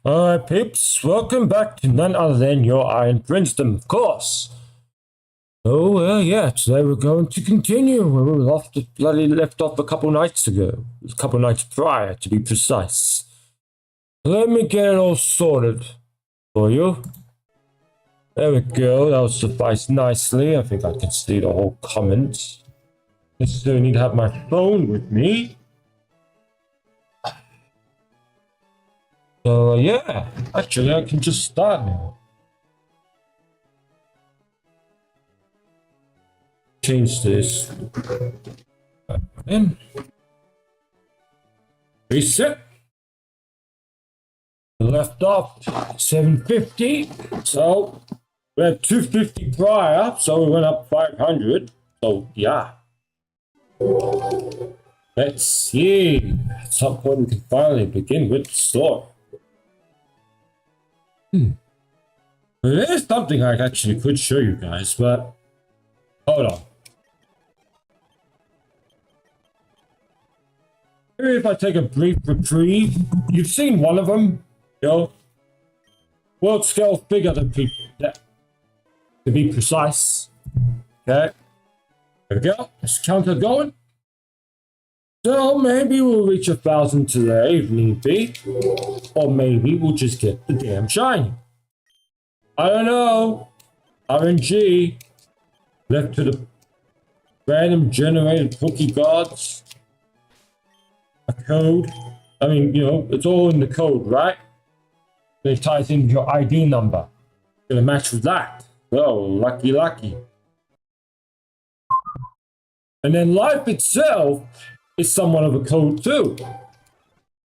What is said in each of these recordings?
Alright, peeps, welcome back to none other than your Iron Princeton, of course. Oh, yeah, today we're going to continue where we left off a couple nights ago. A couple nights prior, to be precise. Let me get it all sorted for you. There we go, that'll suffice nicely. I think I can see the whole comment. I still need to have my phone with me. So, yeah, actually, I can just start now. Change this. In. Reset. Left off 750. So, we had 250 prior, so we went up 500. So, yeah. Let's see. At some point, we can finally begin with the story. There's something I actually could show you guys, but hold on. Maybe if I take a brief reprieve, you've seen one of them, you know, world scale figure to be precise. Okay, there we go. Let's counter going. So maybe we'll reach 1,000 today if need be, or maybe we'll just get the damn shiny. I don't know. RNG left to the random generated cookie gods. A code. I mean, you know, it's all in the code, right? It ties into your ID number. Gonna match with that. Oh, lucky. And then life itself is somewhat of a code too.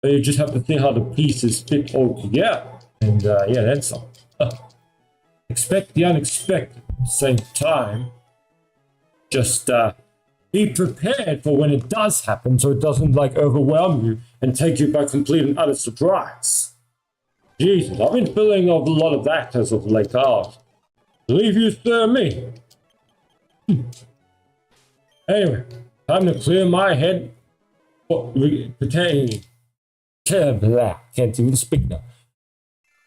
But you just have to see how the pieces fit all together. And yeah, that's all. Expect the unexpected at the same time. Just be prepared for when it does happen so it doesn't like overwhelm you and take you by complete and utter surprise. Jesus, I've been feeling a lot of that as of late hours. Believe you, sir, me. Anyway, time to clear my head. Can't even speak now.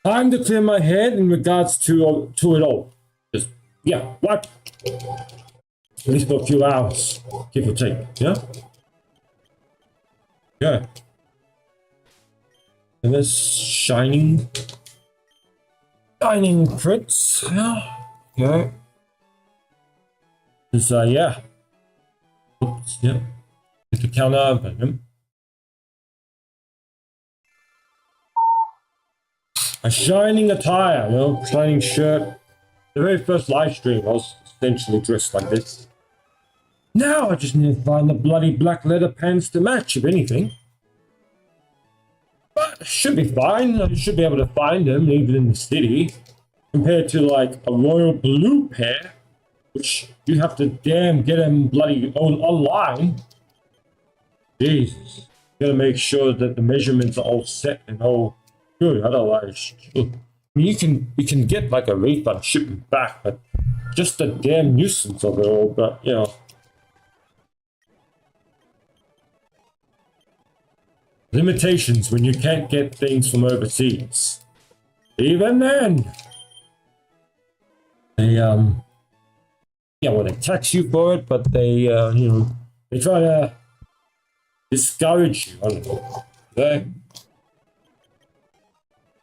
Time to clear my head in regards to it all. Just, yeah, what? At least for a few hours, give or take, yeah? Yeah. And this shining prints, yeah. Okay. This, yeah. Oops, yeah. Get the counter open. A shining attire, you know, shining shirt. The very first live stream, I was essentially dressed like this. Now I just need to find the bloody black leather pants to match, if anything. But should be fine. I should be able to find them, even in the city. Compared to like a royal blue pair, which you have to damn get them bloody online. Jesus. Gotta make sure that the measurements are all set and all good, otherwise, I mean, you can get like a refund shipping back, but just the damn nuisance of it all. But you know, limitations when you can't get things from overseas. Even then, they yeah, well, they tax you for it, but they you know, they try to discourage you. I don't know.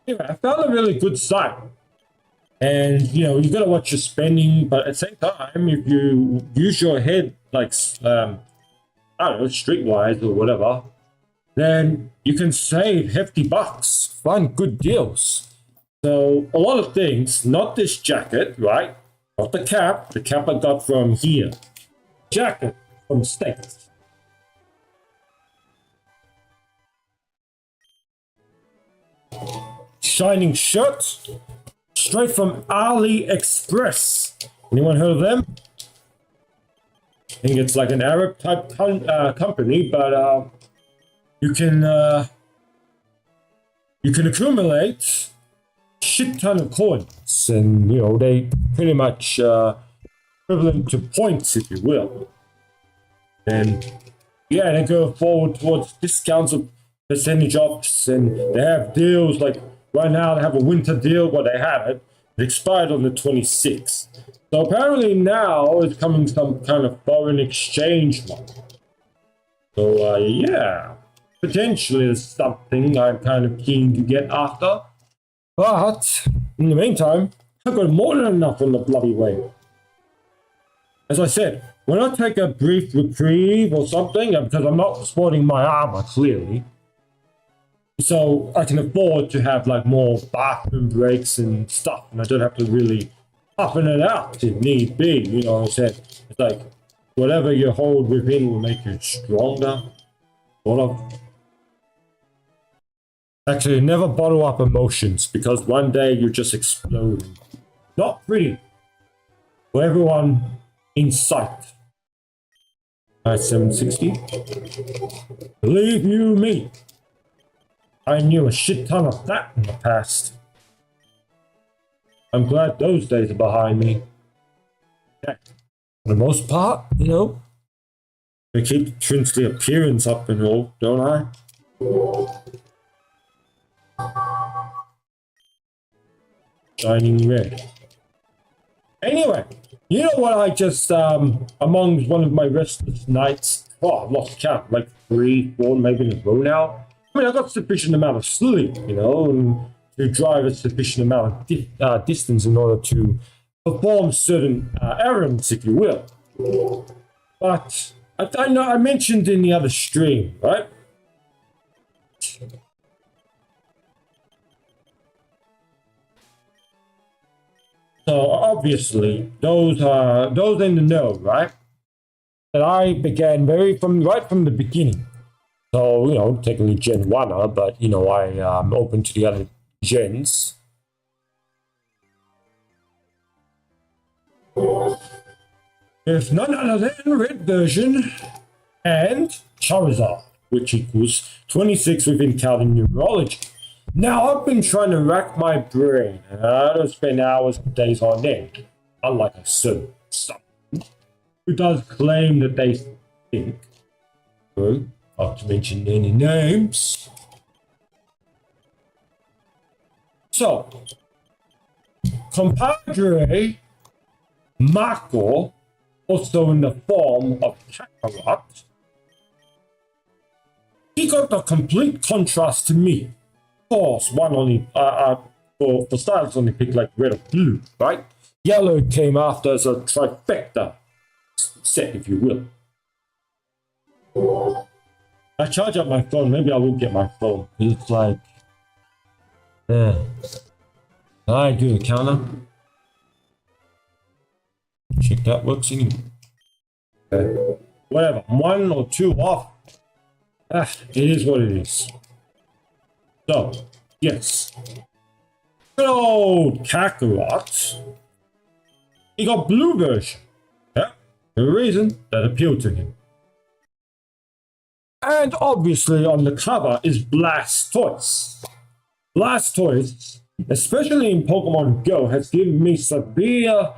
Anyway, I found a really good site. And, you know, you got to watch your spending, but at the same time, if you use your head, like, I don't know, streetwise or whatever, then you can save hefty bucks, find good deals. So, a lot of things, not this jacket, right? Not the cap I got from here. Jacket from States. Shining shirt, straight from AliExpress. Anyone heard of them? I think it's like an Arab type company, but you can accumulate a shit ton of coins, and you know they pretty much equivalent to points, if you will. And yeah, they go forward towards discounts of percentage offs, and they have deals like right now they have a winter deal. Well, they had it. It expired on the 26th. So apparently now it's coming some kind of foreign exchange one. So yeah, potentially it's something I'm kind of keen to get after. But in the meantime, I've got more than enough on the bloody way. As I said, when I take a brief reprieve or something, because I'm not sporting my armor clearly, so I can afford to have like more bathroom breaks and stuff, and I don't have to really toughen it out if need be. You know what I'm saying? It's like whatever you hold within will make you stronger. Sort of. Actually, never bottle up emotions because one day you just explode. Not pretty for everyone in sight. Alright, 760. Believe you me, I knew a shit ton of that in the past. I'm glad those days are behind me. Yeah. For the most part, you know, I keep the princely appearance up and all, don't I? Shining red. Anyway, you know what I just, among one of my restless nights, oh, I've lost count, like 3, 4, maybe in a row now. I mean, I got sufficient amount of sleep, you know, and to drive a sufficient amount of distance in order to perform certain errands, if you will. But I know I mentioned in the other stream, right? So obviously, those in the know, right? That I began right from the beginning. So, you know, technically Gen 1, but, you know, I am open to the other gens. If none other than red version and Charizard, which equals 26 within counting numerology. Now, I've been trying to rack my brain, and I don't spend hours and days on end, unlike a certain someone who does claim that they think, not to mention any names. So, compadre Marco, also in the form of Kakarot, he got the complete contrast to me. Of course, one only, for styles only picked like red or blue, right? Yellow came after as a trifecta set, if you will. I charge up my phone. Maybe I will get my phone. It's like, I do the counter. Check that works anyway. Okay. Whatever, 1 or 2 off. It is what it is. So, yes. Good old Kakarot. He got blue version. Yeah, for a reason that appealed to him. And obviously on the cover is Blastoise. Blastoise, especially in Pokemon Go, has given me severe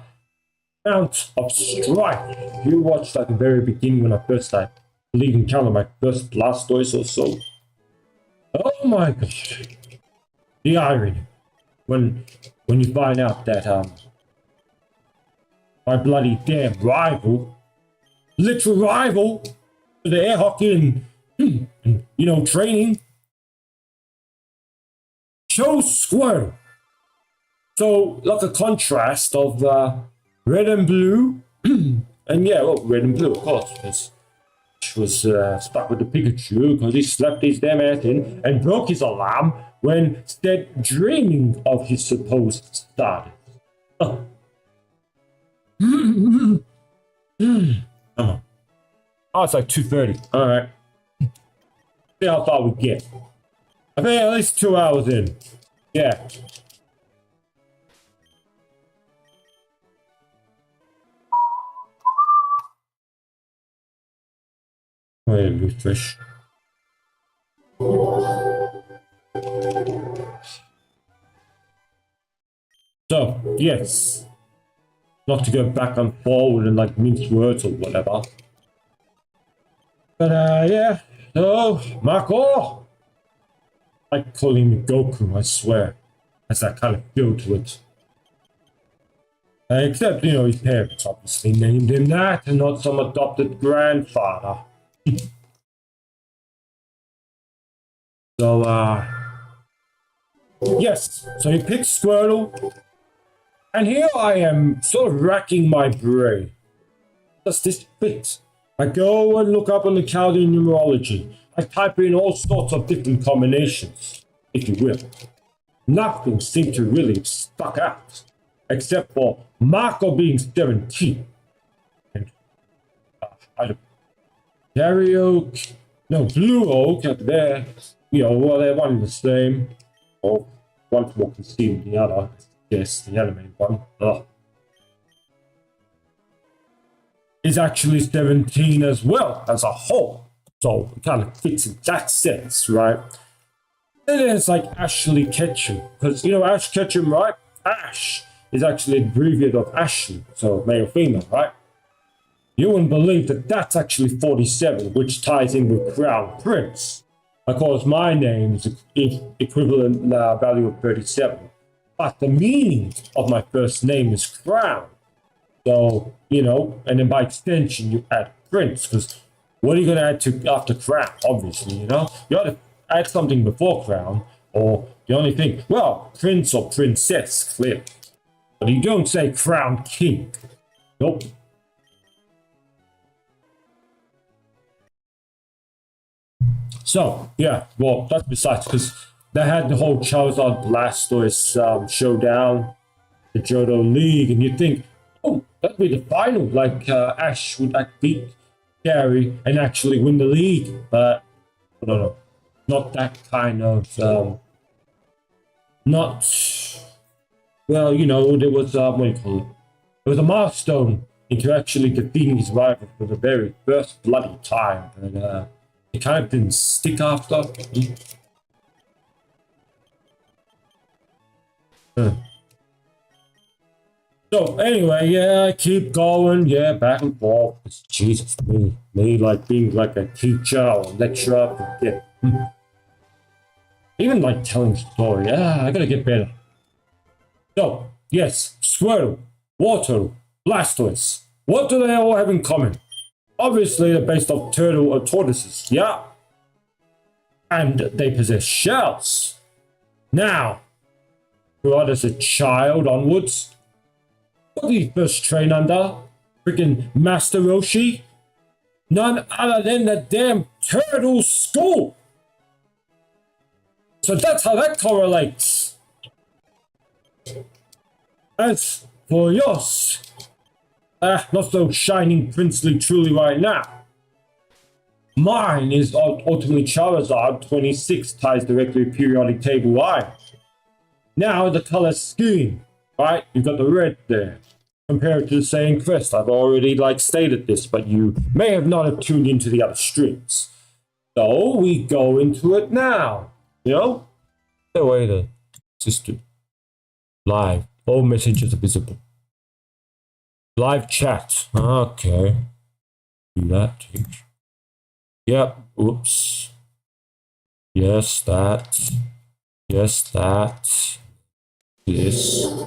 amount of strife. You watched at the very beginning when I first, I believe, encountered my first Blastoise or so. Oh my gosh. The irony. When you find out that my bloody damn rival, literal rival to the air hockey and you know, training, chose Squirtle. So like a contrast of red and blue, and yeah, well, red and blue, of course, because was stuck with the Pikachu because he slapped his damn ass in and broke his alarm when instead dreaming of his supposed status. Oh. Come on. Oh, it's like 2:30. All right. See how far we get. I think at least 2 hours in. Yeah. Wait a minute, fish. So, yes. Not to go back and forward and like mince words or whatever. But yeah. So, Marco. I call him Goku, I swear. has that kind of feel to it. Except, you know, his parents obviously named him that and not some adopted grandfather. So, yes, so he picked Squirtle. And here I am sort of racking my brain. Does this fit? I go and look up on the calendar numerology. I type in all sorts of different combinations, if you will. Nothing seemed to really stuck out, except for Marco being 17. And I don't Cherry Oak, no, Blue Oak up there. You know, well, they're one and the same. Or one's more concealed than the other. Yes, the animated one. Ugh. Is actually 17 as well as a whole. So it kind of fits in that sense, right? And then it's like Ashley Ketchum. Because, you know, Ash Ketchum, right? Ash is actually a abbreviate of Ashley. So male, female, right? You wouldn't believe that that's actually 47, which ties in with Crown Prince. Of course, my name is equivalent value of 37. But the meaning of my first name is Crown. So, you know, and then by extension, you add Prince, because what are you going to add to after Crown? Obviously, you know, you got to add something before Crown, or the only thing, well, Prince or Princess, clearly. But you don't say Crown King. Nope. So, yeah, well, that's besides, because they had the whole Charizard Blastoise showdown, the Johto League, and you think, oh, that'd be the final, like Ash would beat Gary and actually win the league, but no, not that kind of, not, well, you know, there was, what do you call it? There was a milestone into actually defeating his rival for the very first bloody time, but it kind of didn't stick after. So anyway, yeah, I keep going, yeah, back and forth. It's Jesus, me like being like a teacher or lecturer, yeah. Even like telling a story, yeah, I gotta get better. So, yes, Squirtle, Wartortle, Blastoise. What do they all have in common? Obviously, they're based off turtle or tortoises, yeah. And they possess shells. Now, throughout as a child onwards, what did he first train under? Freaking Master Roshi? None other than the damn Turtle School. So that's how that correlates. As for yours, not so shining princely truly right now. Mine is ultimately Charizard 26 ties directly to periodic table I. Now the color scheme, right? You've got the red there. Compared to the same crest, I've already stated this, but you may have not have tuned into the other streams. So we go into it now. You know? The way the system live, all messages are visible. Live chat. Okay. Do that. Yep. Oops. Yes, that. Yes, that. This.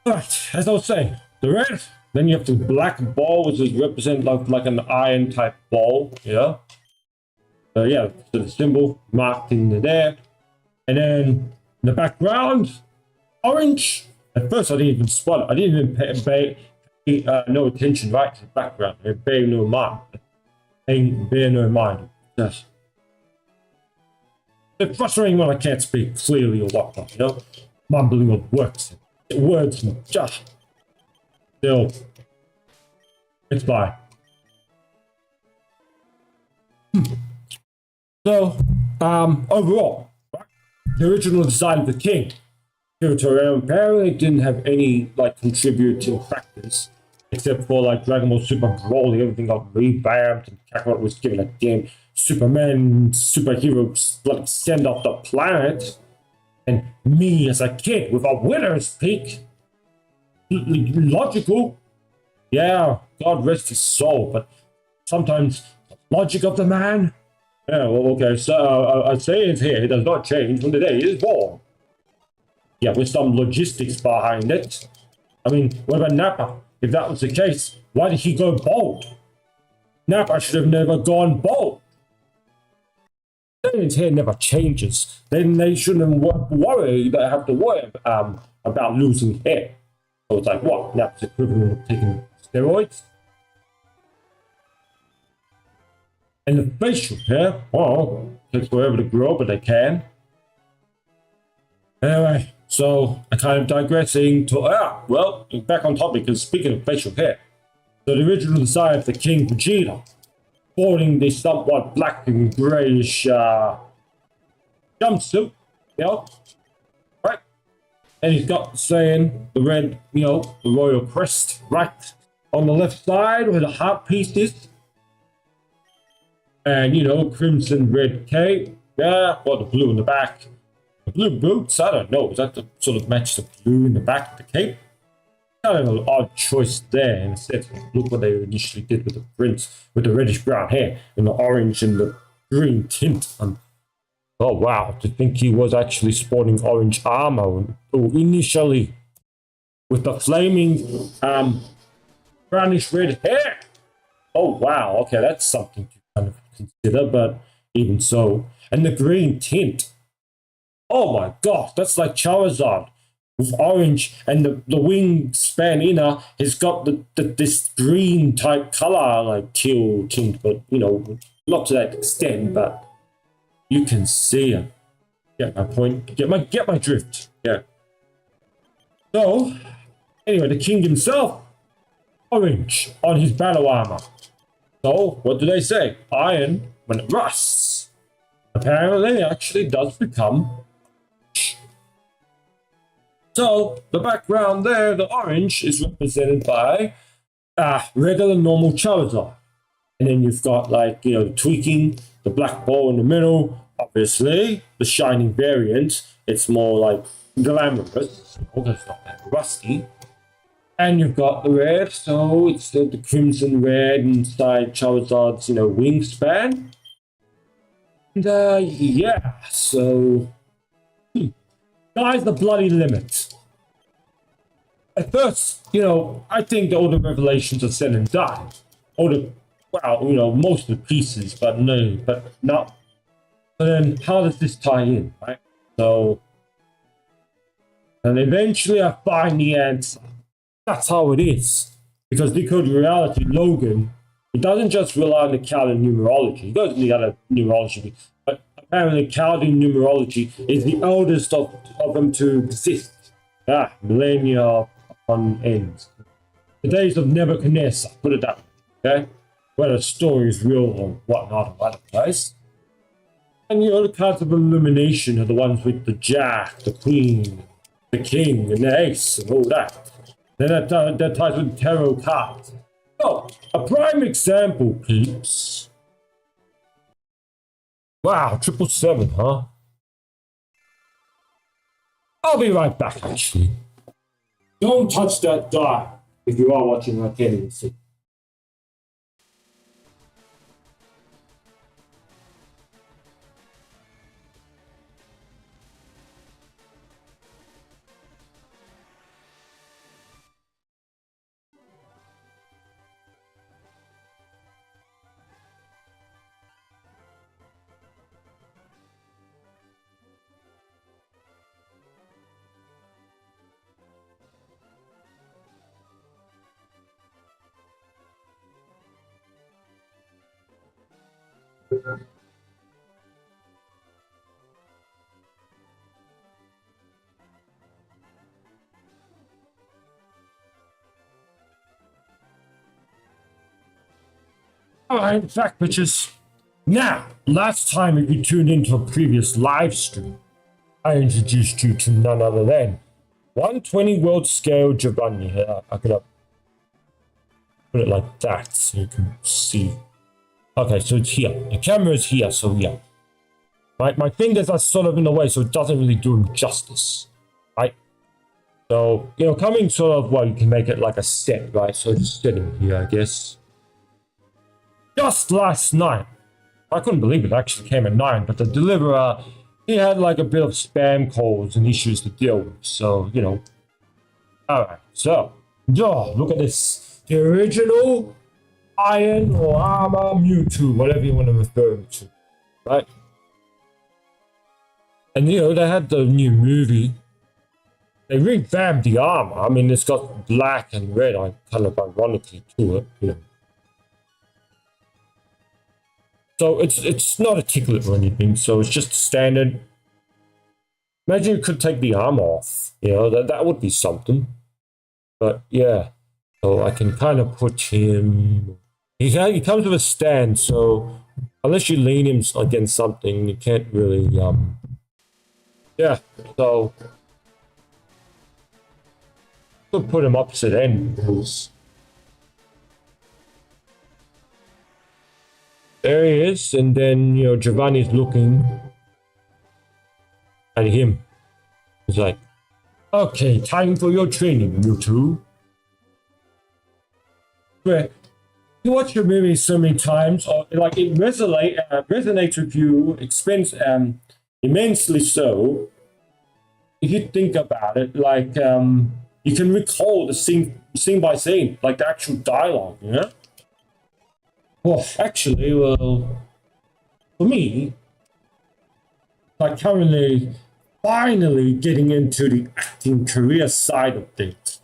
Right, as I was saying, the red, then you have the black ball, which is represent like an iron type ball, yeah. Yeah, so the symbol marked in there. And then in the background, orange. At first, I didn't even spot it. I didn't even pay no attention right to the background. I bear no mind. Bear no mind. Yes. It's frustrating when I can't speak clearly or whatnot, you know? Mumbling of words and just still. It's fine. So, overall, the original design of the king, Kirito apparently didn't have any contributing factors, except for Dragon Ball Super Broly. Everything got revamped, and Kakarot was given a damn Superman superhero send off the planet. And me as a kid with a winner's peak. Logical. Yeah, God rest his soul, but sometimes the logic of the man Yeah, well, okay, so I say it's here. It does not change from the day it is born. Yeah, with some logistics behind it. I mean, what about Nappa? If that was the case, why did he go bald? Nappa should have never gone bald. His hair never changes. Then they shouldn't worry. They have to worry about losing hair. So it's like, what? Nappa's equivalent of taking steroids? And the facial hair, well, takes forever to grow, but they can. Anyway, so I kind of digressing to well, back on topic. Because speaking of facial hair, so the original design of the King Vegeta, sporting this somewhat black and grayish jumpsuit, you know, right? And he's got saying the red, you know, the royal crest right on the left side where the heart piece is. And, you know, crimson red cape. Yeah, well, the blue in the back. The blue boots, I don't know. Is that the sort of match the blue in the back of the cape? Kind of an odd choice there. And instead, look what they initially did with the prince, with the reddish brown hair and the orange and the green tint. Oh, wow. To think he was actually sporting orange armor initially with the flaming brownish red hair. Oh, wow. Okay, that's something to kind of consider, but even so. And the green tint. Oh my gosh, that's like Charizard with orange, and the wingspan inner has got this green type color, like teal tint, but you know, not to that extent, but you can see it. Get my point. Get my drift. Yeah. So, anyway, the king himself, orange on his battle armor. So, what do they say? Iron, when it rusts, apparently actually does become. So, the background there, the orange, is represented by regular normal Charizard. And then you've got, like, you know, the tweaking, the black ball in the middle. Obviously, the shining variant, it's more like glamorous. Although it's not that rusty. And you've got the red, so it's the crimson red inside Charizard's, you know, wingspan. And yeah, so sky's the bloody limit. At first, you know, I think all the revelations are said and done. All the, well, you know, most of the pieces, but not. But then, how does this tie in, right? So, and eventually I find the answer. That's how it is. Because Decoded Reality, Logan, he doesn't just rely on the Chaldean numerology. He goes to the other numerology, but apparently Chaldean numerology is the oldest of them to exist. Millennia upon end. The days of Nebuchadnezzar, put it that way, okay? Whether the story is real or whatnot or otherwise. And the other cards of illumination are the ones with the Jack, the Queen, the King, and the Ace, and all that. Then that ties with tarot cards. Oh, a prime example, peeps. Wow, 777, huh? I'll be right back, actually. Don't touch that die if you are watching Arcadian Sea. Alright, fact bitches. Now, last time if you tuned into a previous live stream, I introduced you to none other than 120 world scale Giovanni. I could put it like that so you can see. Okay, so it's here. The camera is here, so yeah. My fingers are sort of in the way, so it doesn't really do him justice. Right? So, you know, coming sort of, well, you can make it like a set, right? So just sitting here, I guess. Just last night, I couldn't believe it actually came at 9, but the deliverer, he had like a bit of spam calls and issues to deal with. So, you know. Alright, so, look at this. The original Iron or Armor Mewtwo, whatever you want to refer him to. Right? And you know, they had the new movie. They revamped the armor. I mean, it's got black and red, kind of ironically to it, you know. So it's not a ticklet or anything, so it's just standard. Imagine you could take the armor off, you know, that would be something. But yeah, so I can kind of put him. He comes with a stand, so unless you lean him against something, you can't really yeah, so could put him opposite ends. There he is, and then you know Giovanni's looking at him. He's like, "Okay, time for your training, Mewtwo." But you watch your movie so many times, or like it resonates with you, immensely so. If you think about it, like you can recall the scene by scene, like the actual dialogue, you know. Well, actually, well, for me, like currently, finally getting into the acting career side of things,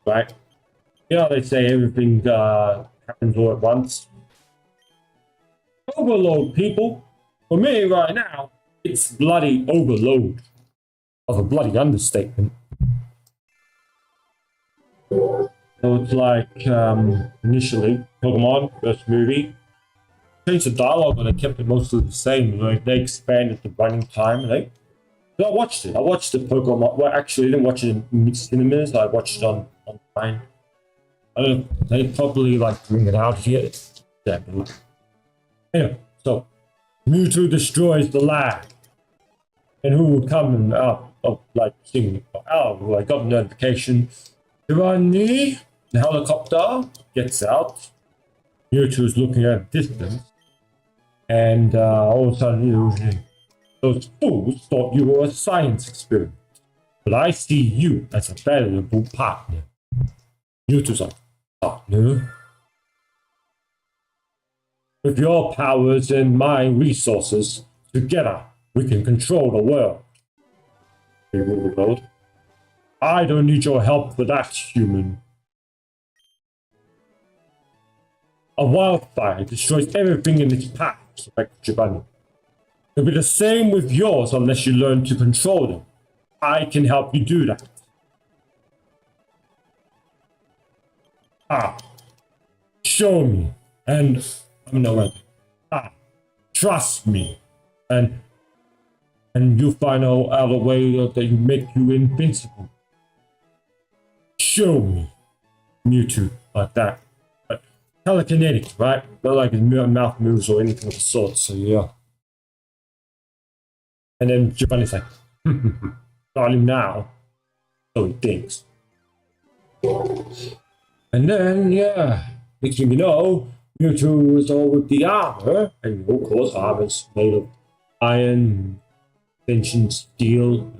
right? You know, they say everything happens all at once. Overload, people. For me, right now, it's bloody overload of a bloody understatement. So it's like initially Pokemon first movie changed the dialogue, but they kept it mostly the same. Like they expanded the running time. But I watched it. I watched the Pokemon. Well, actually, I didn't watch it in cinemas. I watched it online. I don't. They probably like bring it out here. Yeah. Anyway, so Mewtwo destroys the lab, and who will come and like sing? Oh, I got a notification. Giovanni, the helicopter gets out. Mewtwo's looking at a distance, and all of a sudden, those fools thought you were a science experiment. But I see you as a valuable partner. Mewtwo's like, partner? With your powers and my resources, together we can control the world. He ruled the world. I don't need your help for that, human. A wildfire destroys everything in its path, like Giovanni. It'll be the same with yours unless you learn to control them. I can help you do that. Show me, and I'm not ready. Trust me, and you find out a way that you make you invincible. Show me, Mewtwo, like that. But telekinetic, right? Not like his mouth moves or anything of the sort, so yeah. And then Giovanni's like, got him now. So he thinks. And then, yeah, next thing you know, Mewtwo is all with the armor. And of course, armor's made of iron, ancient steel.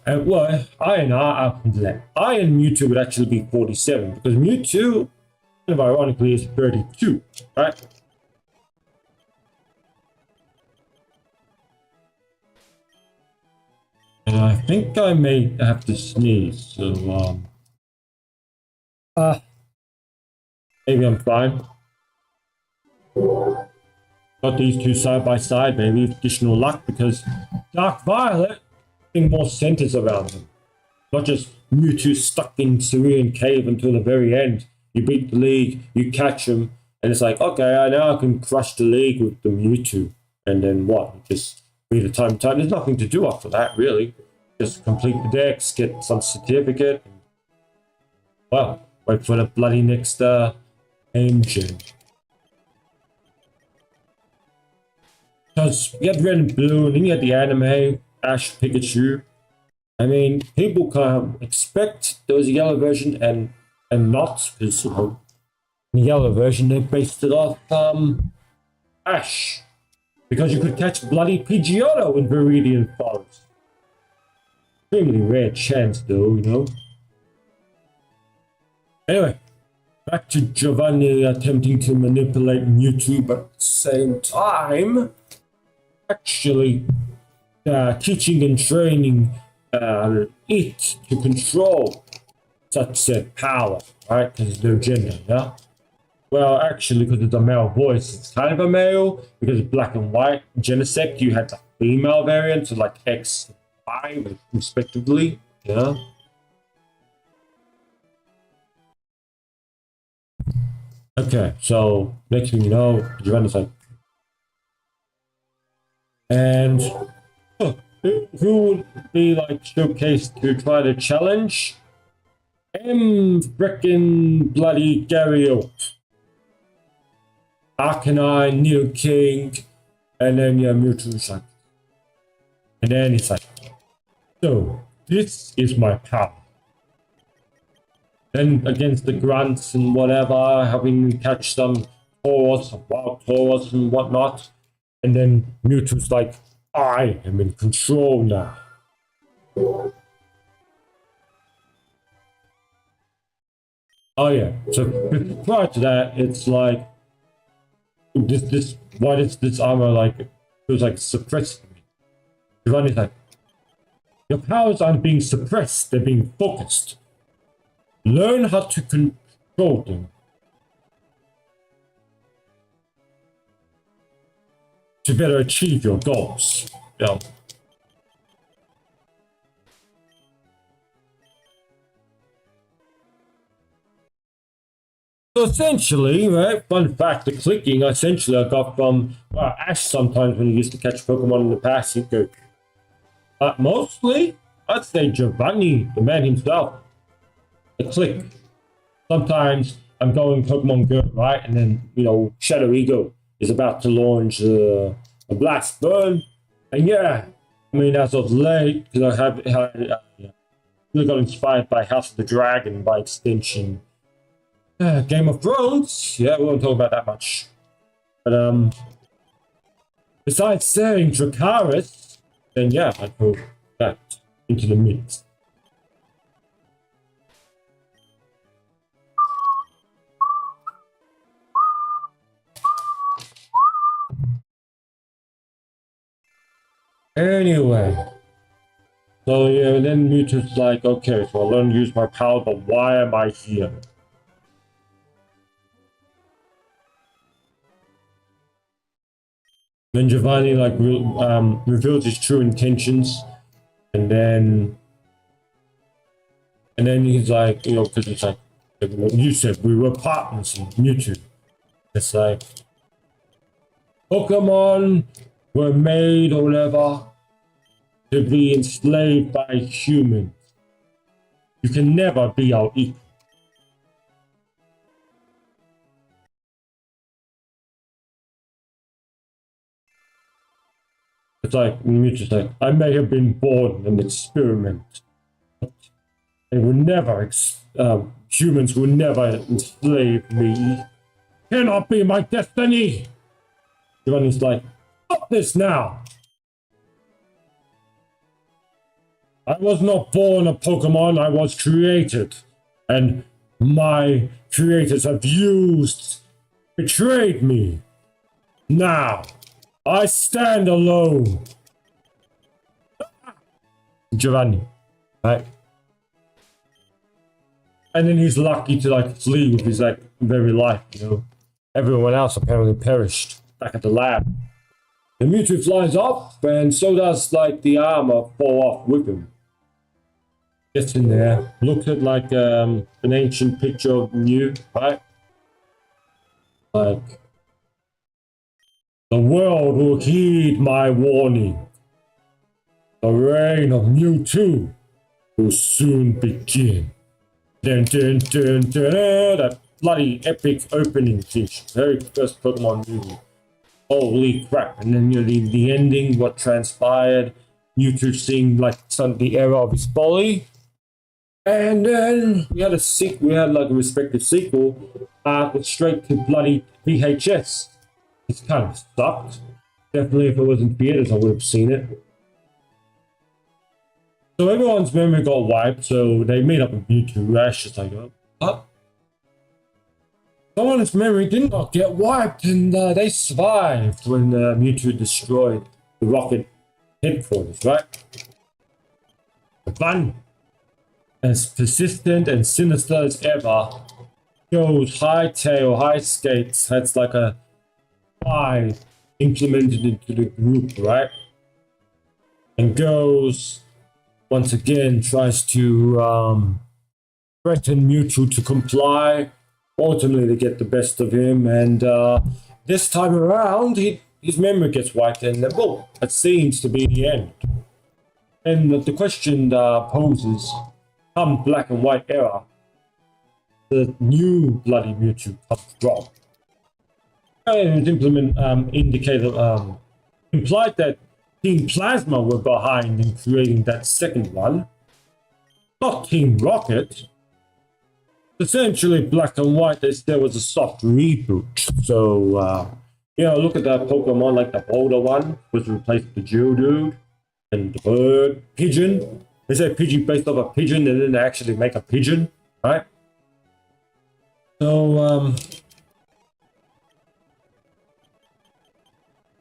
And well, Iron Mewtwo would actually be 47 because Mewtwo, kind of ironically, is 32, right? And I think I may have to sneeze, so maybe I'm fine. Got these two side by side, maybe additional luck because Dark Violet. More centers around them. Not just Mewtwo stuck in Cerulean Cave until the very end. You beat the league, you catch him, and it's like, okay, I know I can crush the league with the Mewtwo. And then what? Just beat the time. There's nothing to do after that, really. Just complete the decks, get some certificate. Well, wait for the bloody next engine. Because you had Red and Blue, and then you had the anime. Ash Pikachu. I mean, people kind of expect there was a yellow version and not because In the yellow version, they based it off Ash. Because you could catch bloody Pidgeotto in Viridian Forest. Extremely rare chance though, you know. Anyway, back to Giovanni attempting to manipulate Mewtwo, but at the same time, actually teaching and training it to control such said power, right? Because it's no gender, yeah? Well, actually, because it's a male voice, it's kind of a male, because it's black and white. Genesect, you had the female variant, so like X and Y, respectively, yeah? Okay, so next thing you know, Giovanni's like, and who would be like showcased to try to challenge? Frickin' bloody Gyarados. Arcanine, Nidoking, and then yeah, Mewtwo's like, and then it's like, so this is my power. Then against the grunts and whatever, having to catch some Tauros, wild Tauros and whatnot. And then Mewtwo's like, I am in control now. Oh yeah, so prior to that, it's like, why does this armor like, it was like suppressing me? Giovanni's like, your powers aren't being suppressed, they're being focused. Learn how to control them. To better achieve your goals. Yeah. So essentially, right, fun fact, the clicking essentially I got from Ash sometimes when he used to catch Pokemon in the past, he'd go, mostly, I'd say Giovanni, the man himself. The click. Sometimes I'm going Pokemon Go, right? And then, you know, Shadow Eagle is about to launch a Blast Burn. And yeah, I mean, as of late, because I really got inspired by House of the Dragon by extension. Game of Thrones, yeah, we won't talk about that much. But, besides saying Dracarys, then yeah, I put that into the mix. Anyway, so yeah, then Mewtwo's like, okay, so I learned to use my power, but why am I here? Then Giovanni like reveals his true intentions, and then he's like, you know, because it's like you said we were partners in Mewtwo. It's like Pokemon were made or whatever to be enslaved by humans. You can never be our equal. It's like Mewtwo's like, I may have been born an experiment. They will never, humans will never enslave me. Cannot be my destiny. Giovanni's like, stop this now. I was not born a Pokemon, I was created. And my creators have betrayed me. Now, I stand alone. Giovanni, right? And then he's lucky to like flee with his like very life, you know. Everyone else apparently perished back at the lab. The Mewtwo flies off, and so does like the armor fall off with him. Gets in there, looks at like an ancient picture of Mew, right? Like, the world will heed my warning. The reign of Mewtwo will soon begin. Dun, dun, dun, dun, dun, that bloody epic opening fish. Very first Pokemon movie. Holy crap. And then you know, the ending, what transpired. Mewtwo seeing like the era of his folly. And then we had a sequel, we had like a respective sequel, straight to bloody VHS. It's kind of sucked. Definitely, if it was in theaters, I would have seen it. So everyone's memory got wiped, so they made up a Mewtwo. Ash just like, oh, what? Someone's memory did not get wiped, and they survived when Mewtwo destroyed the rocket headquarters, right? Fun, as persistent and sinister as ever, shows high tail, high skates. That's like a spy implemented into the group, right? And goes once again tries to threaten Mewtwo to comply. Ultimately, they get the best of him, and this time around, his memory gets wiped, and well, that seems to be the end. And the question poses, come Black and White era, the new bloody Mewtwo comes from. It was implied that Team Plasma were behind in creating that second one, not Team Rocket. Essentially, Black and White, there was a soft reboot. So, look at that Pokemon, like the Boulder one, was replaced with the Geodude and the bird, Pigeon. They say Pidgey based off a pigeon, they didn't actually make a pigeon, right? So,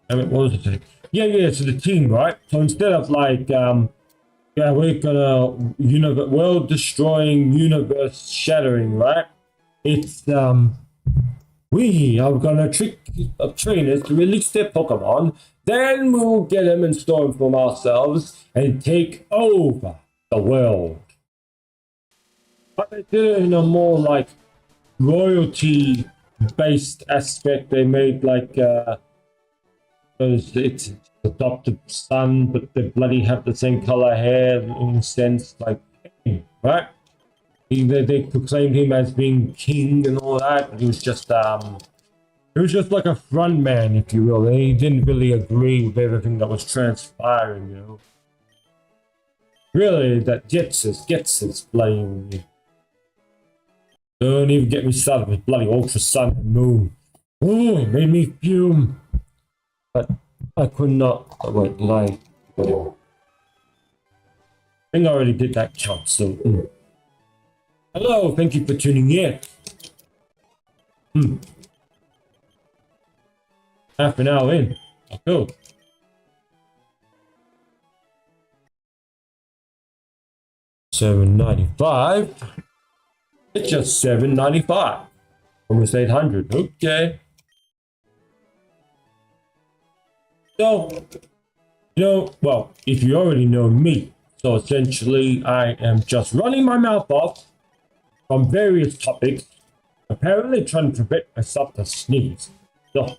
what was it? Yeah, so the team, right? So instead of like, we're gonna world-destroying, universe-shattering, right? It's we are gonna trick trainers to release their Pokemon, then we'll get them and store them from ourselves and take over the world. But they did it in a more like royalty-based aspect. They made like it's adopted son, but they bloody have the same color hair in a sense, like, right? They proclaimed him as being king and all that, but he was just like a front man, if you will. He didn't really agree with everything that was transpiring, you know. Really, that gets us playing. Don't even get me started with bloody Ultra Sun and Moon. Oh, it made me fume. But I could not. Oh, wait, lie. Whatever. I think I already did that count, so. Hello, thank you for tuning in. Half an hour in. Oh, cool. $7.95. It's just $7.95. Almost 800. Okay. So, well, if you already know me, so essentially I am just running my mouth off on various topics, apparently trying to prevent myself to sneeze. So,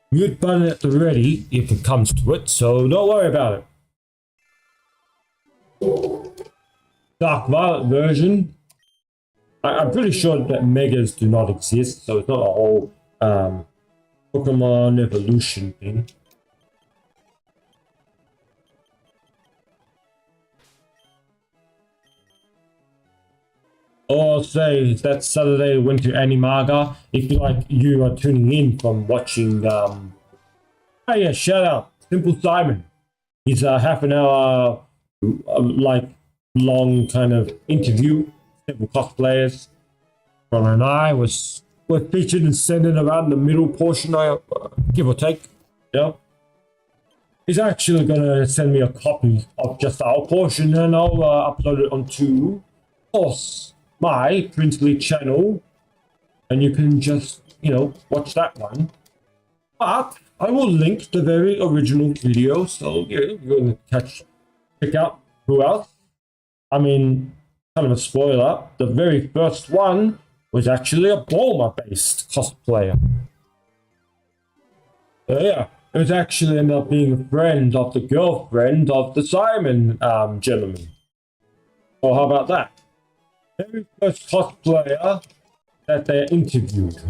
mute button at the ready if it comes to it, so don't worry about it. Dark Violet version. I'm pretty sure that Megas do not exist, so it's not a whole Pokemon evolution thing. Or say that Saturday went to Animaga. If you are tuning in from watching, oh yeah, shout out Simple Simon. He's a half an hour, long kind of interview. Several cosplayers. Ron and I were featured and centered around the middle portion, give or take. Yeah. He's actually gonna send me a copy of just our portion, and I'll upload it onto, of course, my Princely channel, and you can just, watch that one. But I will link the very original video, so you're gonna check out who else. I mean, kind of a spoiler, the very first one was actually a Bulma-based cosplayer. So yeah, it was actually ended up being a friend of the girlfriend of the Simon gentleman. So how about that? Very first cosplayer that they interviewed.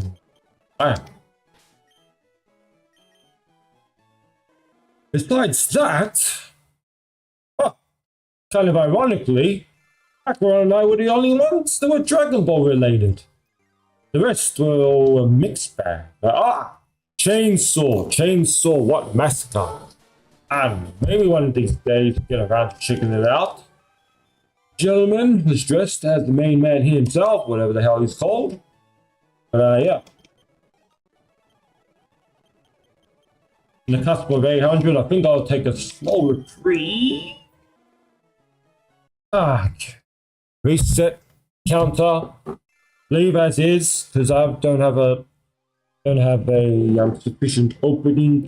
Besides that, kind of ironically, Kakarot and I were the only ones that were Dragon Ball related. The rest were all a mixed bag. Chainsaw, what massacre? I don't know, maybe one of these days get around to checking it out. Gentleman was dressed as the main man himself, whatever the hell he's called. But yeah. In the cusp of 800, I think I'll take a small retreat. Reset counter. Leave as is, because I don't have a sufficient opening,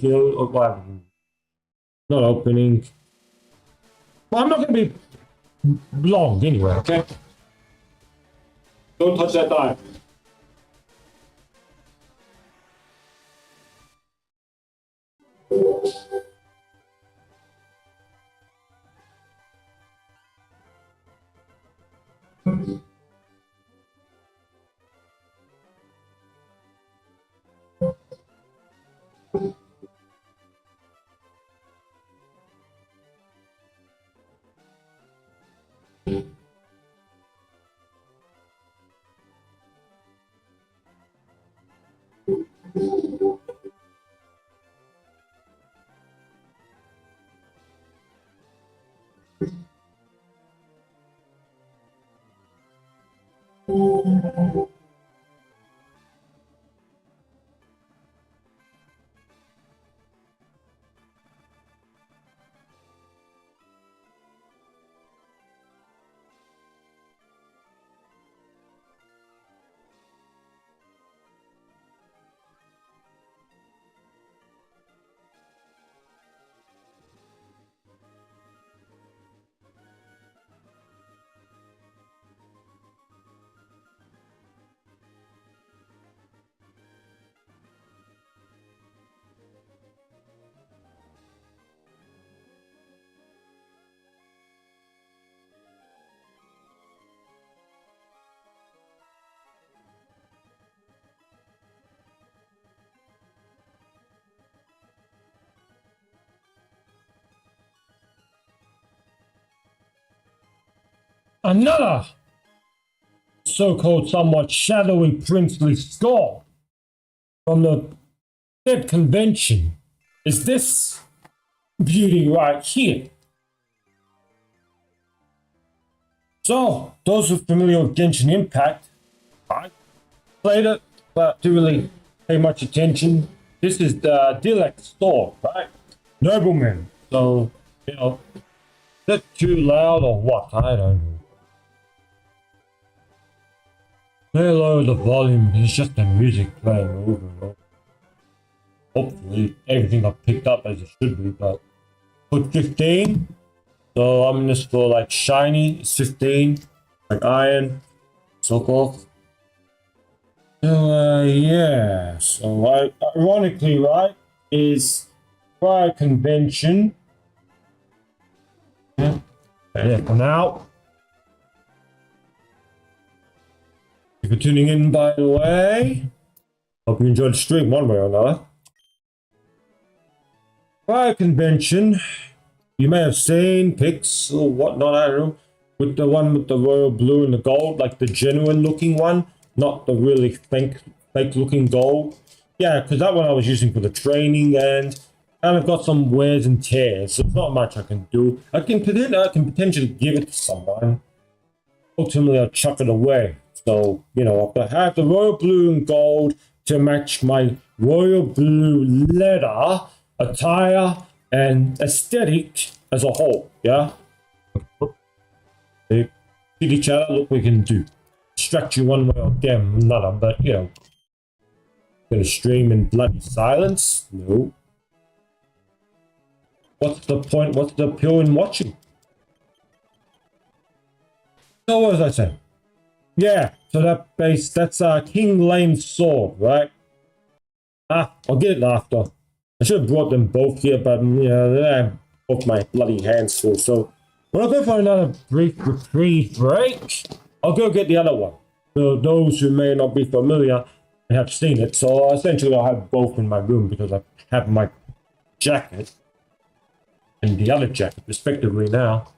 not opening. Well, I'm not going to be long anyway, okay? Don't touch that die. Another so-called somewhat shadowy princely skull from the said convention is this beauty right here. So, those who are familiar with Genshin Impact, I played it, but didn't really pay much attention. This is the Dialect Sword, right? Nobleman. So, is that too loud or what? I don't know. They lower the volume, it's just the music playing over and over. Hopefully everything got picked up as it should be, but put 15. So I'm gonna score like shiny, it's 15, like iron, so forth. So yeah, so ironically, right, is Fire Convention. Yeah, for now. If you're tuning in, by the way, hope you enjoyed the stream one way or another. Fire Convention, you may have seen pics or whatnot, I don't know, with the one with the royal blue and the gold, like the genuine looking one, not the really fake looking gold. Yeah, because that one I was using for the training and kind of got some wears and tears, so it's not much I can do. I can potentially give it to someone. Ultimately, I'll chuck it away. So, I have the royal blue and gold to match my royal blue leather, attire, and aesthetic as a whole, yeah? Kitty chat, look we can do. Distract you one way or damn another, but, gonna stream in bloody silence? No. What's the point? What's the appeal in watching? So what was I saying? Yeah, so that's King Lame's sword, right? I'll get it after. I should have brought them both here, but they have both my bloody hands full. So when I go for another brief reprieve break, I'll go get the other one. So those who may not be familiar and have seen it, so essentially I'll have both in my room because I have my jacket and the other jacket respectively now.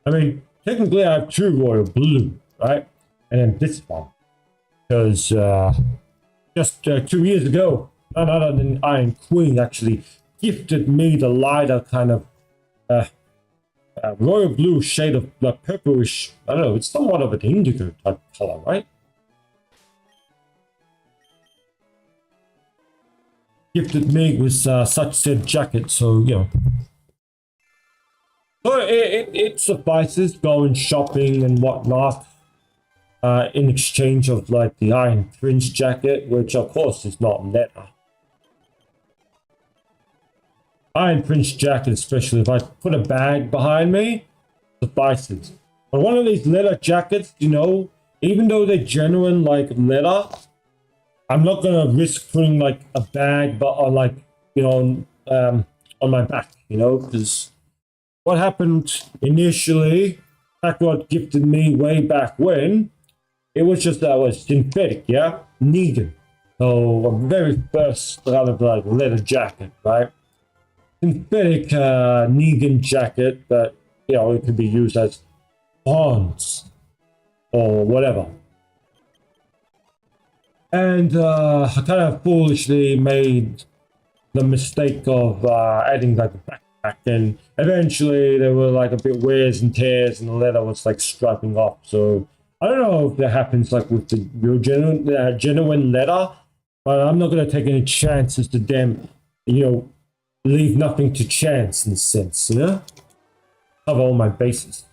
I mean, technically I have two royal blue, right? And then this one. Because just 2 years ago, none other than Iron Queen actually gifted me the lighter kind of royal blue shade of purplish. I don't know, it's somewhat of an indigo type color, right? Gifted me with such said jacket, so you know. So it suffices going shopping and whatnot in exchange of like the Iron Prince jacket, which of course is not leather. Iron Prince jacket, especially if I put a bag behind me, suffices. But one of these leather jackets, you know, even though they're genuine like leather, I'm not gonna risk putting like a bag, but on like you know on my back, you know, because what happened initially, Kakarot gifted me way back when, it was just that was synthetic, yeah, Negan. So a very first kind of like leather jacket, right? Synthetic Negan jacket, but you know it could be used as bonds or whatever. And I kind of foolishly made the mistake of adding like a backpack, and eventually there were like a bit wears and tears, and the leather was like striping off. So I don't know if that happens like with the real genuine leather, but I'm not going to take any chances to them, you know, leave nothing to chance in a sense, you know? Cover all my bases.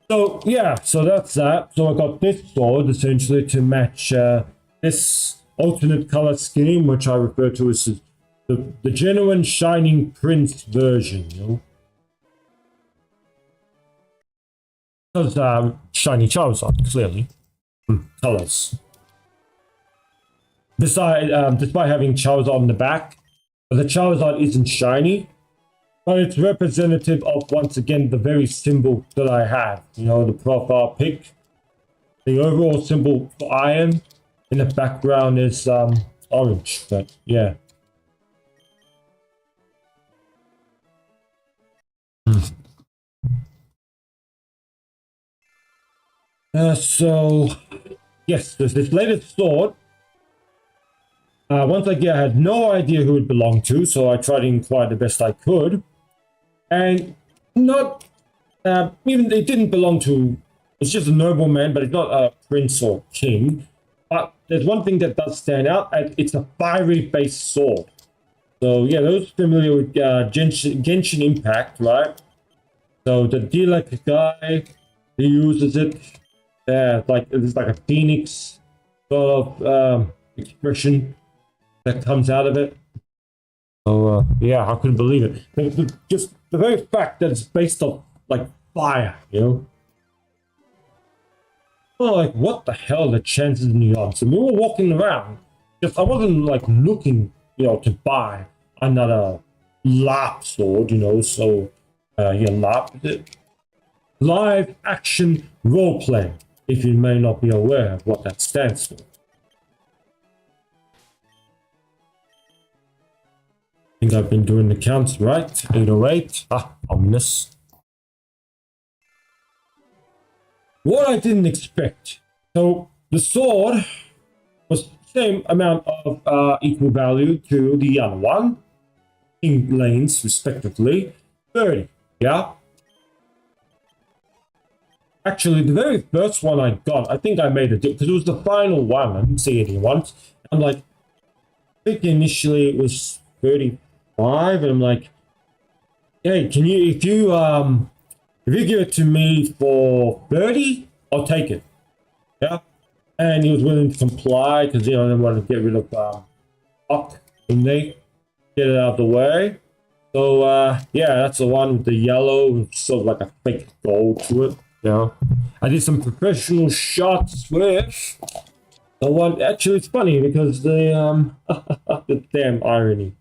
So yeah, so that's that. So I got this sword essentially to match this alternate color scheme, which I refer to as the genuine Shining Prince version, you know? Because shiny Charizard, clearly. Colors. Despite having Charizard on the back, the Charizard isn't shiny, but it's representative of, once again, the very symbol that I have. You know, the profile pic. The overall symbol for iron in the background is orange, but yeah. So, yes, there's this latest sword. Once again, I had no idea who it belonged to, so I tried to inquire the best I could. And not, even it didn't belong to, it's just a nobleman, but it's not a prince or king. But there's one thing that does stand out, and it's a fiery-based sword. So yeah, those familiar with Genshin Impact, right? So the Dialect guy, he uses it. Like it's like a phoenix sort of expression that comes out of it. So yeah, I couldn't believe it. Just the very fact that it's based on like fire, you know. Oh, like what the hell are the chances in the odds? And we were walking around. Just I wasn't like looking, you know, to buy another LARP sword, you know. So yeah, LARP is it? Live action role play. If you may not be aware of what that stands for. I think I've been doing the counts right. 808. Ominous. What I didn't expect. So the sword was the same amount of equal value to the other one. In lanes, respectively. 30. Yeah. Actually, the very first one I got, I think I made a deal because it was the final one. I didn't see any once. I'm like, I think initially it was 35, and I'm like, hey, can you if you give it to me for 30, I'll take it. Yeah. And he was willing to comply because you know they wanted to get rid of Puck, didn't they? Get it out of the way. So yeah, that's the one with the yellow with sort of like a fake gold to it. You know, I did some professional shots with the one. Actually, it's funny because the the damn irony.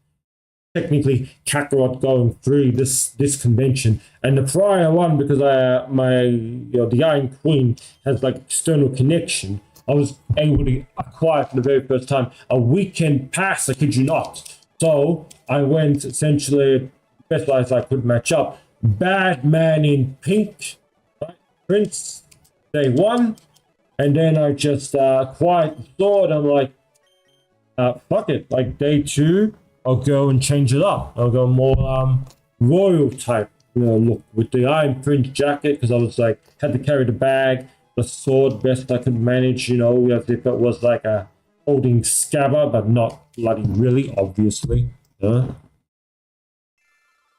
Technically, Kakarot going through this convention, and the prior one because the Iron Queen has like external connection. I was able to acquire for the very first time a weekend pass. I kid you not, So I went essentially best as I could match up. Batman in pink, right? Prince day one, and then I just quite thought I'm like, fuck it, like day two, I'll go and change it up. I'll go more royal type, look with the Iron Prince jacket because I was like had to carry the bag, the sword best I could manage, as if it was like a holding scabbard, but not bloody really, obviously. So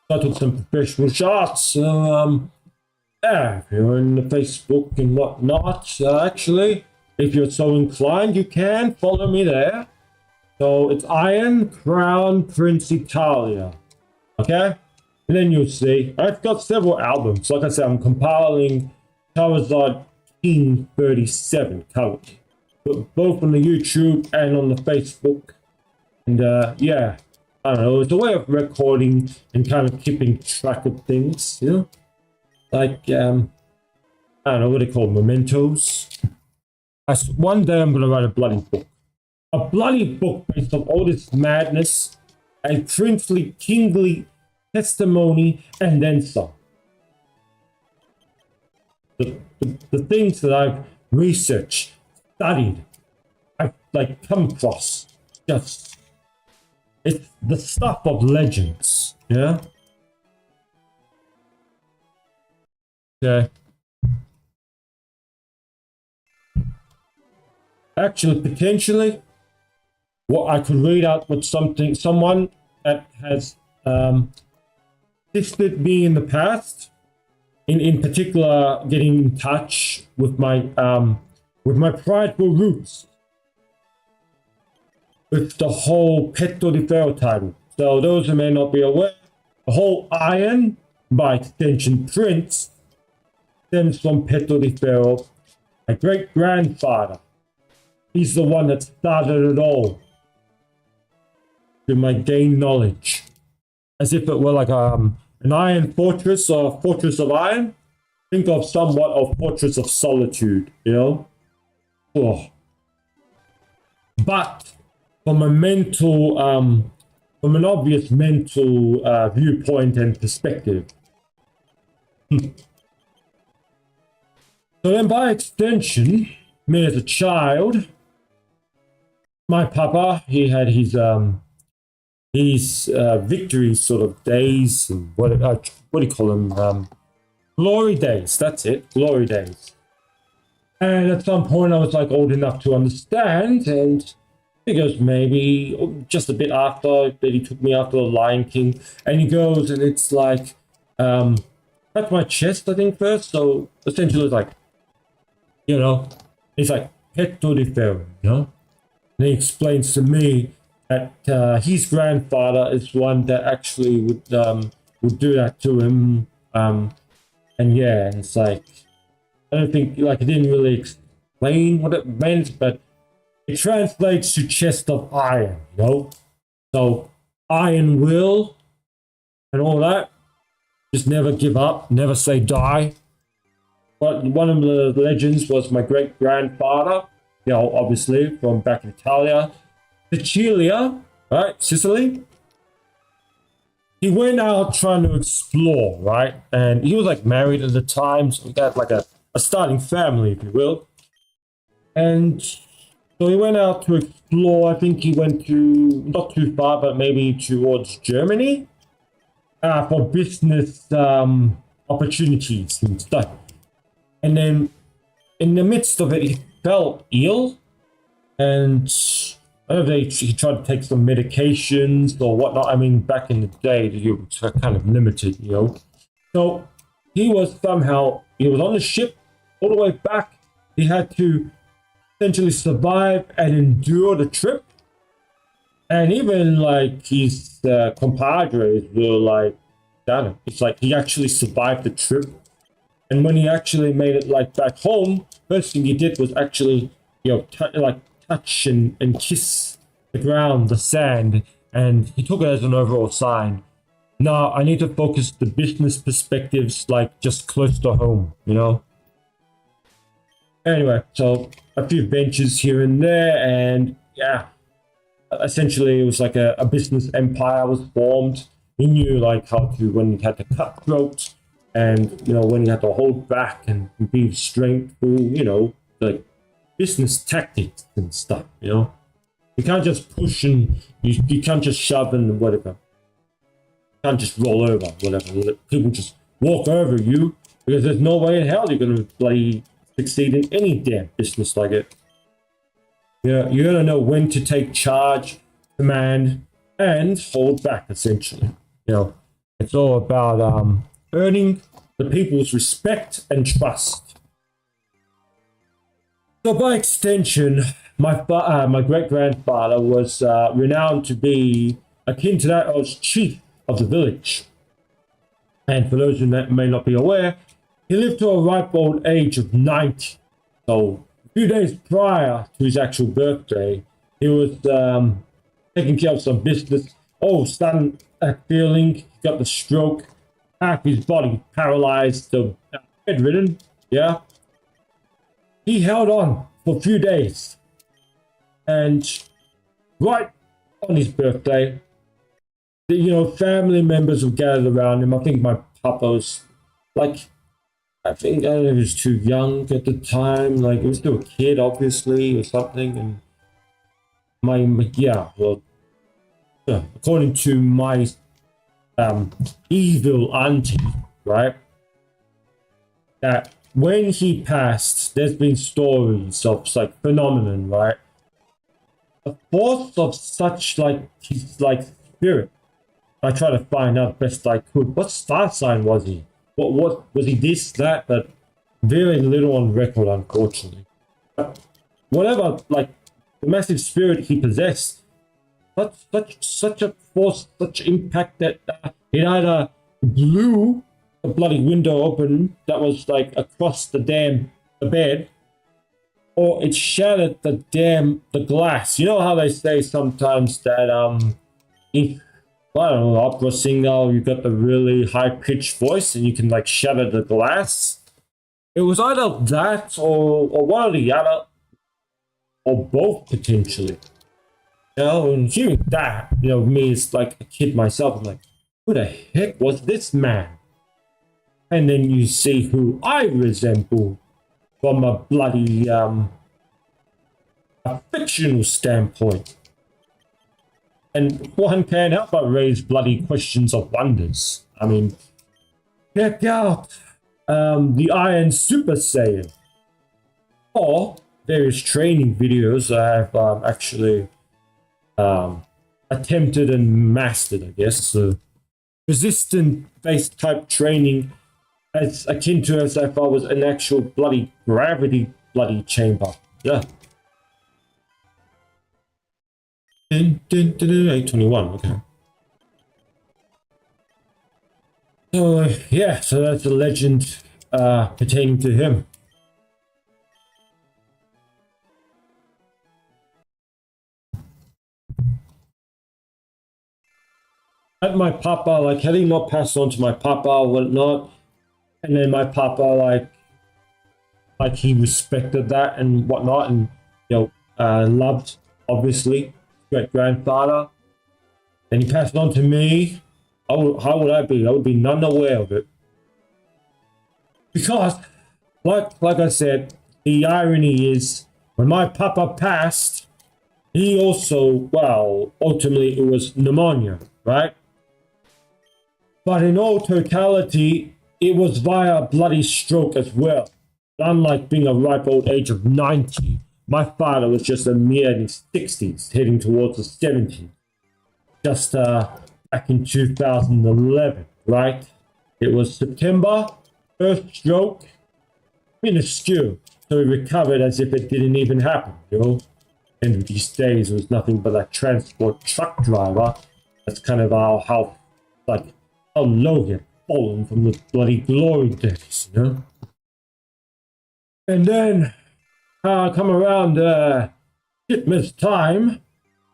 I took some professional shots. So yeah, if you're in the Facebook and whatnot, actually, if you're so inclined, you can follow me there. So it's Iron Crown Prince Italia. Okay? And then you'll see. I've got several albums. Like I said, I'm compiling Charizard King 37 currently. Both on the YouTube and on the Facebook. And yeah, I don't know. It's a way of recording and kind of keeping track of things, Like, I don't know what they call mementos. One day I'm going to write a bloody book. A bloody book based on all this madness and princely, kingly testimony, and then some. The things that I've researched, studied, I've like come across, just it's the stuff of legends, yeah. Okay. Actually, potentially, what I could read out with someone that has assisted me in the past, in particular, getting in touch with my prideful roots, with the whole Petto di Ferro title. So those who may not be aware, the whole Iron, by extension Prince, stems from Petto di Ferro, my great grandfather. He's the one that started it all. To my gain knowledge, as if it were like an iron fortress or fortress of iron. Think of somewhat of fortress of solitude, Oh. But from a mental, from an obvious mental viewpoint and perspective. So then, by extension, me as a child, my papa, he had his victory sort of days, and what do you call them? Glory days. That's it, glory days. And at some point, I was like old enough to understand, and he goes maybe just a bit after that he took me after the Lion King, and he goes and it's like at my chest, I think first. So essentially, it's like it's like Petto di Ferro, And he explains to me that his grandfather is one that actually would do that to him, and yeah, it's like I don't think like it didn't really explain what it meant, but it translates to chest of iron, So iron will and all that. Just never give up, never say die. But one of the legends was my great grandfather, obviously from back in Italia. Sicilia, right? Sicily. He went out trying to explore, right? And he was like married at the time, so he got like a starting family, if you will. And so he went out to explore. I think he went to not too far, but maybe towards Germany for business opportunities and stuff. And then in the midst of it, he fell ill, and I don't know if he tried to take some medications or whatnot. I mean, back in the day, you were kind of limited, So he was on the ship all the way back. He had to essentially survive and endure the trip. And even like his compadres were like, damn it. It's like he actually survived the trip. And when he actually made it like back home, first thing he did was actually, touch and kiss the ground, the sand, and he took it as an overall sign. No, I need to focus the business perspectives like just close to home, Anyway, so a few benches here and there, and yeah, essentially it was like a business empire was formed. He knew like how to, when he had to cut throats, and when he had to hold back and be strengthful, like business tactics and stuff. You can't just push, and you can't just shove and whatever. You can't just roll over, whatever. Let people just walk over you, because there's no way in hell you're gonna bloody succeed in any damn business like it. Yeah, you gotta know when to take charge, command, and hold back, essentially. It's all about earning the people's respect and trust. So by extension, my great-grandfather was renowned to be akin to that as chief of the village. And for those who may not be aware, he lived to a ripe old age of 90. So a few days prior to his actual birthday, he was taking care of some business. Starting feeling, he got the stroke, half his body paralyzed, so bedridden. Yeah. He held on for a few days. And right on his birthday, family members were gathered around him. I think my papa was like, I think he was too young at the time. Like, he was still a kid, obviously, or something. And according to my evil auntie, right, that when he passed, there's been stories of like phenomenon, right? A force of such like his like spirit. I tried to find out best I could. What star sign was he? What was he? This, that, but very little on record, unfortunately. But whatever, like the massive spirit he possessed, such a force, such impact that it either blew the bloody window open that was like across the bed, or it shattered the glass. You know how they say sometimes that if, I don't know, opera singer, you got the really high pitched voice and you can like shatter the glass. It was either that or one or the other, or both potentially. And hearing that, me as like a kid myself, I'm like, who the heck was this man? And then you see who I resemble from a bloody a fictional standpoint. And one can't help but raise bloody questions of wonders. I mean, check out the Iron Super Saiyan, or various training videos I've actually attempted and mastered, I guess. So resistant-based type training, as akin to as if I was an actual bloody gravity bloody chamber. Yeah. 821, okay. So yeah, so that's a legend pertaining to him. Had my papa, like, had he not passed on to my papa or whatnot, and then my papa, like he respected that and whatnot, and loved, obviously, great grandfather, and he passed on to me. How would I be? I would be none aware of it, because, like I said, the irony is when my papa passed, he also, well, ultimately it was pneumonia, right? But in all totality, it was via bloody stroke as well. Unlike being a ripe old age of 90, my father was just a mere in his 60s, heading towards the 70s. Just back in 2011, right? It was September, first stroke, minuscule. So he recovered as if it didn't even happen, And of these days was nothing but a transport truck driver. That's kind of how low he had fallen from the bloody glory days, And then come around Hitler's time,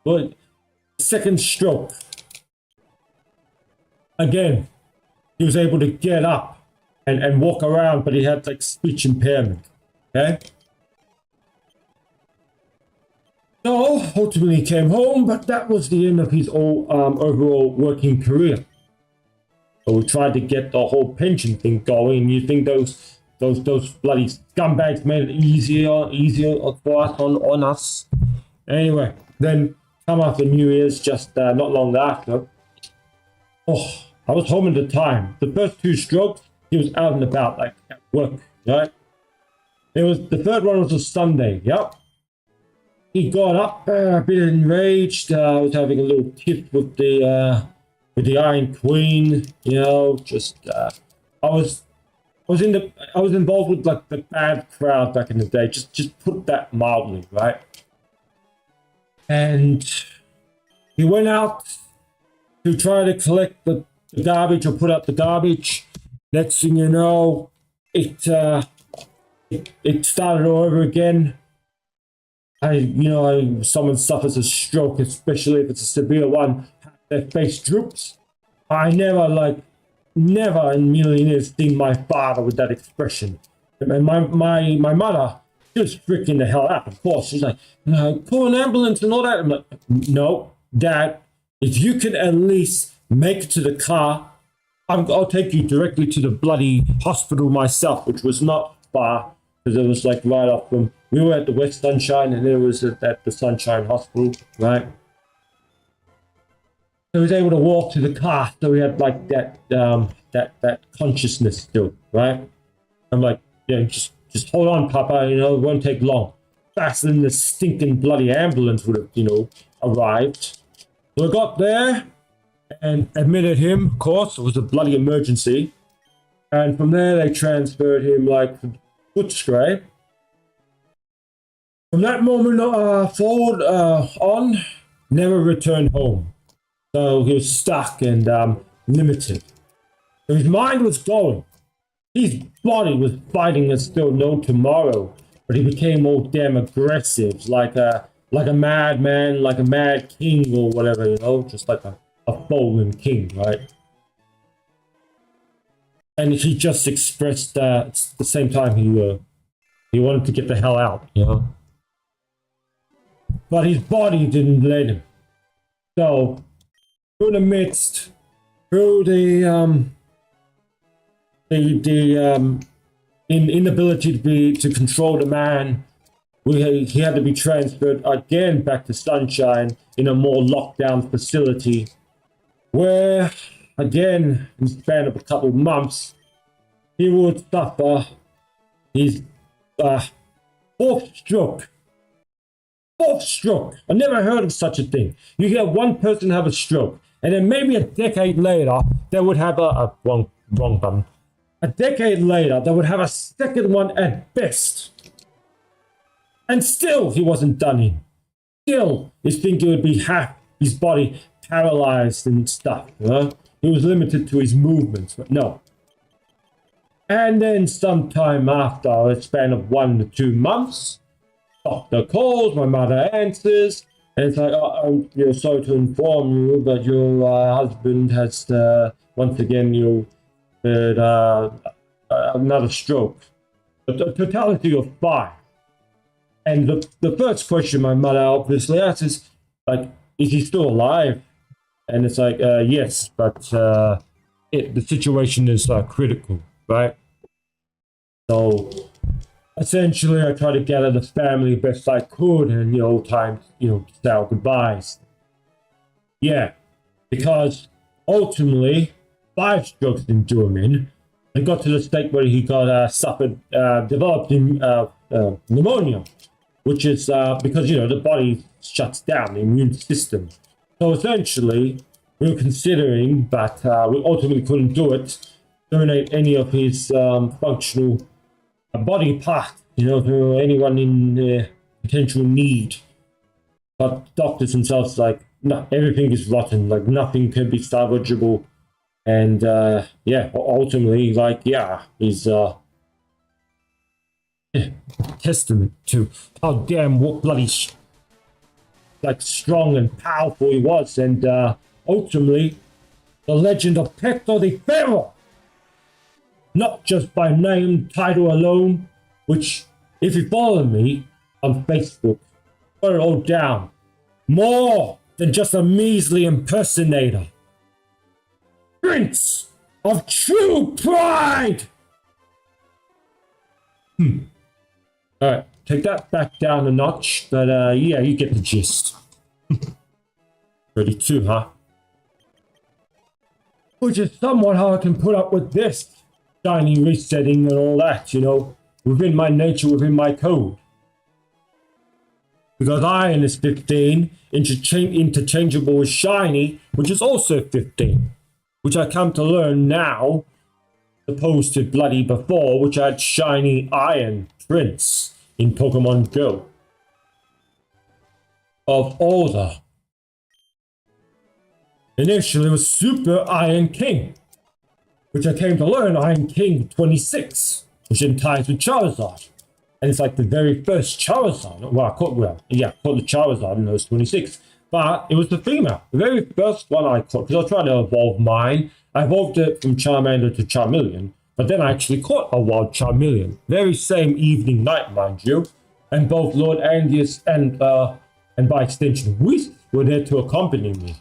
but second stroke. Again, he was able to get up and walk around, but he had like speech impairment. Okay? So ultimately he came home, but that was the end of his overall working career. So we tried to get the whole pension thing going. You think those bloody scumbags made it easier for us on us? Anyway, then come after New Year's, just not long after. Oh, I was home at the time. The first two strokes, he was out and about, like at work, right? It was the third one was a Sunday. Yep. He got up a bit enraged. I was having a little tiff with the Iron Queen. You know, just I was involved with like the bad crowd back in the day. Just put that mildly, right? And he went out to try to collect the garbage or put out the garbage. Next thing you know, it started all over again. Someone suffers a stroke, especially if it's a severe one, their face droops. I never in a million years seen my father with that expression. And my mother, she was freaking the hell out, of course. She's like, call an ambulance and all that. I'm like, no, Dad, if you could at least make it to the car, I'll take you directly to the bloody hospital myself, which was not far, because it was like right off from, we were at the West Sunshine and it was at the Sunshine Hospital, right? So he was able to walk to the car, so we had like that consciousness still, right? I'm like, yeah, just hold on, Papa, it won't take long. Faster than the stinking bloody ambulance would have, arrived. So I got there and admitted him, of course, it was a bloody emergency. And from there, they transferred him like Footscray. From that moment forward on, never returned home. So he was stuck and limited. So his mind was going. His body was fighting as still no tomorrow. But he became all damn aggressive, like a madman, like a mad king or whatever, just like a fallen king, right? And he just expressed at the same time he wanted to get the hell out, But his body didn't let him. So through the midst, through the inability to control the man, he had to be transferred again back to Sunshine in a more lockdown facility, where again in the span of a couple of months he would suffer his fourth stroke. Fourth stroke. I never heard of such a thing. You get one person have a stroke, and then maybe a decade later they would have wrong button. A decade later they would have a second one at best. And still he wasn't done in. Still his thinking would be half his body paralyzed and stuff, He was limited to his movements, but no. And then sometime after a span of 1 to 2 months, doctor calls, my mother answers, and it's like, I'm sorry to inform you, but your husband has once again, had another stroke. A totality of 5. And the first question my mother obviously asks is, like, is he still alive? And it's like, yes, but the situation is critical, right? So essentially, I tried to gather the family best I could, and time, say our goodbyes. Yeah, because ultimately, 5 strokes didn't do him in. It got to the state where he developed pneumonia, which is because the body shuts down the immune system. So essentially, we were considering, but we ultimately couldn't do it, donate any of his functional body parts, to anyone in potential need. But doctors themselves like, no, everything is rotten, like nothing can be salvageable. And ultimately, he's testament to how damn bloody strong and powerful he was, and ultimately the legend of Hector the Pharaoh, not just by name, title alone, which if you follow me on Facebook Put it all down. More than just a measly impersonator. Prince of true pride! Alright, take that back down a notch, but yeah, you get the gist. 32, huh? Which is somewhat how I can put up with this shiny resetting and all that, you know, within my nature, within my code. Because iron is 15, interchangeable with shiny, which is also 15. Which I come to learn now, opposed to bloody before, which I had shiny iron prince in Pokemon Go. Of order. Initially it was Super Iron King, which I came to learn Iron King 26, which then ties with Charizard. And it's like the very first Charizard. Well, I caught the Charizard and it was 26. But it was the female. The very first one I caught, because I was trying to evolve mine. I evolved it from Charmander to Charmeleon. But then I actually caught a wild Charmeleon. Very same evening night, mind you. And both Lord Angus and by extension Whis were there to accompany me.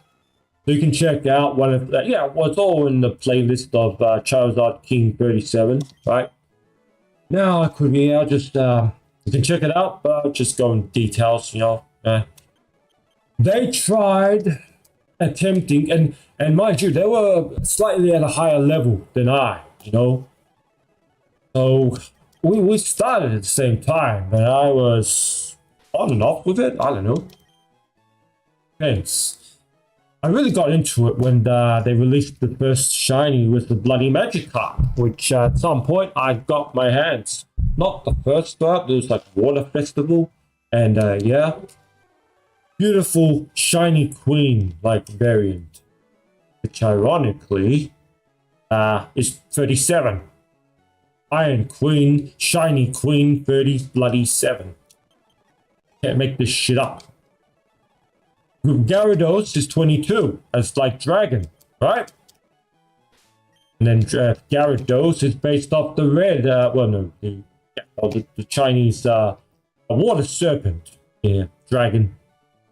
So you can check out one of that. Yeah, well, it's all in the playlist of Charizard King 37, right? Now, I'll just, you can check it out, but I'll just go in details, you know. They tried attempting, and mind you, they were slightly at a higher level than I, you know. So, we started at the same time, and I was on and off with it, I don't know. Hence. I really got into it when they released the first shiny with the bloody Magikarp, which at some point I got my hands. Not the first start, there was like Water Festival, and yeah. Beautiful shiny queen like variant, which ironically is 37. Iron Queen, shiny queen 37. Can't make this shit up. Gyarados is 22, as like Dragon, right? And then Gyarados is based off the red, the Chinese water serpent, yeah, dragon,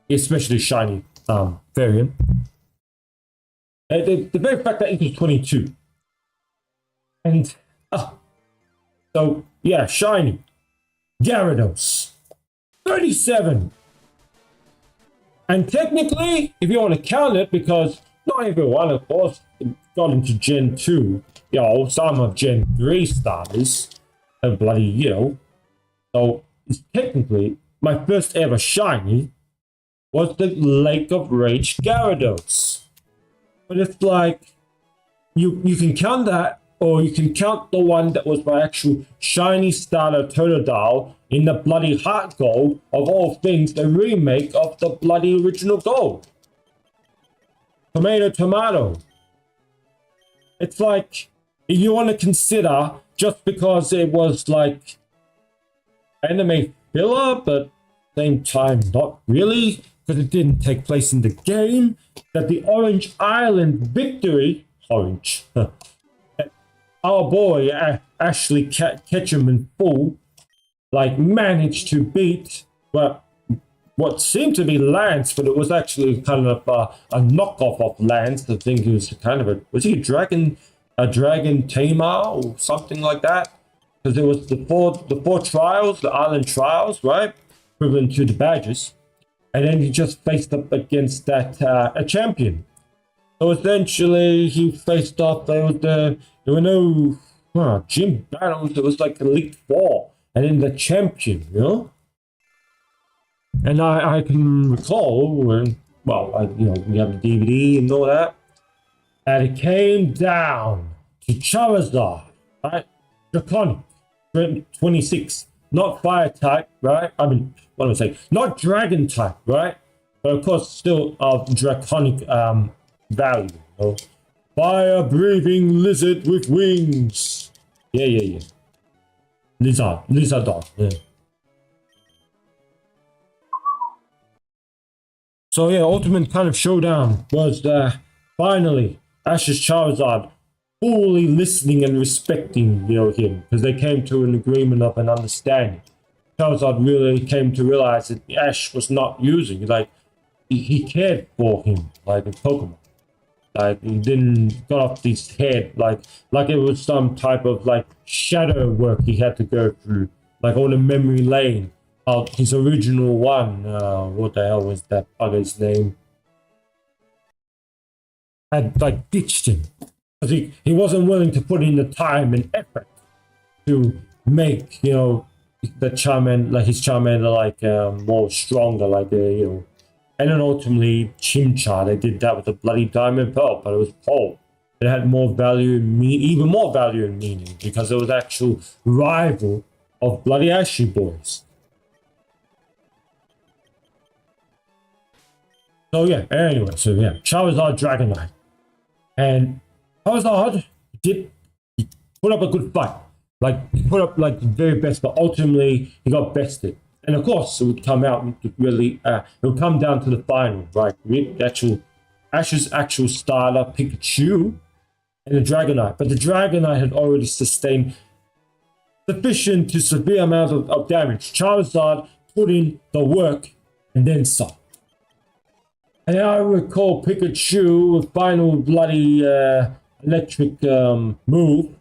especially shiny variant. The very fact that it was 22. And, so, yeah, shiny. Gyarados, 37. And technically, if you want to count it, because not everyone, of course, got into Gen 2, you know, some of Gen 3 starters, and bloody, you know. So, it's technically, my first ever shiny was the Lake of Rage Gyarados. But it's like, you can count that, or you can count the one that was my actual shiny starter Totodile in the bloody Heart Gold, of all things, the remake of the bloody original Gold. Tomato. It's like, if you want to consider, just because it was like anime filler, but same time not really, because it didn't take place in the game, that the Orange Island victory, our boy Ashley Ketchum in full, like managed to beat what seemed to be Lance, but it was actually kind of a knockoff of Lance. I think it was kind of was he a dragon tamer or something like that? Because it was the four trials, the island trials, right? Equivalent to the badges. And then he just faced up against that a champion. So essentially, he faced off. There were no gym battles. It was like Elite Four, and then the champion, you know. And I can recall when, well, we have the DVD and all that, and it came down to Charizard, right? Draconic, 26, not Fire type, right? I mean, what am I saying? Not Dragon type, right? But of course, still of Draconic value. You know? Fire-breathing lizard with wings. Yeah. Lizard dog. Yeah. So yeah, ultimate kind of showdown was finally Ash's Charizard fully listening and respecting, him, because they came to an agreement of an understanding. Charizard really came to realize that Ash was not using. Like, he cared for him, like a Pokemon. Like, he didn't got off his head, like it was some type of, like, shadow work he had to go through. Like, on the memory lane of his original one. What the hell was that bugger's name? Had, like, ditched him. Because he wasn't willing to put in the time and effort to make, you know, the Charmander, like his Charmander, like more stronger, like you know, and then ultimately Chimchar, they did that with the bloody Diamond Pearl, but it was Pole. It had more value and even more value and meaning because it was actual rival of bloody Ashy Boys. So yeah, anyway, Charizard Dragonite, and Charizard did put up a good fight. Like, he put up, like, the very best, but ultimately, he got bested. And, of course, it would come out really, it would come down to the final, right? Ash's actual starter, Pikachu, and the Dragonite. But the Dragonite had already sustained sufficient to severe amount of damage. Charizard put in the work and then some. And I recall Pikachu with final bloody electric move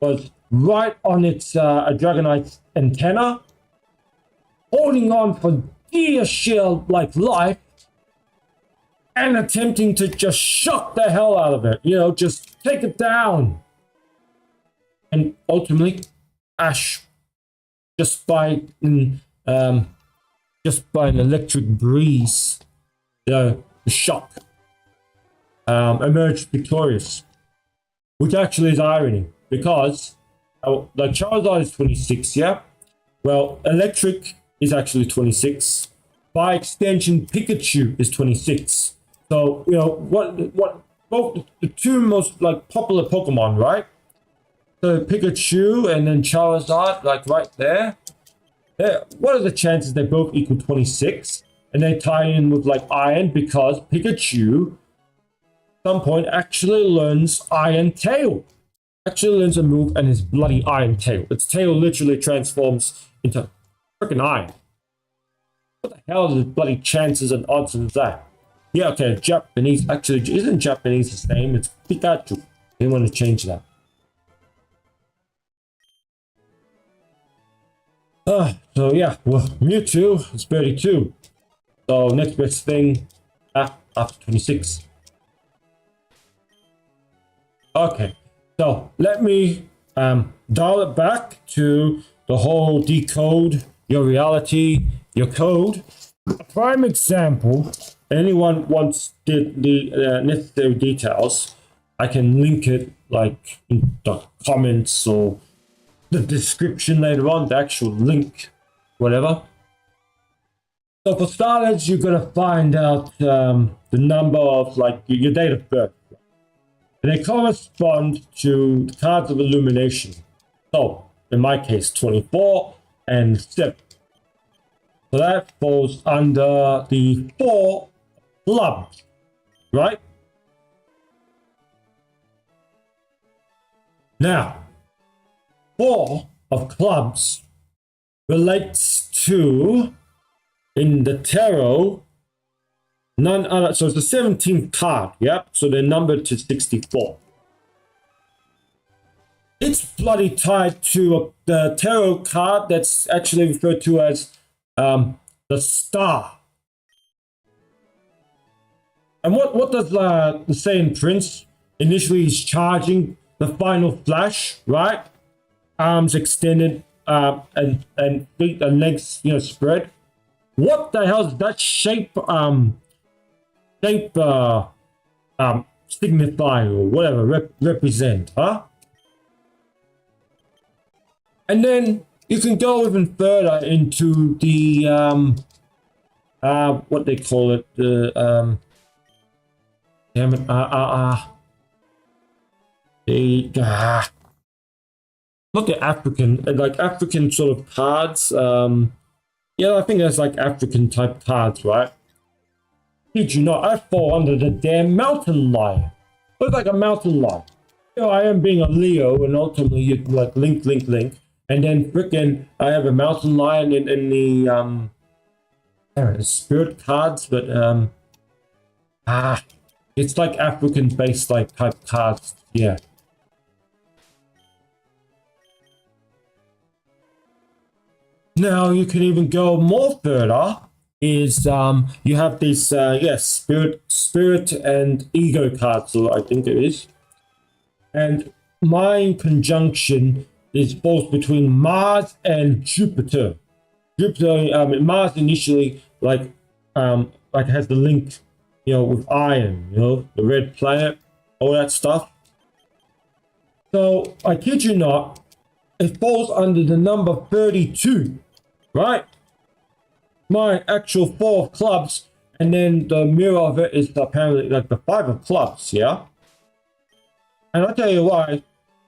was right on its Dragonite's antenna, holding on for dear shield like life, and attempting to just shock the hell out of it, you know, just take it down. And ultimately, Ash, just by an electric breeze, the shock, emerged victorious, which actually is irony because. Like, Charizard is 26, yeah? Well, Electric is actually 26. By extension, Pikachu is 26. So, you know, what both the two most, like, popular Pokemon, right? So, Pikachu and then Charizard, like, right there. What are the chances they both equal 26? And they tie in with, like, Iron because Pikachu, at some point, actually learns Iron Tail. Actually learns a move and his bloody Iron Tail. Its tail literally transforms into freaking iron. What the hell are the bloody chances and odds of that? Yeah, okay, Japanese. Actually, isn't Japanese his name? It's Pikachu. They want to change that. So yeah, well, Mewtwo is 32. So next best thing after 26. Okay. So let me dial it back to the whole decode your reality, your code. A prime example, anyone wants the necessary details, I can link it like in the comments or the description later on, the actual link, whatever. So for starters, you're going to find out the number of like your date of birth. And they correspond to the cards of illumination. So, in my case, 24 and 7. So that falls under the 4 clubs, right? Now, 4 of clubs relates to, in the tarot, none other, so it's the 17th card, yep, so they're numbered to 64. It's bloody tied to the tarot card that's actually referred to as the star. And what does the Saiyan Prince? Initially he's charging the final flash, right? Arms extended and feet and legs, you know, spread. What the hell does that shape signify or whatever represent, huh? And then you can go even further into the what they call it, the damn it, look at African, like African sort of cards. Yeah, I think that's like African type cards, right? Did you not? I fall under the damn mountain lion. Look like a mountain lion. You know, I am being a Leo, and ultimately you like link. And then freaking, I have a mountain lion in the spirit cards, but it's like African based like type cards. Yeah. Now you can even go more further. Is you have these spirit and ego cards, or I think it is, and my conjunction is both between Mars and Jupiter. Jupiter, Mars initially like has the link, with iron, the red planet, all that stuff. So I kid you not, it falls under the number 32, right? My actual 4 of clubs, and then the mirror of it is apparently like the 5 of clubs, yeah? And I'll tell you why,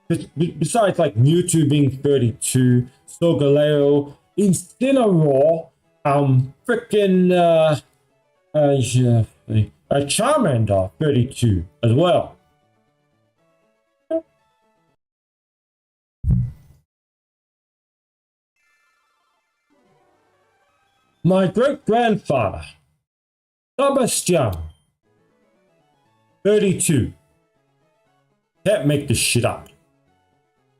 besides like Mewtwo being 32, Solgaleo, Incineroar, freaking, Charmander 32 as well. My great-grandfather, Sebastian, 32. Can't make this shit up.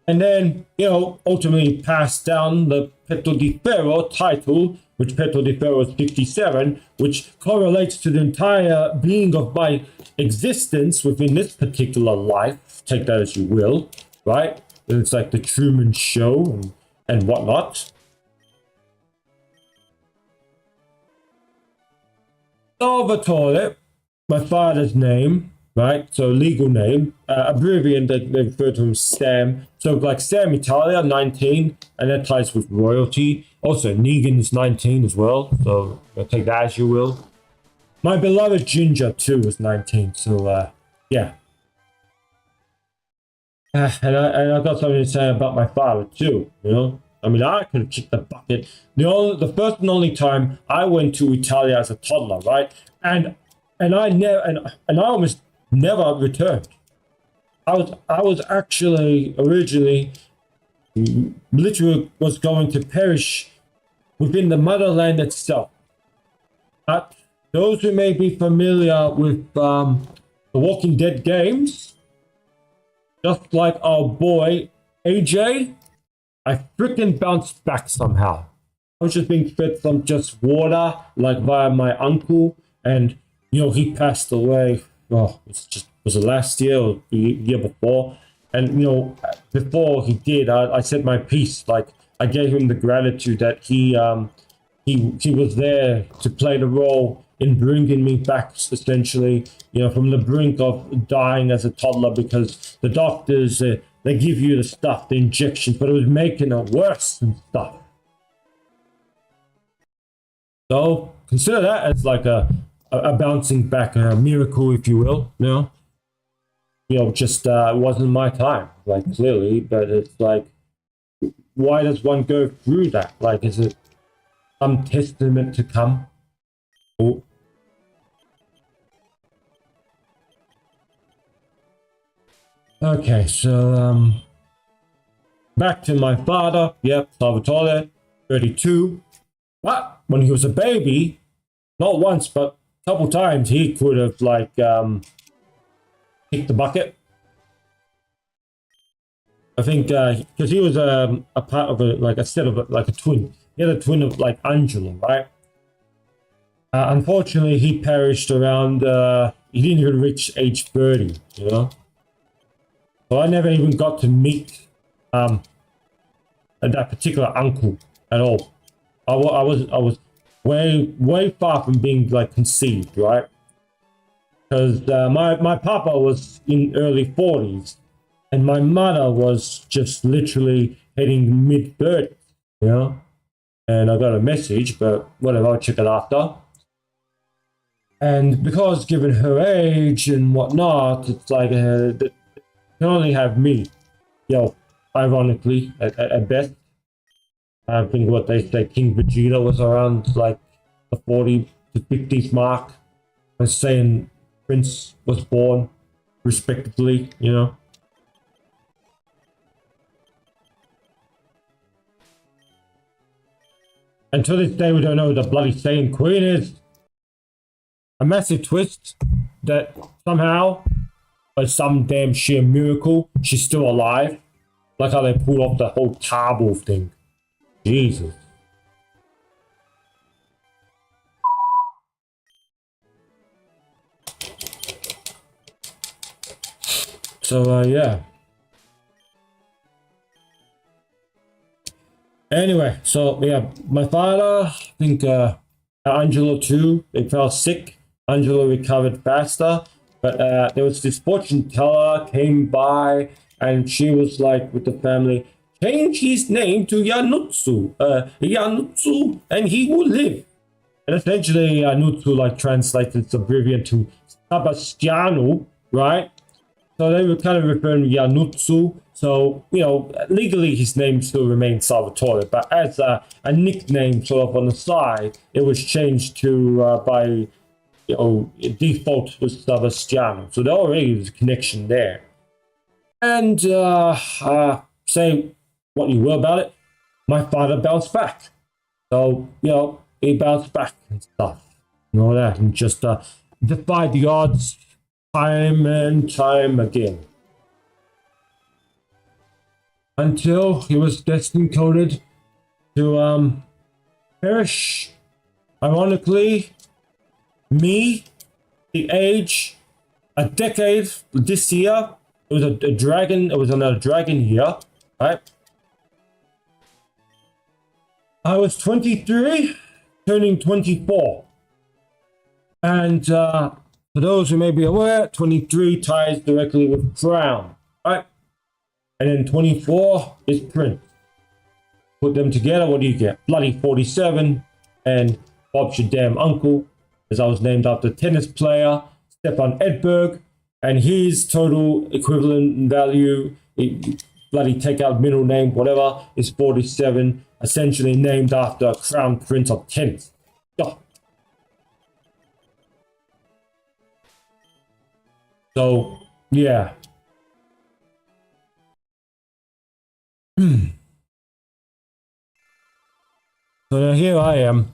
And then, ultimately passed down the Petro di Ferro title, which Petro di Ferro is 57, which correlates to the entire being of my existence within this particular life. Take that as you will, right? It's like the Truman Show and whatnot. Salvatore, my father's name, right? So legal name, abbreviation that they refer to him as Sam. So like Sam Italia, 19, and that ties with royalty. Also, Negan is 19 as well, so take that as you will. My beloved Ginger too was 19, so yeah. And I got something to say about my father too, I mean, I could have kicked the bucket. The first and only time I went to Italia as a toddler, right? And I almost never returned. I was actually originally literally was going to perish within the motherland itself. But those who may be familiar with the Walking Dead games, just like our boy AJ, I freaking bounced back somehow. I was just being fed some just water, like via my uncle, and he passed away. Oh, was it last year or the year before? And before he did, I said my piece. Like I gave him the gratitude that he was there to play the role in bringing me back, essentially, from the brink of dying as a toddler, because the doctors they give you the stuff, the injections, but it was making it worse and stuff. So consider that as like a bouncing back, a miracle, if you will. Just it wasn't my time, like clearly, but it's like, why does one go through that? Like, is it some testament to come? Oh. Okay, so back to my father. Yep, Salvatore, 32. But when he was a baby, not once but a couple times, he could have like kicked the bucket. I think because he was a part of a set of like a twin. He had a twin of like Angelo, right? Unfortunately, he perished around. He didn't even reach age 30. So I never even got to meet that particular uncle at all. I was way far from being like conceived, right? Because my papa was in early 40s, and my mother was just literally heading mid 30s, And I got a message, but whatever, I'll check it after. And because given her age and whatnot, it's like can only have me, ironically, at best. I think what they say, King Vegeta was around like the 40 to 50s mark. I was saying Prince was born, respectively, And to this day, we don't know who the bloody Saiyan Queen is. A massive twist that somehow, by some damn sheer miracle, she's still alive. Like how they pulled off the whole Tarwolf thing. Jesus. So, yeah. Anyway, so, yeah, my father, I think, Angelo too, they fell sick. Angelo recovered faster, but there was this fortune teller came by, and she was like with the family, change his name to Yanutsu, Yanutsu, and he will live. And essentially, Yanutsu like translated abbreviated to Sebastiano, right? So they were kind of referring to Yanutsu. So, you know, legally his name still remains Salvatore, but as a nickname sort of on the side, it was changed to by, you know, default was Sebastiano. So there already was a connection there. And say what you will about it, my father bounced back. So, you know, he bounced back and stuff. And all that. And just defied the odds time and time again. Until he was destined coded to perish. Ironically, me, the age, a decade this year, it was a dragon, it was another dragon year, right? I was 23, turning 24. And for those who may be aware, 23 ties directly with crown, right? And then 24 is Prince. Put them together, what do you get? Bloody 47. And Bob's your damn uncle, as I was named after tennis player Stefan Edberg. And his total equivalent value, bloody take out middle name, whatever, is 47. Essentially named after Crown Prince of Tennis. Oh. So, yeah. So now here I am,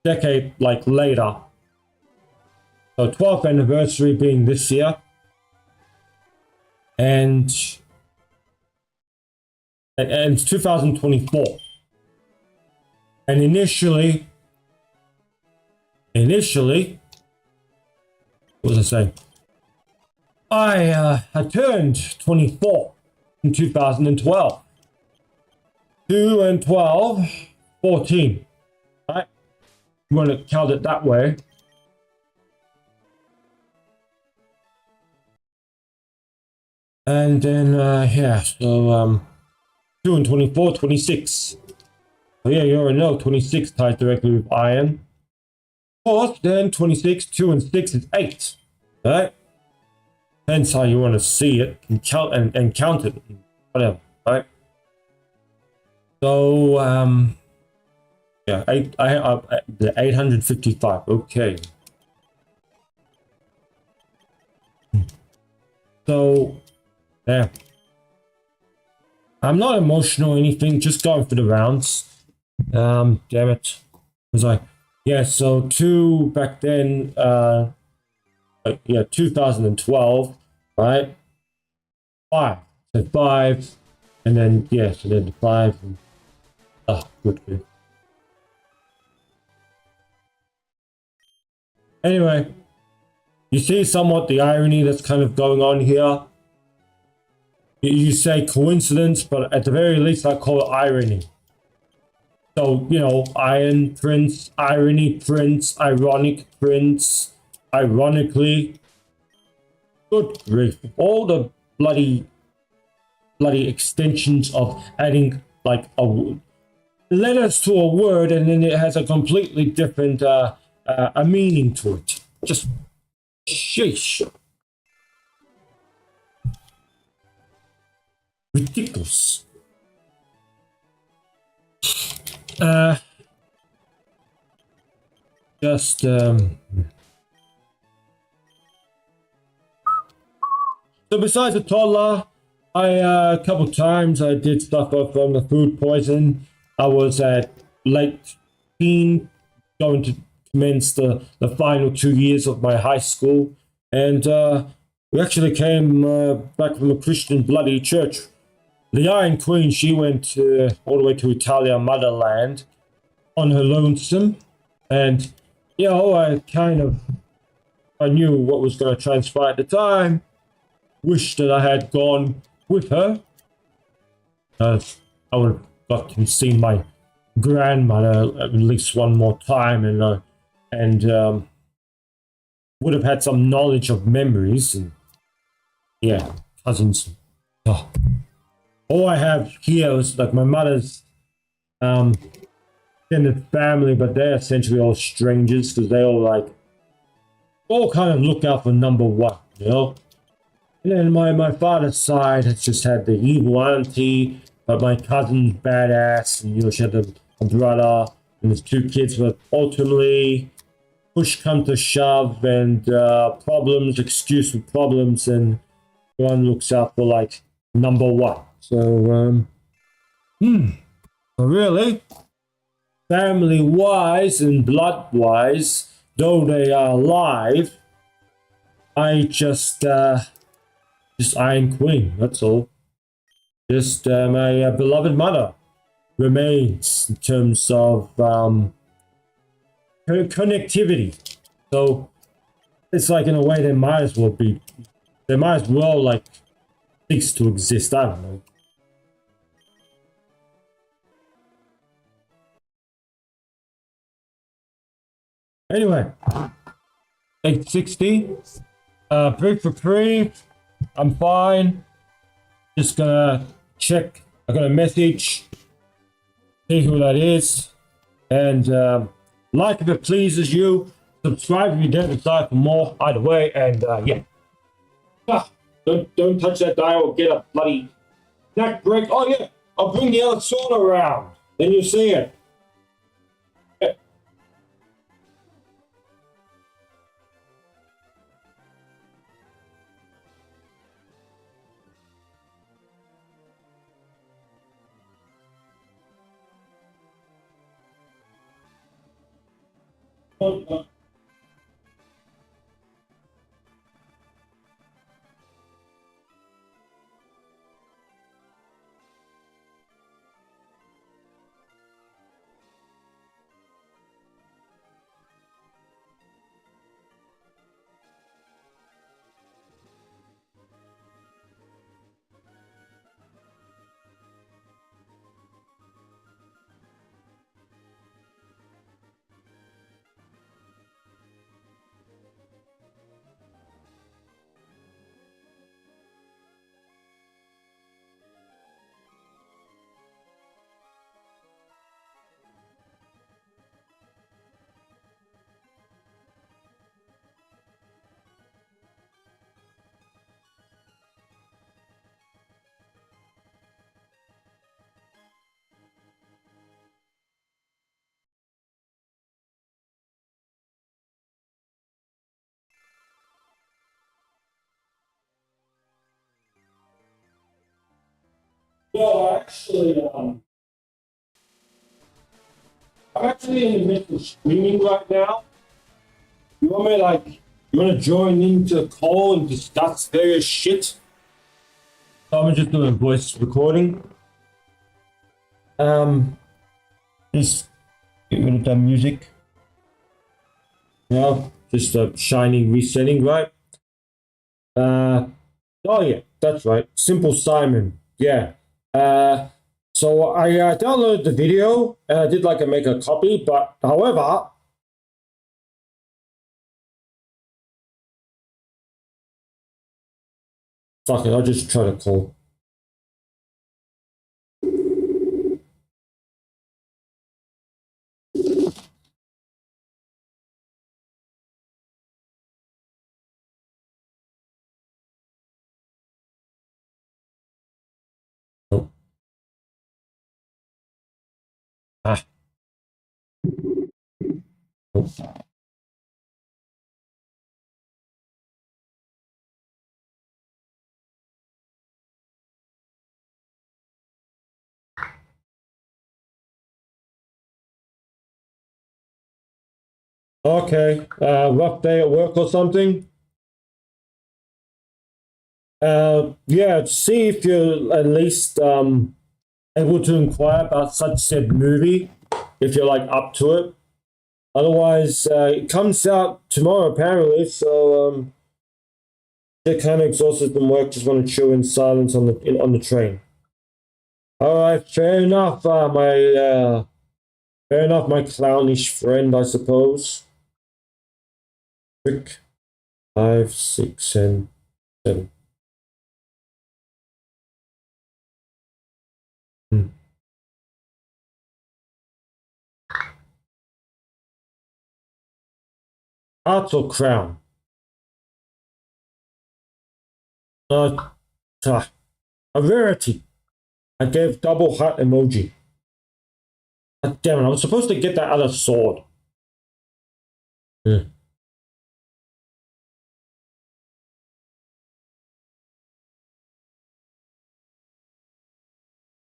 decade like later. So 12th anniversary being this year. And it's 2024. And initially, what was I saying? I turned 24 in 2012. 2 and 12, 14. Right? You want to count it that way. And then, yeah, so 2 and 24, 26. So yeah, you already know 26 ties directly with iron. Of course, then 26, 2 and 6 is 8. Right? Depends how you want to see it and count and count it. Whatever, right? So yeah, the 855. Okay. So yeah. I'm not emotional or anything, just going for the rounds. Damn it. I was like, yeah, so 2 back then, yeah, 2012, right? 5. So 5, and then, yeah, so then 5. And, oh, good. Anyway, you see somewhat the irony that's kind of going on here. You say coincidence, but at the very least, I call it irony. So, you know, Iron Prince, Irony Prince, Ironic Prince, ironically. Good grief. All the bloody extensions of adding, like, letters to a word, and then it has a completely different a meaning to it. Just, sheesh. Ridiculous. Just so besides the toddler, I a couple times I did suffer from the food poison. I was at late 19, going to commence the final 2 years of my high school. And we actually came back from a Christian bloody church. The Iron Queen, she went all the way to Italia, motherland, on her lonesome. And, I knew what was going to transpire at the time. Wished that I had gone with her. I would have got to see my grandmother at least one more time, and would have had some knowledge of memories. And yeah, cousins. Oh. All I have here is like my mother's extended family, but they're essentially all strangers because they all kind of look out for number one, you know. And then my father's side has just had the evil auntie, but my cousin's badass, and she had a brother and his two kids, but ultimately push come to shove and problems, excuse for problems, and one looks out for number one. So really, family wise and blood wise, though they are alive, I just Iron Queen, that's all. Just my beloved mother remains in terms of connectivity. So it's in a way they might as well cease to exist. I don't know. Anyway, 860. Brief for free. I'm fine. Just gonna check. I got a message. See who that is. And like if it pleases you. Subscribe if you don't decide for more. Either way, and yeah. Don't touch that dial or get a bloody neck break. Oh yeah, I'll bring the other sauna around. Then you see it. Well, actually, I'm actually in the midst of streaming right now. You want to join into the call and discuss various shit? So I'm just doing a voice recording. Just get rid of the music. Yeah, just a shiny resetting, right? Oh yeah, that's right. Simple Simon. Yeah. So I downloaded the video and I did make a copy, but however, fuck it, I'll just try to call. Oh. Ah. Oh. Okay. Rough day at work or something? Yeah, see if you're at least able to inquire about such said movie, if you're like up to it. Otherwise, it comes out tomorrow apparently, so they're kind of exhausted from work, just want to chill in silence on the train. All right, fair enough, my clownish friend, I suppose. Trick 5, 6, and 7. Hmm. Hearts or crown? Uh, a rarity. I gave double heart emoji. God damn it, I was supposed to get that other sword. Yeah.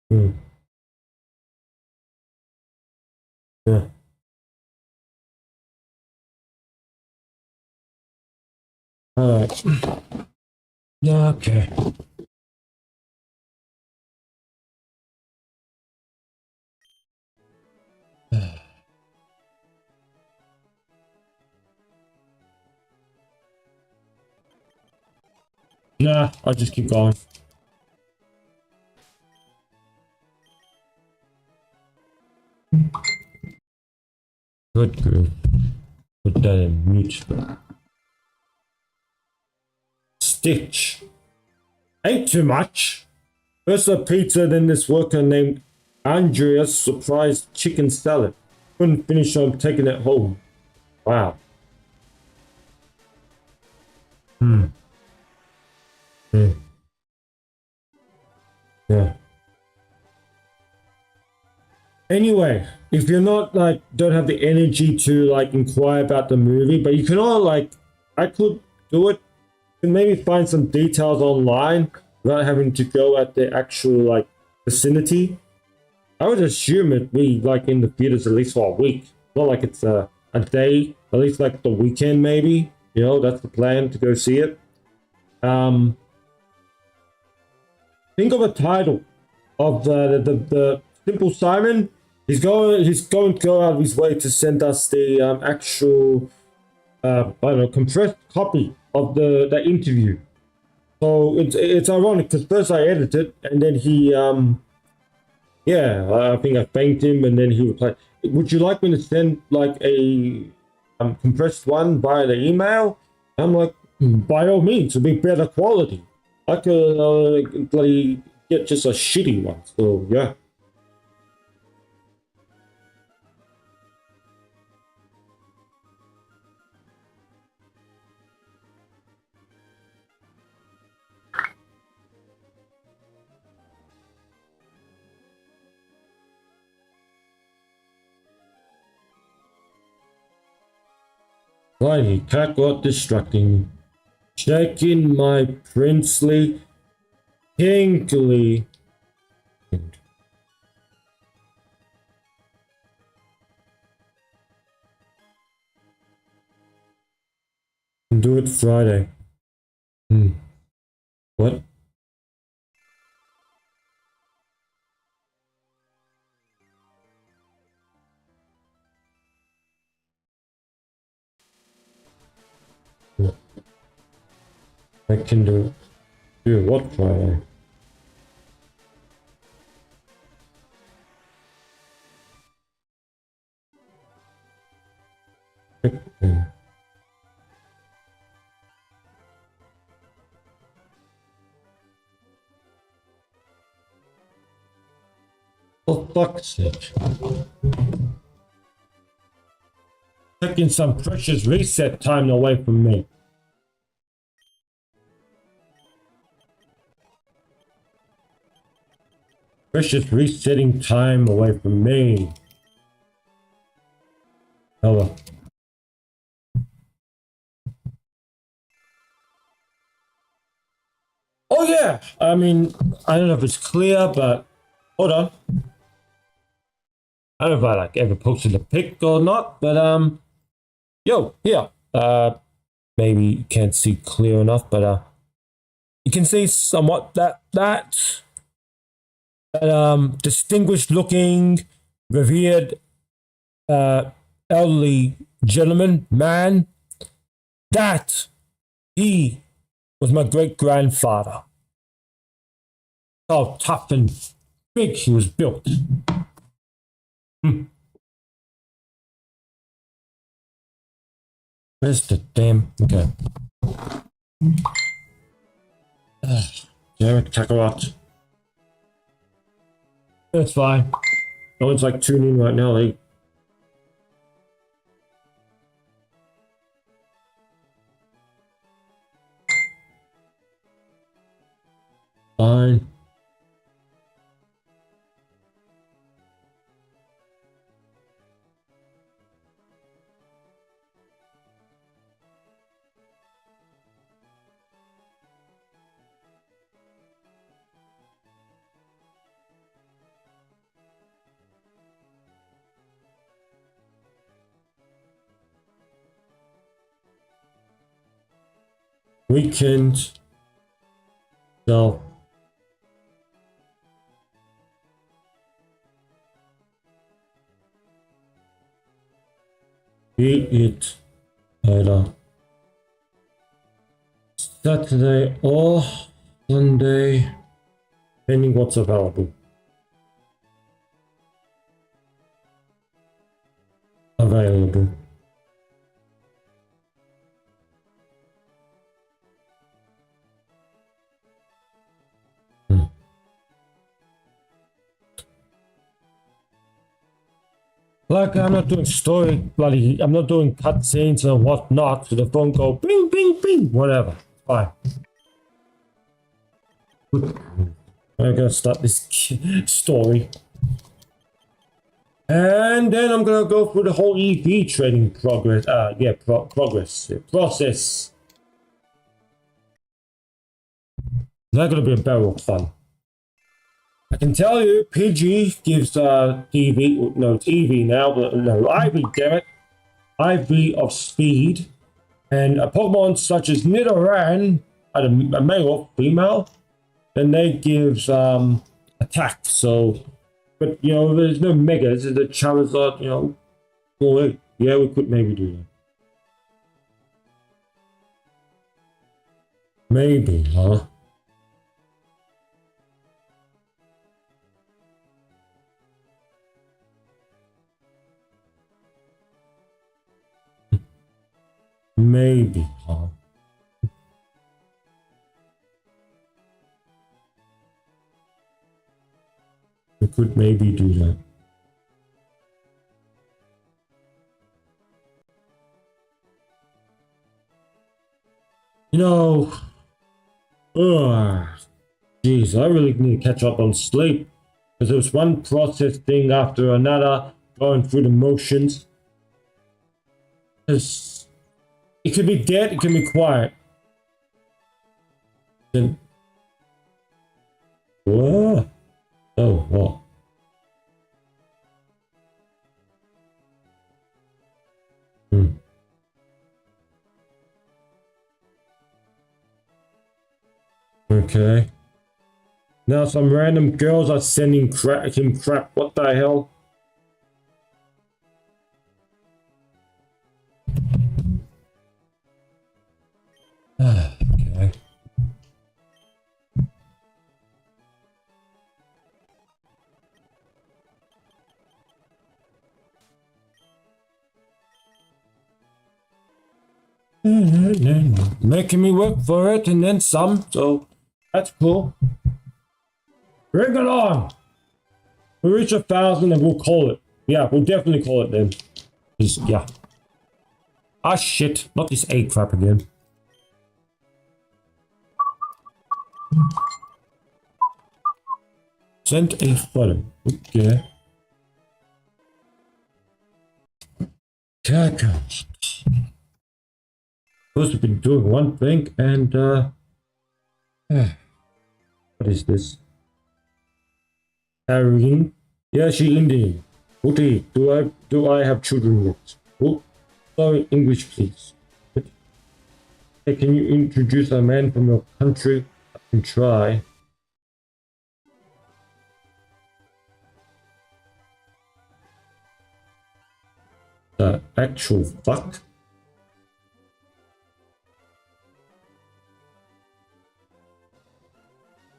Hmm. Yeah. All right. Yeah, okay. Nah, I'll just keep going. Good girl. Put that in mute. Stitch. Ain't too much. First a pizza, then this worker named Andrea's surprised chicken salad. Couldn't finish, so I'm taking it home. Wow. Hmm. Hmm. Yeah. Anyway, if you're not like don't have the energy to like inquire about the movie, but you can all like I could do it and maybe find some details online without having to go at the actual like vicinity. I would assume it'd be like in the theaters at least for a week. Not like it's a day, at least like the weekend maybe. You know, that's the plan to go see it. Um think of a title of the Simple Simon. He's going to go out of his way to send us the actual I don't know compressed copy of the interview. So it's ironic because first I edited and then he yeah I think I thanked him and then he replied, "Would you like me to send like a compressed one via the email?" I'm like, by all means, it'll be better quality. I could bloody get just a shitty one. So yeah. Blimey, cat got distracting. Checking my princely kinkly. Do it Friday. Hmm. What? I can do what Friday? Hmm. For fuck's sake. Taking some precious reset time away from me. Precious resetting time away from me. Oh well. Oh yeah. I mean, I don't know if it's clear, but hold on. I don't know if I like ever posted a pic or not, but Yo, here. Maybe you can't see clear enough, but you can see somewhat that distinguished looking, revered elderly gentleman, man, that he was my great grandfather. How tough and big he was built. Where's the damn? Okay. Damn it, Kakarot. That's fine. No one's like tuning in right now. Fine. Weekend. So. Eat it either Saturday or Sunday, depending what's available. Like, I'm not doing I'm not doing cutscenes and whatnot, so the phone go bing, bing, bing, whatever. Fine. I'm gonna start this story. And then I'm gonna go through the whole EV trading process. That's gonna be a barrel of fun. I can tell you, PG gives it's EV now, but no, IV, damn it. IV of speed. And a Pokemon such as Nidoran, a male or female, then they gives attack. So, but there's no megas. The Charizard, well, yeah, we could maybe do that. Maybe, huh? Maybe, huh? We could maybe do that. Geez, I really need to catch up on sleep. Because there's one process thing after another, going through the motions. It could be dead, it can be quiet. Then, whoa. Oh, what? Okay. Now some random girls are sending him crap. What the hell? Okay. Making me work for it and then some, so that's cool. Bring it on! We reach 1,000 and we'll call it. Yeah, we'll definitely call it then. Yeah. Ah shit, not this egg crap again. Send a photo. Okay. Caca. Supposed to be doing one thing and what is this? Irene? Yeah, she Indian. Uti, do I have children yet? Oh, Sorry, English, please. Hey, can you introduce a man from your country? I can try. The actual fuck?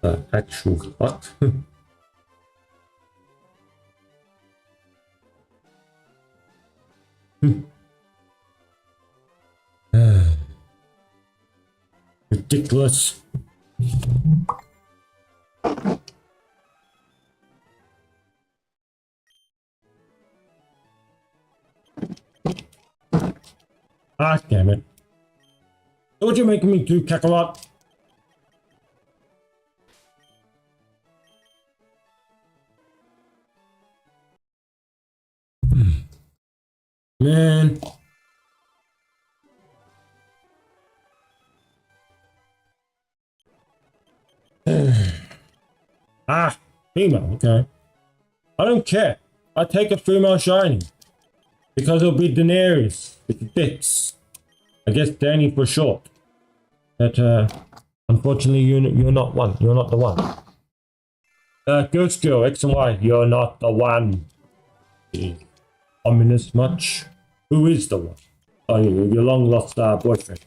The actual fuck? Ridiculous. Ah, damn it. What you making me do, Kakarot? Man. Ah, female, okay. I don't care. I take a female shiny. Because it'll be Daenerys with the tits. I guess Danny for short. But unfortunately you're not one. You're not the one. Ghost Girl, X and Y, you're not the one. Ominous much. Who is the one? Oh, your long lost boyfriend.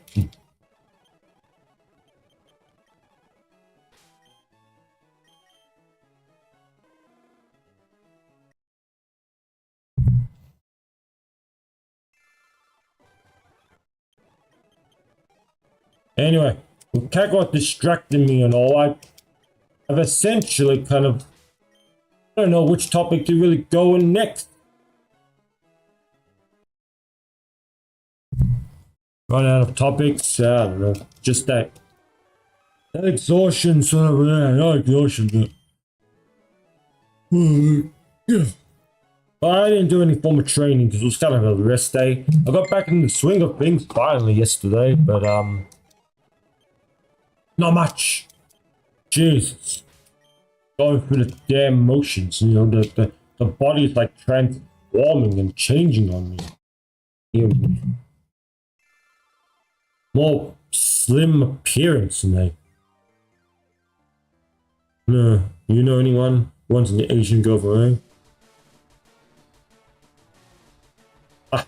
Anyway, Kakarot distracted me and all. I've essentially kind of, I don't know which topic to really go in next. Run out of topics. I don't know. Just that exhaustion sort of. Not exhaustion, but yeah. But I didn't do any form of training because it was kind of a rest day. I got back in the swing of things finally yesterday, but not much. Jesus. Going through the damn motions, you know, the body's like transforming and changing on me. More slim appearance in there. No, you know anyone who wants an Asian girl for her? Ah.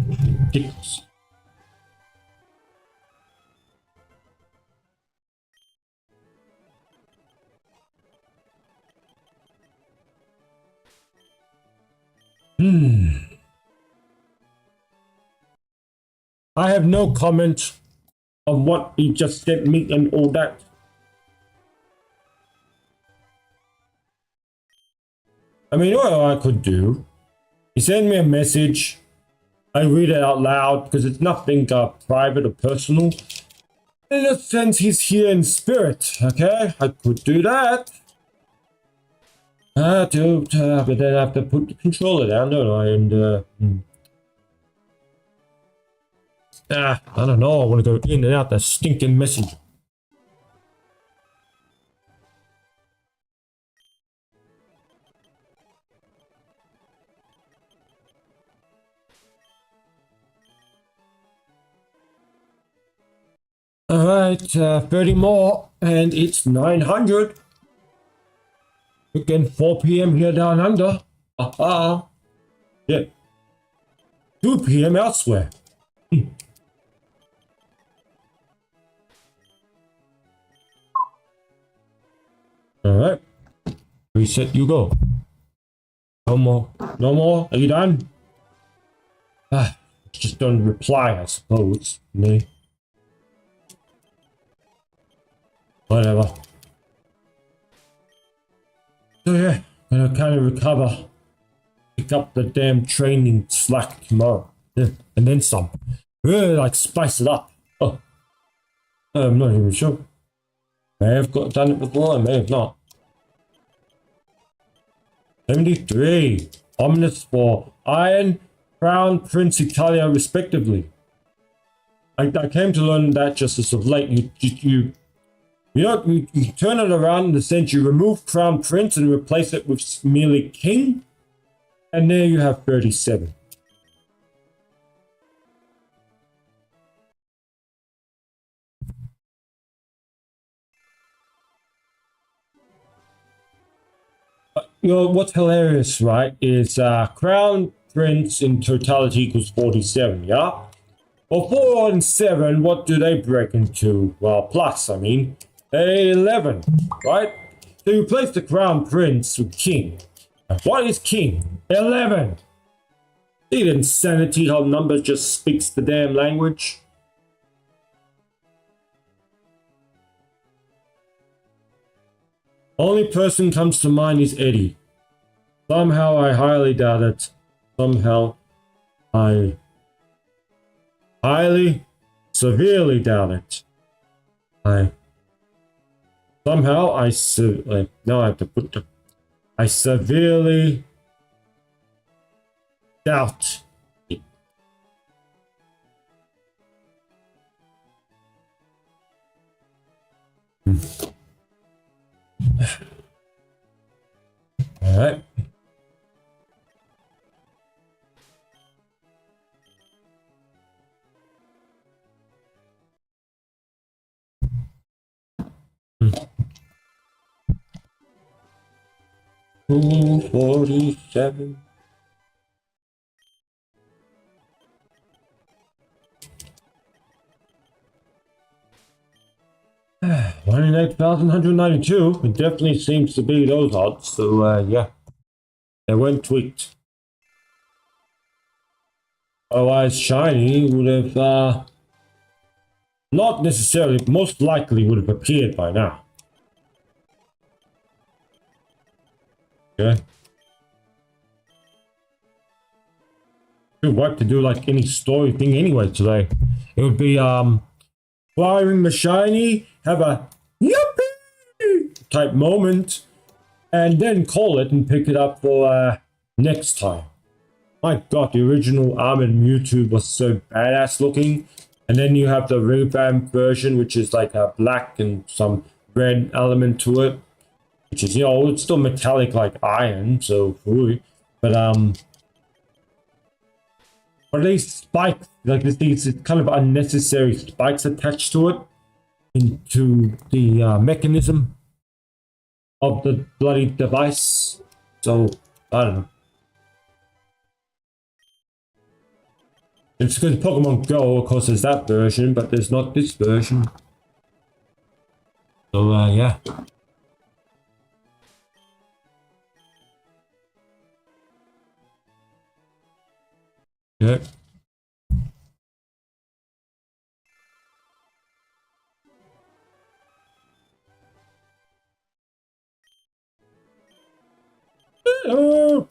Ridiculous. I have no comment on what he just sent me and all that. I mean, what I could do, he sent me a message. I read it out loud because it's nothing private or personal. In a sense, he's here in spirit, okay? I could do that. But then I have to put the controller down, don't I? And, I don't know. I want to go in and out that stinking messenger. Alright, 30 more, and it's 900. Again, 4 p.m. here down under. Yeah. 2 p.m. elsewhere. Alright. Reset, you go. No more. No more? Are you done? Just don't reply, I suppose. Me. Whatever. So yeah, gonna kind of recover. Pick up the damn training slack tomorrow. Yeah, and then some. Really like spice it up. Oh. I'm not even sure. May have done it before, I may have not. 73. Ominous for Iron, Crown, Prince Italia, respectively. I came to learn that just as of late. You You turn it around in the sense you remove Crown Prince and replace it with merely King, and there you have 37. What's hilarious, right, is Crown Prince in totality equals 47, yeah? Well, 4 and 7, what do they break into? Well, plus, 11, right? So you replace the Crown Prince with King. And what is King? 11. See the insanity how numbers just speaks the damn language? Only person comes to mind is Eddie. Somehow I highly doubt it. Somehow I highly, severely doubt it. Now I have to put I severely doubt it. All right. Ooh, 47. One in 8,192. It definitely seems to be those odds. So, yeah. They weren't tweaked. Otherwise, Shiny would have, not necessarily, most likely would have appeared by now. Okay. What to do like any story thing anyway today. It would be, firing the Shiny, have a yippee type moment, and then call it and pick it up for next time. My god, the original Armored Mewtwo was so badass looking, and then you have the revamped version, which is like a black and some red element to it, which is, it's still metallic like iron, so but these spikes, like these kind of unnecessary spikes attached to it into the mechanism of the bloody device. So, I don't know. It's because Pokemon Go, of course, there's that version, but there's not this version. So, yeah. Yeah. Oh.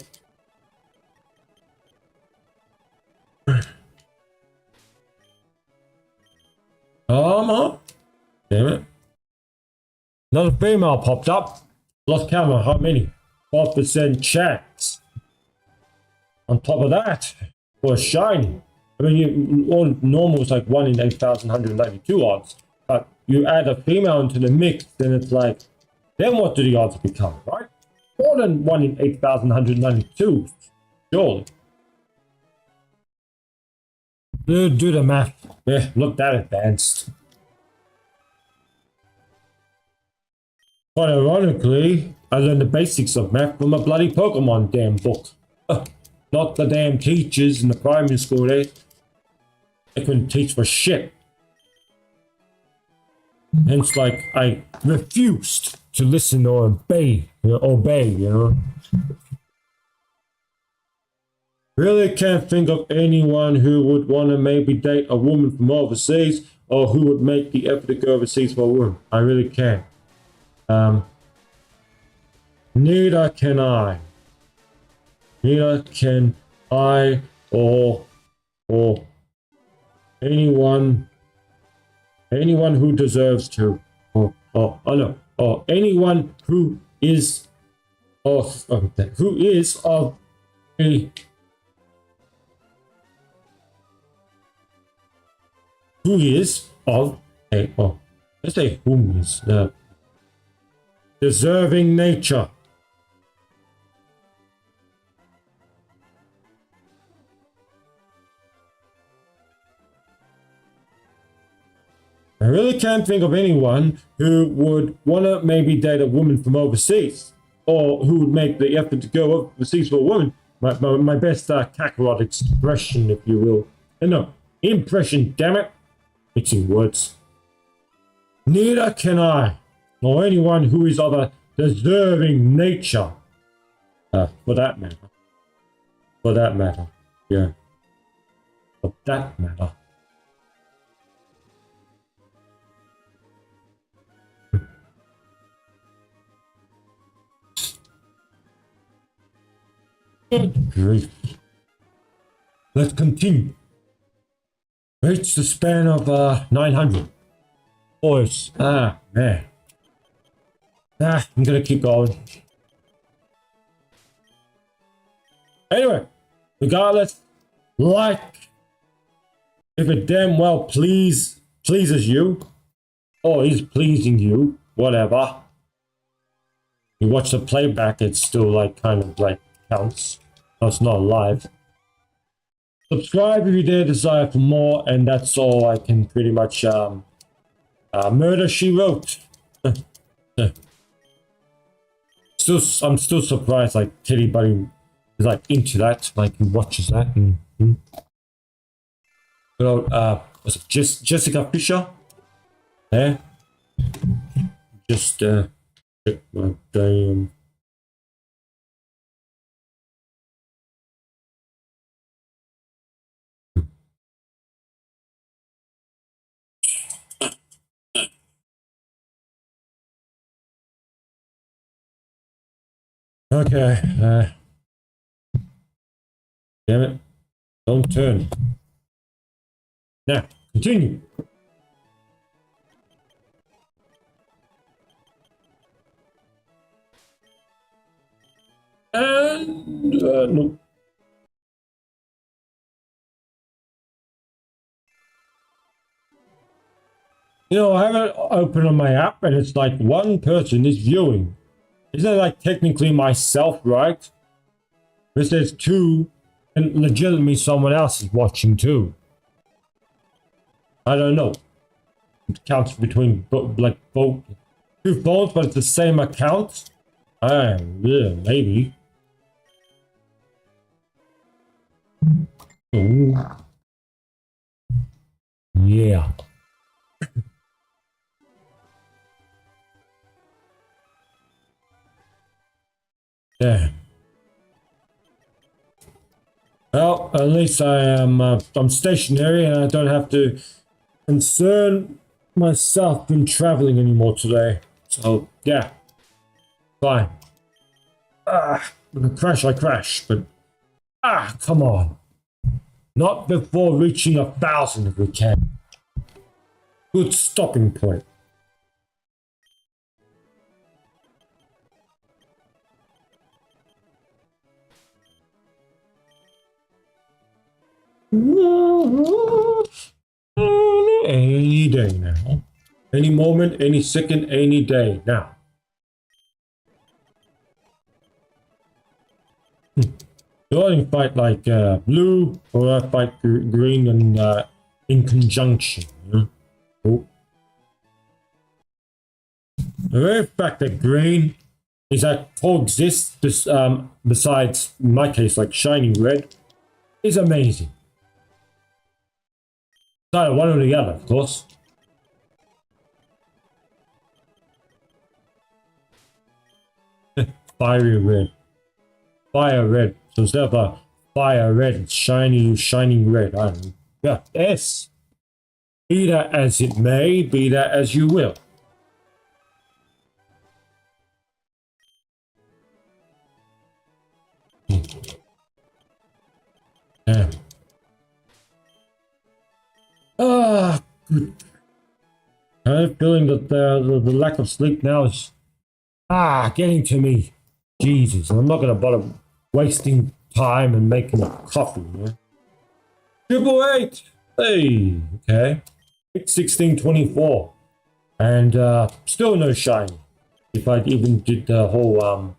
Come on. Damn it. Another female popped up. Lost count on how many. 12% chance. On top of that, for a Shiny. All normal is like 1 in 8,192 odds. But you add a female into the mix, then it's like, then what do the odds become, right? More than 1 in 8,192, surely. Do the math. Yeah, look that advanced. Quite ironically, I learned the basics of math from a bloody Pokemon damn book. Not the damn teachers in the primary school there. They couldn't teach for shit. Hence, like, I refused to listen or obey, Really can't think of anyone who would want to maybe date a woman from overseas or who would make the effort to go overseas for a woman. I really can't. Neither can I. Neither can I or anyone who deserves to. Or anyone who is of a Let's say humans. Deserving nature. I really can't think of anyone who would want to maybe date a woman from overseas, or who would make the effort to go overseas for a woman. My best Kakarot expression, if you will. No, impression, damn it. Mixing words. Neither can I, nor anyone who is of a deserving nature. For that matter. For that matter. Yeah. For that matter. Great. Let's continue. Reach the span of 900. Boys. Man. I'm gonna keep going. Anyway, regardless, like, if it damn well pleases you, or is pleasing you, whatever. You watch the playback, it's still like kind of like counts. No, it's not live. Subscribe if you dare desire for more, and that's all I can pretty much Murder She Wrote. I'm still surprised like Teddy Buddy is like into that, like he watches that. Was it Jessica Fisher? Yeah. Just check my damn. Okay. Damn it. Don't turn. Now, continue. And no. You know, I have it open on my app and it's like one person is viewing. Isn't it like technically myself, right? This says two, and legitimately someone else is watching too. I don't know. It counts between like both two phones, but it's the same account. Yeah, maybe. Ooh. Yeah. Yeah. Well, at least I'm stationary and I don't have to concern myself in traveling anymore today. So yeah, fine. When I crash, but come on. Not before reaching 1,000 if we can. Good stopping point. Any day now. Any moment, any second, any day now. Do I fight like blue or I fight green and in conjunction? Oh. The very fact that green is that coexist this besides in my case like shining red is amazing. It's either one or the other, of course. Fiery red. Fire red. So instead of a fire red, it's shining red. I don't know. Yeah, yes. Be that as it may, be that as you will. Yeah. Good. I have a feeling that the lack of sleep now is getting to me. Jesus, I'm not gonna bother wasting time and making a coffee. Yeah? 888. Hey, okay. 1624. And still no shiny. If I even did the whole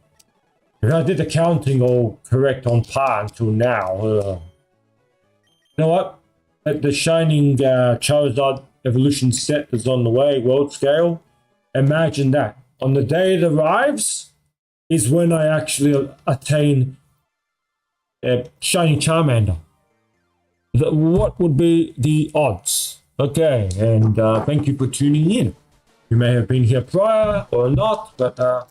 if I did the counting all correct on par until now, you know what? The Shining Charizard evolution set is on the way, world scale. Imagine that. On the day it arrives is when I actually attain Shiny Charmander. What would be the odds? Okay, and thank you for tuning in. You may have been here prior or not, but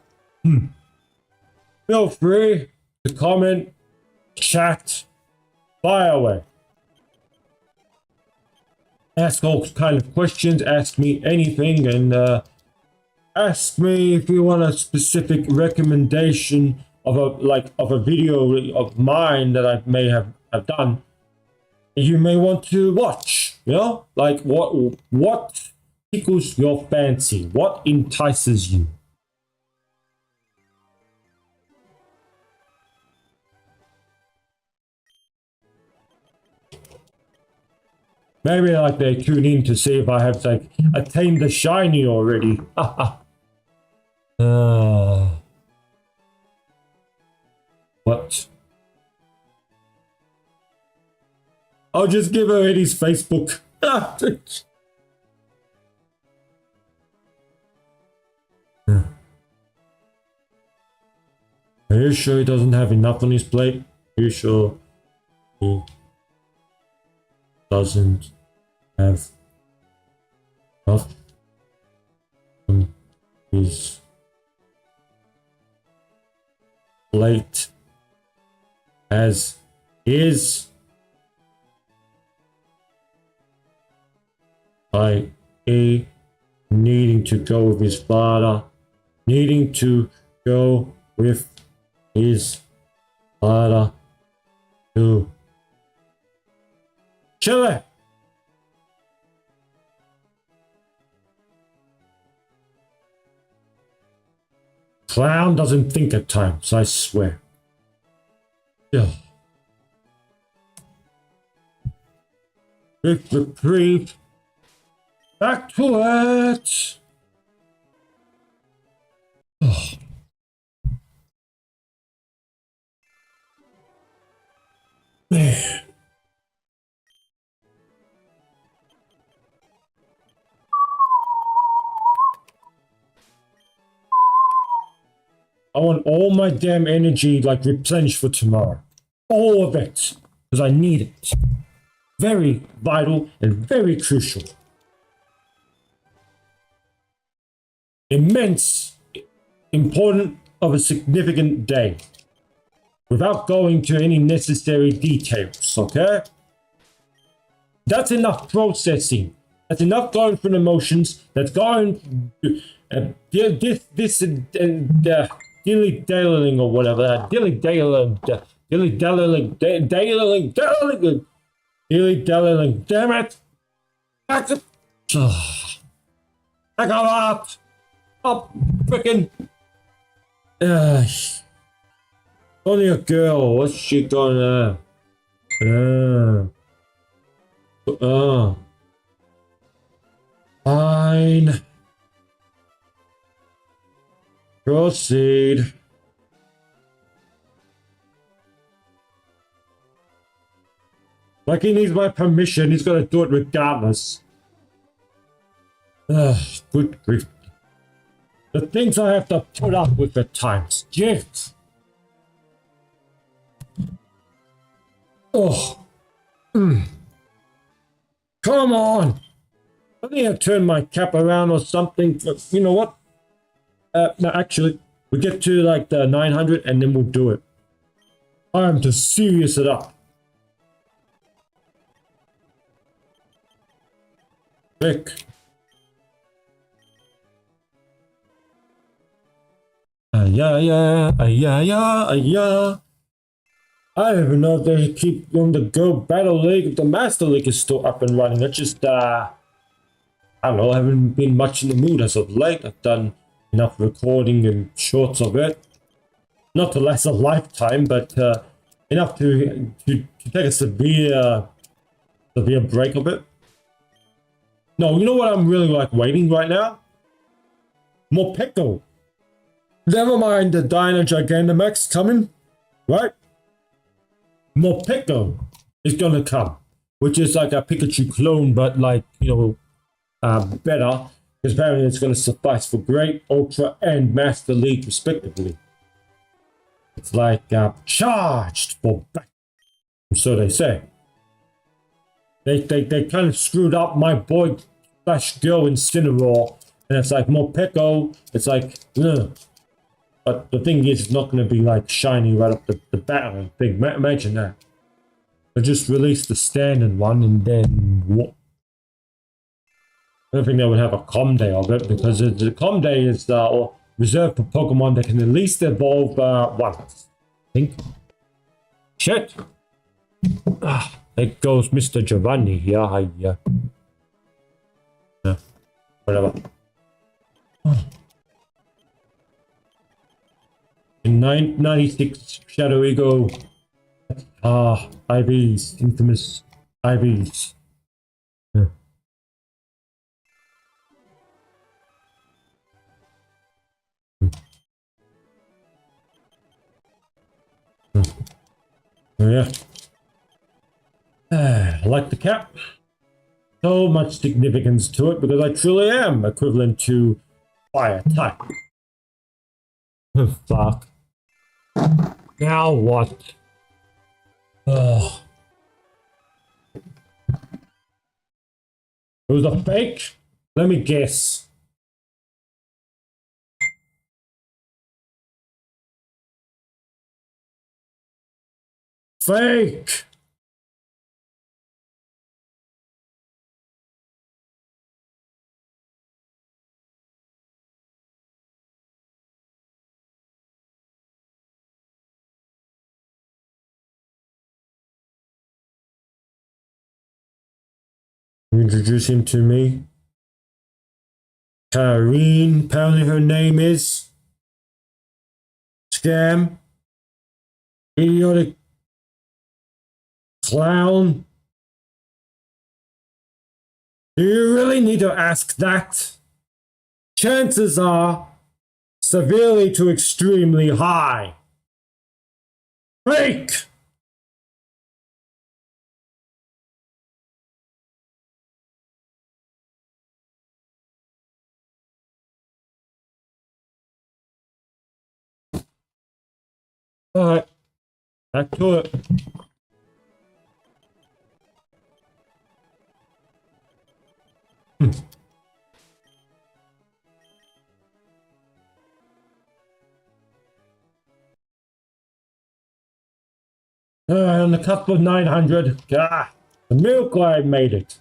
feel free to comment, chat, fire away. Ask all kind of questions, ask me anything, and ask me if you want a specific recommendation of a video of mine that I may have done. You may want to watch, you know, like what tickles your fancy, what entices you. Maybe like they tune in to see if I have like attained the shiny already. What? I'll just give her Eddie's Facebook. Are you sure he doesn't have enough on his plate? Are you sure he doesn't have enough on his plate as is? I.e. needing to go with his father, needing to go with his father to Chile. Clown doesn't think at times, I swear. Yeah. With reprieve. Back to it. Oh. Man. I want all my damn energy like replenished for tomorrow. All of it. Because I need it. Very vital and very crucial. Immense, important of a significant day. Without going to any necessary details, okay? That's enough processing. That's enough going through the motions. That's going dilly-dallying or whatever. Dilly-dallying. Damn it! Back up! Oh, frickin'. Only a girl. What's she gonna? Fine. Proceed. Like he needs my permission, he's gonna do it regardless. Good grief. The things I have to put up with at times. Jeez. Oh. Come on. I think I'll turn my cap around or something. You know what? No, actually, we get to like the 900 and then we'll do it. I'm to serious it up. Quick. Yeah. I don't even know if they keep on the Go Battle League, if the Master League is still up and running. It's just, I don't know, I haven't been much in the mood as of late. I've done enough recording and shorts of it. Not to last a lifetime, but enough to take a severe break of it. No, you know what I'm really like waiting right now? Morpeko. Never mind the Dino Gigantamax coming, right? Morpeko is gonna come, which is like a Pikachu clone, but like, better. Because apparently it's gonna suffice for Great, Ultra, and Master League respectively. It's like charged for back. So they say. They kind of screwed up my boy slash girl Incineroar, and it's like Morpeko. It's like, ugh. But the thing is, it's not going to be like shiny right up the battle thing. Imagine that. They just release the standard one, and then what? I don't think they would have a com day of it, because the com day is reserved for Pokemon that can at least evolve once. I think. Shit. There goes Mr. Giovanni. Yeah. Whatever. In 96, Shadow Ego. IVs. Infamous IVs. Yeah. Yeah. I like the cap. So much significance to it because I truly am equivalent to fire type. Fuck. Now what? Ugh. It was a fake? Let me guess. Fake! Introduce him to me. Karine, apparently her name is. Scam. Idiotic clown. Do you really need to ask that? Chances are severely to extremely high. Fake! Alright, back to it. On the cusp of 900. The miracle I made it.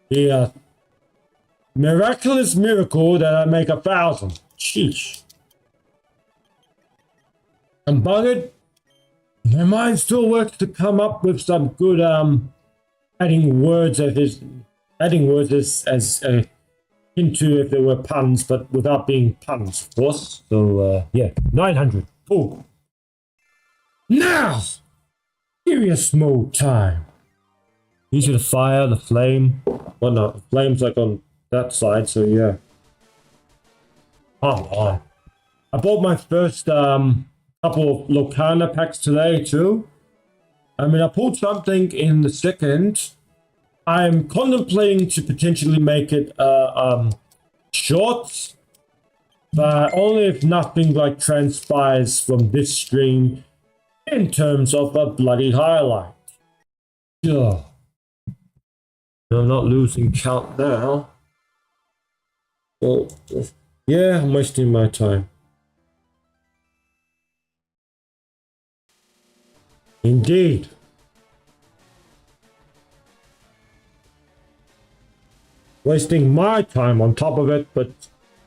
The miraculous miracle that I make 1,000. Sheesh. I'm buggered. My mind still works to come up with some good adding words as a into if there were puns, but without being puns, of course. So yeah, 900. Cool. Now, serious mode time. Easy to fire the flame. Well, no, the flame's like on that side, so yeah. Come on. I bought my first couple of Locana packs today too. I mean, I pulled something in the second. I'm contemplating to potentially make it short, but only if nothing like transpires from this stream in terms of a bloody highlight. Yeah. I'm not losing count now. Well, yeah, I'm wasting my time. Indeed. Wasting my time on top of it, but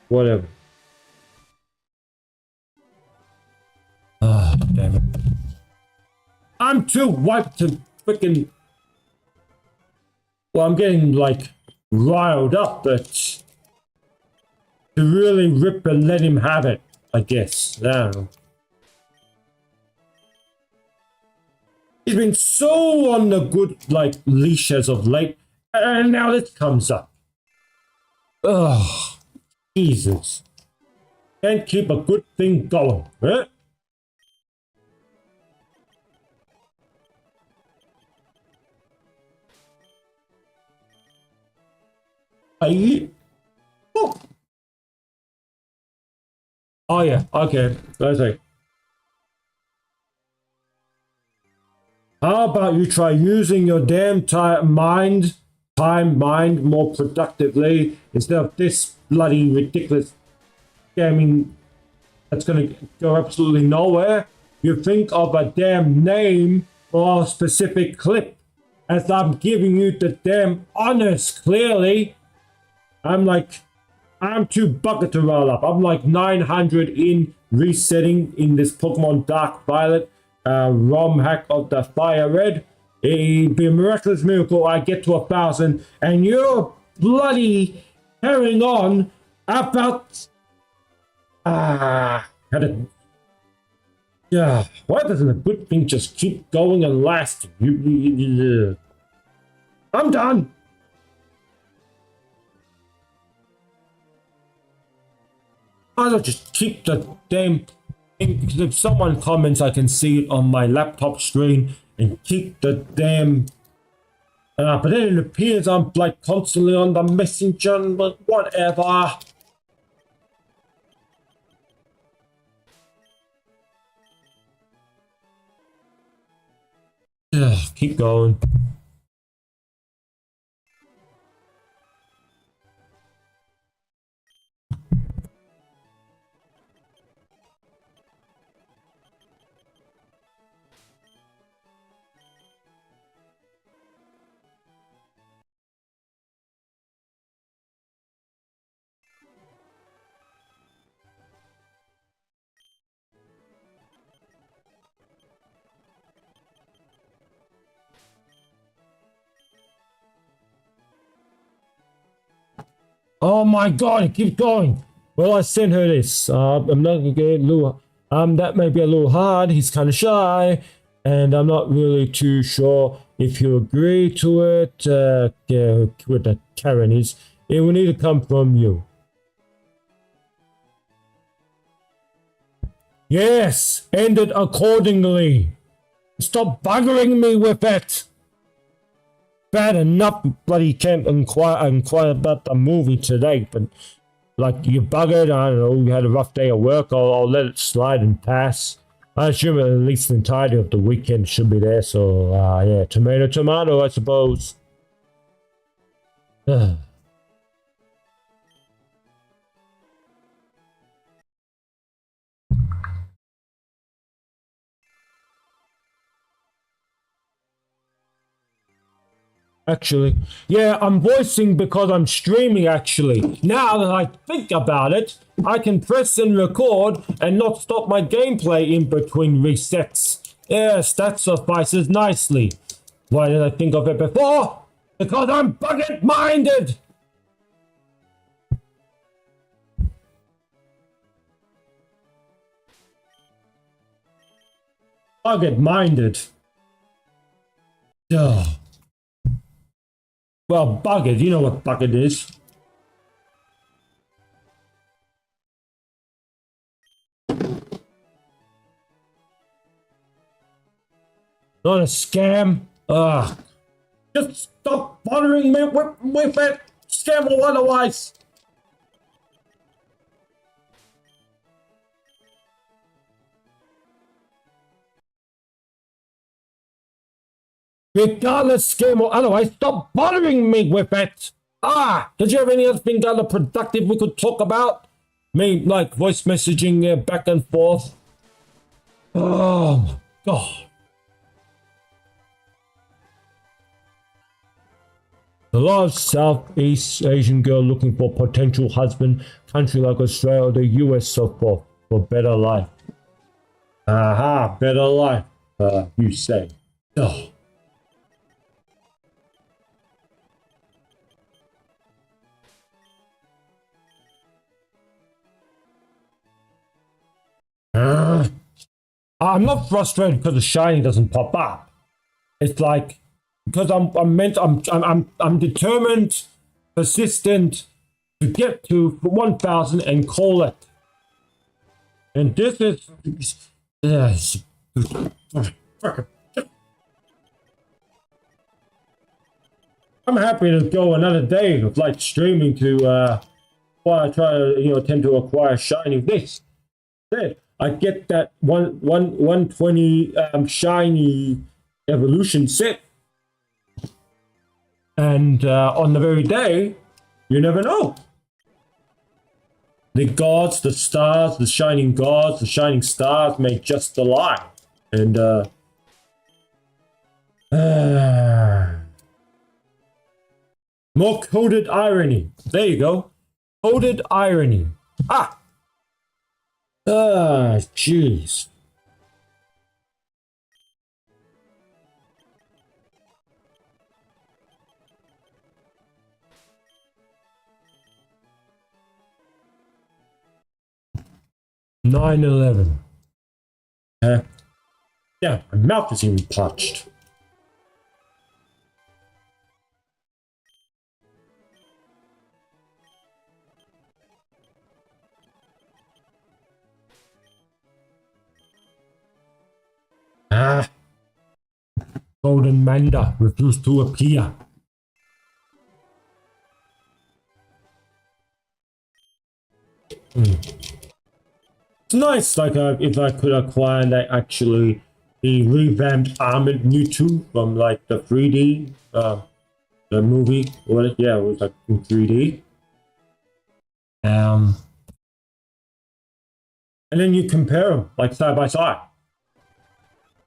whatever. Ah, damn it. I'm too wiped to freaking. Well, I'm getting like riled up, but to really rip and let him have it, I guess. I don't know. He's been so on the good like leash as of late, and now this comes up. Ugh, Jesus. Can't keep a good thing going, eh? Oh. Oh yeah, okay. Let's see. How about you try using your damn mind more productively instead of this bloody ridiculous scamming that's gonna go absolutely nowhere? You think of a damn name for a specific clip. As I'm giving you the damn honest, clearly. I'm too bucket to roll up. I'm like 900 in resetting in this Pokemon Dark Violet ROM hack of the Fire Red. It'd be a miraculous miracle I get to 1,000 and you're bloody carrying on about... Yeah, why doesn't a good thing just keep going and lasting? I'm done. I'll just keep the damn... If someone comments, I can see it on my laptop screen and keep the damn... but then it appears I'm like constantly on the messenger, but whatever. Keep going. Oh my god, it keeps going. Well, I sent her this. I'm not gonna get a little... that may be a little hard. He's kind of shy. And I'm not really too sure if he'll agree to it. Yeah, with the Karen is. It will need to come from you. Yes, end it accordingly. Stop buggering me with it. Bad enough, bloody can't inquire about the movie today, but like you buggered, I don't know, you had a rough day at work, I'll let it slide and pass. I assume at least the entirety of the weekend should be there, so yeah, tomato, I suppose. Actually, yeah, I'm voicing because I'm streaming actually. Now that I think about it, I can press and record and not stop my gameplay in between resets. Yes, that suffices nicely. Why did I think of it before? Because I'm bucket-minded! Bucket-minded. Ugh. Well, bucket, you know what bucket is. Not a scam. Ugh. Just stop bothering me with it. Scam or otherwise. Regardless, scam or otherwise, stop bothering me with it. Did you have any other thing other productive we could talk about? Like voice messaging back and forth. Oh my god. The large Southeast Asian girl looking for potential husband, country like Australia or the US, so forth, for better life. Aha, better life, you say. Oh. I'm not frustrated because the shiny doesn't pop up. It's like because I'm determined, persistent, to get to 1,000 and call it. And this is I'm happy to go another day of like streaming to while I try to attempt to acquire shiny this. I get that 120 shiny evolution set, and on the very day, you never know. The gods, the stars, the shining gods, the shining stars may just align, and more coded irony. There you go, coded irony. Jeez. (9/11). Yeah, my mouth is even parched. Golden Manda refused to appear. It's nice, like if I could acquire like actually the revamped Armored Mewtwo from like the 3D, the movie. Yeah, it was like in 3D. And then you compare them like side by side.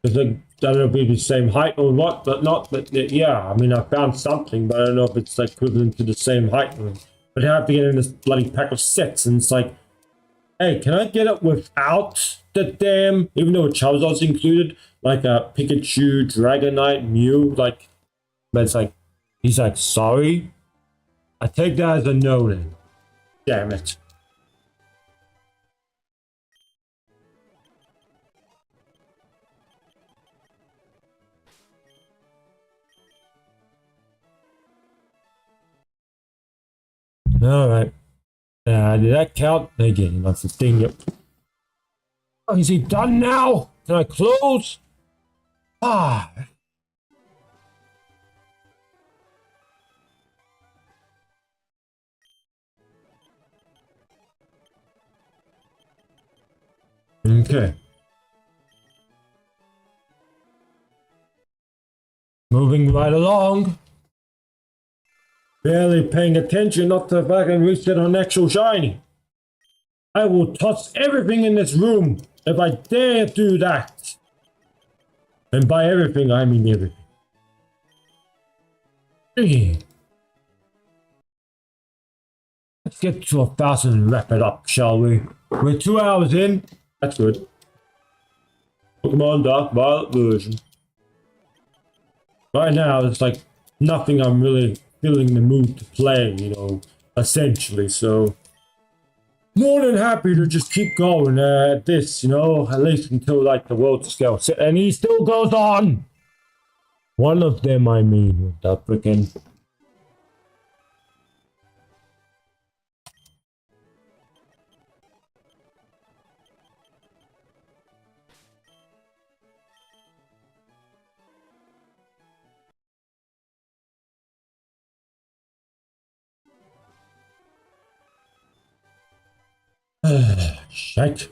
It's like, I don't know if it's the same height or what, but not. But yeah, I mean, I found something, but I don't know if it's like equivalent to the same height. But I have to get in this bloody pack of sets, and it's like, hey, can I get it without the damn? Even though Charizard's included, like a Pikachu, Dragonite, Mew, like, but it's like, he's like, sorry. I take that as a no then. Damn it. All right. Did that count? Again, that's the thing. Yep. Oh, is he done now? Can I close? Okay. Moving right along. Barely paying attention, not to fucking reset on actual shiny. I will toss everything in this room if I dare do that. And by everything, I mean everything. Let's get to 1,000 and wrap it up, shall we? We're 2 hours in. That's good. Pokemon Dark Violet version. Right now, it's like nothing I'm really feeling the mood to play, essentially. So, more than happy to just keep going at this, at least until like the world scale. And he still goes on. One of them, I mean, with the freaking. Shit.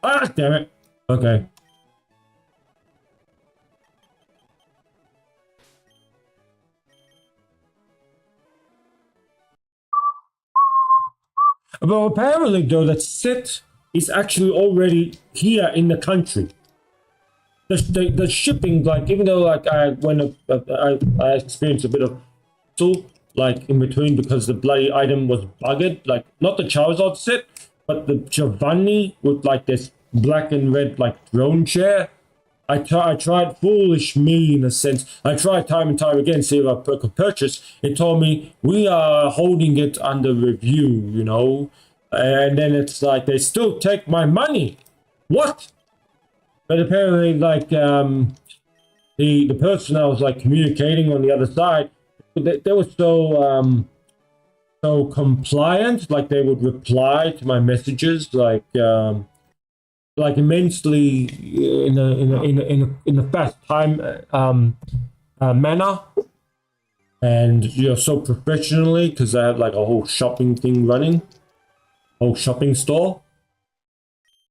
Damn it. Okay. But apparently, though, that set is actually already here in the country. The shipping, like, even though like I experienced a bit of like in between because the bloody item was bugged, like not the Charizard set, but the Giovanni with like this black and red like drone chair. I tried, foolish me in a sense. I tried time and time again, see if I could purchase. It told me we are holding it under review, and then it's like they still take my money. What? But apparently, like the person I was like communicating on the other side, they were so so compliant. Like they would reply to my messages like immensely in a fast time manner, and so professionally because I had like a whole shopping thing running, whole shopping store.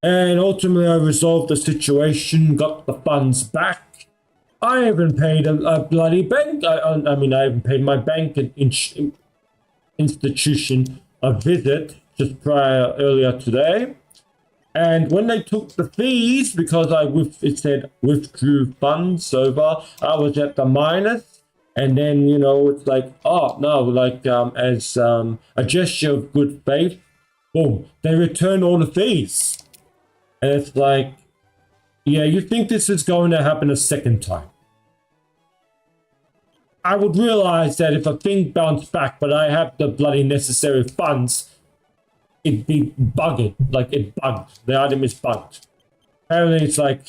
And ultimately, I resolved the situation, got the funds back. I even paid a bloody bank. I mean, I even paid my bank institution a visit just earlier today. And when they took the fees, because it said withdrew funds over, I was at the minus. And then, it's like, oh, no, like as a gesture of good faith, boom, they return all the fees. And it's like, yeah, you think this is going to happen a second time? I would realize that if a thing bounced back, but I have the bloody necessary funds, it'd be bugged. Like it bugged. The item is bugged. Apparently, it's like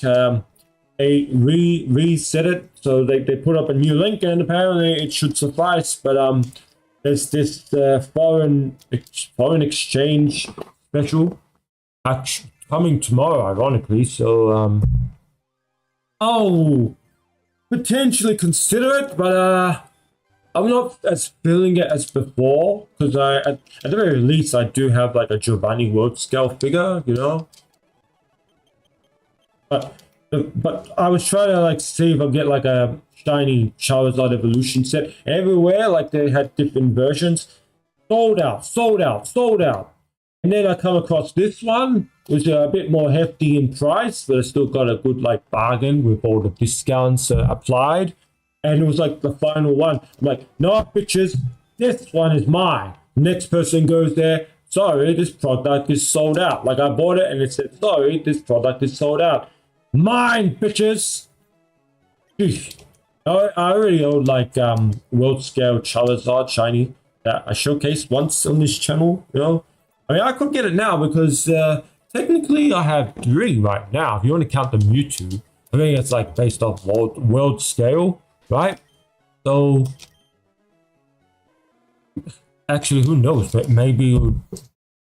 they reset it, so they put up a new link, and apparently it should suffice. But there's this foreign exchange special coming tomorrow, ironically. So oh, potentially consider it, but I'm not as feeling it as before because at the very least I do have like a Giovanni World Scale figure. But I was trying to like see if I get like a shiny Charizard Evolution set. Everywhere like they had different versions. Sold out, sold out, sold out. And then I come across this one, which is a bit more hefty in price, but it's still got a good like bargain with all the discounts applied. And it was like the final one. I'm like, no, bitches, this one is mine. Next person goes there. Sorry, this product is sold out. Like I bought it and it said, sorry, this product is sold out. Mine, bitches. Sheesh. I already own like world scale Charizard shiny that I showcased once on this channel. I mean, I could get it now because technically I have 3 right now. If you want to count the Mewtwo, I think it's like based off world scale, right? So actually, who knows? But maybe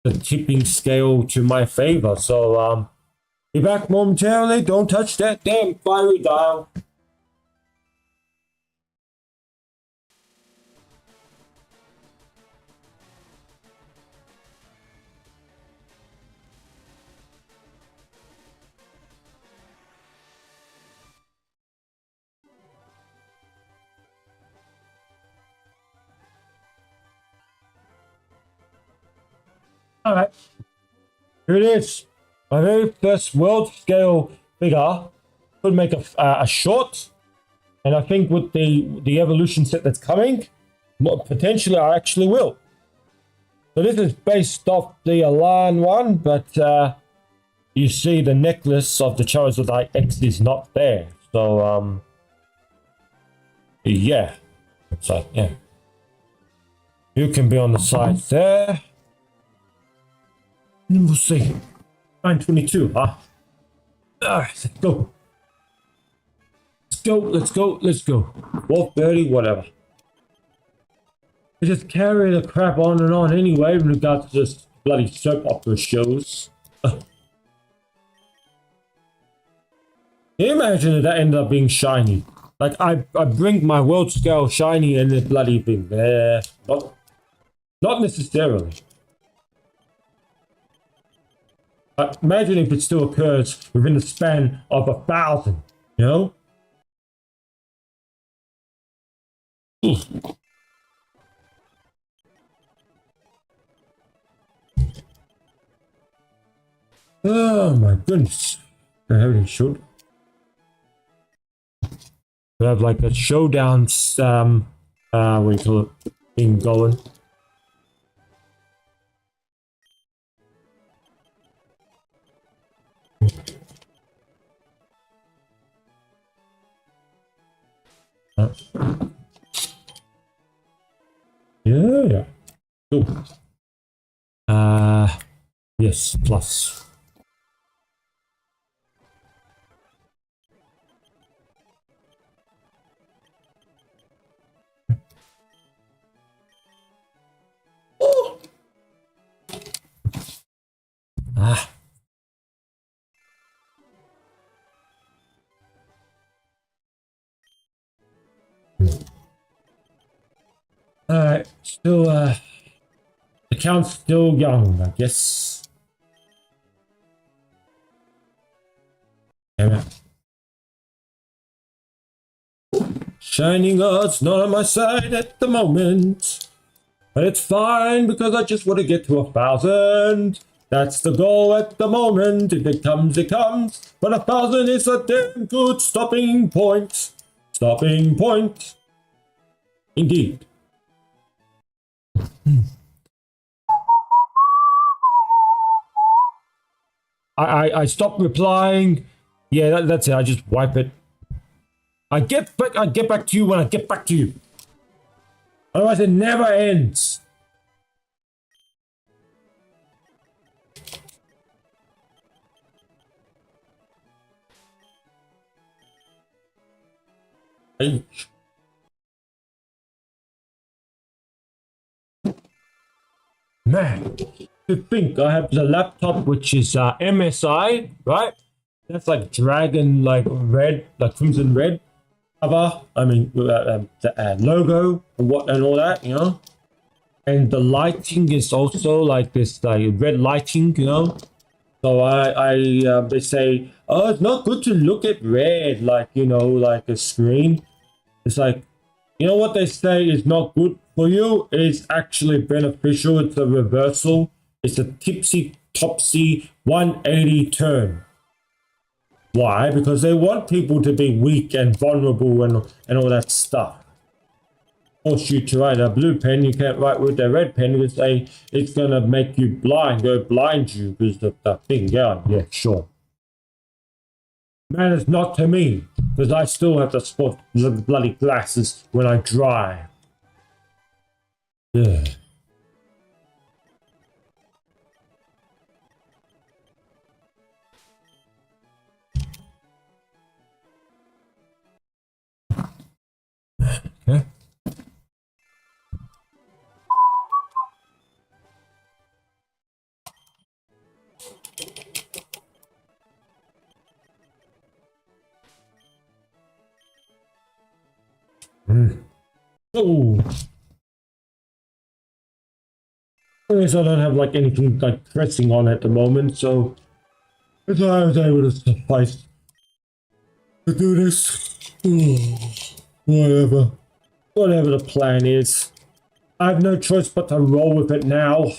the tipping scale to my favor. So be back momentarily. Don't touch that damn fiery dial. All right. Here it is. My very first world scale figure. Could make a short. And I think with the evolution set that's coming, potentially I actually will. So this is based off the Alan one, but you see the necklace of the Charizard X is not there. So yeah. So yeah. You can be on the side there. And we'll see. 922, huh? Let's go. Let's go. 12:30, whatever. I just carry the crap on and on anyway in regards to just bloody soap opera shows. Can you imagine if that ended up being shiny? Like, I bring my world scale shiny and the bloody thing there. Not necessarily. Imagine if it still occurs within the span of 1,000, Oh my goodness. I really should. We have like a showdown, what do you call it, thing going. Yeah. Cool. Yes, plus. Ah. Alright, still, the count's still young, I guess. Damn it. Shining odds not on my side at the moment. But it's fine because I just want to get to 1,000. That's the goal at the moment. If it comes, it comes. But 1,000 is a damn good stopping point. Stopping point. Indeed. I stopped replying. Yeah, that's it. I just wipe it. I get back to you when I get back to you. Otherwise, it never ends. H. Man, to think I have the laptop which is MSI, right? That's like dragon, like red, like crimson red cover. I mean, the logo and all that, you know. And the lighting is also like this, like red lighting, you know. So they say, oh, it's not good to look at red, like, you know, like a screen. It's like, you know what they say is not good for you is actually beneficial. It's a reversal. It's a tipsy-topsy 180 turn. Why? Because they want people to be weak and vulnerable and all that stuff. Force you to write a blue pen, you can't write with the red pen because it's gonna make you blind, blind you because of the thing. Yeah, sure. Man, it's not to me, because I still have to spot the bloody glasses when I drive. Yeah. Okay. Oh. At least I don't have like anything like pressing on at the moment, so if I was able to suffice to do this. Whatever. Whatever the plan is. I have no choice but to roll with it now.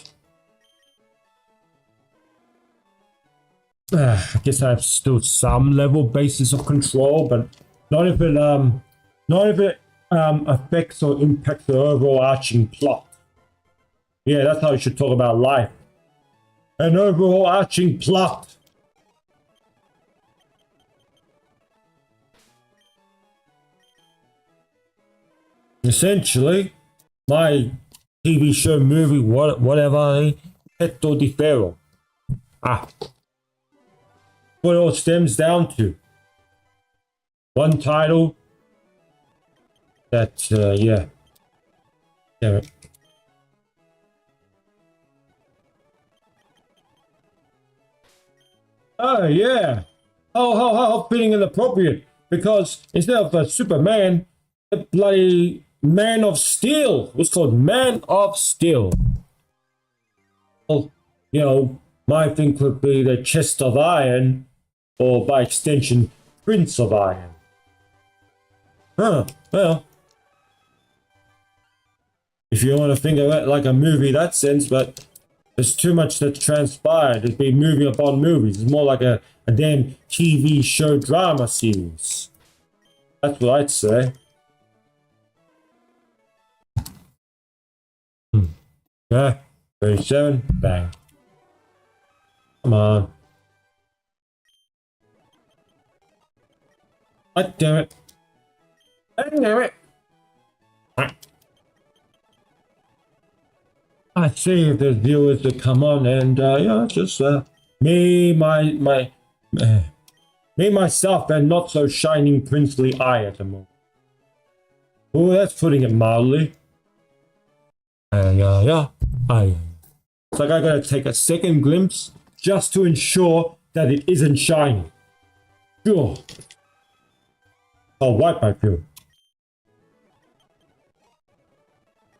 I guess I have still some level basis of control, but not if it affects or impacts the overarching plot. Yeah, that's how you should talk about life. An overarching plot. Essentially, my TV show, movie, whatever, Petto di Ferro. What it all stems down to. One title that, yeah. Damn it. Oh, yeah. How fitting and appropriate. Because instead of Superman, the bloody Man of Steel was called Man of Steel. Well, you know, my thing could be the Chest of Iron, or by extension, Prince of Iron. Huh, well. If you want to think of it like a movie, that sense, but there's too much that's transpired. It's been movie upon movies. It's more like a damn TV show drama series. That's what I'd say. Yeah, 37, bang. Come on. God damn it. God damn it. I see if there's viewers that come on and, yeah, just, me, myself, and not so shining princely eye at the moment. Oh, that's putting it mildly. Yeah. It's like I gotta take a second glimpse just to ensure that it isn't shiny. Sure. I'll wipe my feel.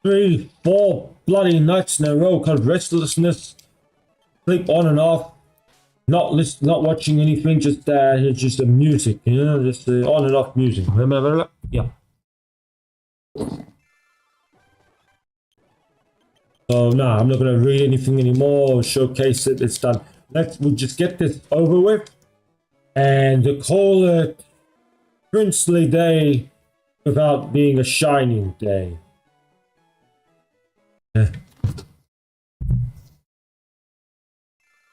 3, 4 bloody nights in a row called restlessness. Sleep on and off. Not watching anything, just the music, you know, just on and off music. Yeah. So no, I'm not gonna read anything anymore or showcase it. It's done. We'll just get this over with and call it Princely Day without being a shining day.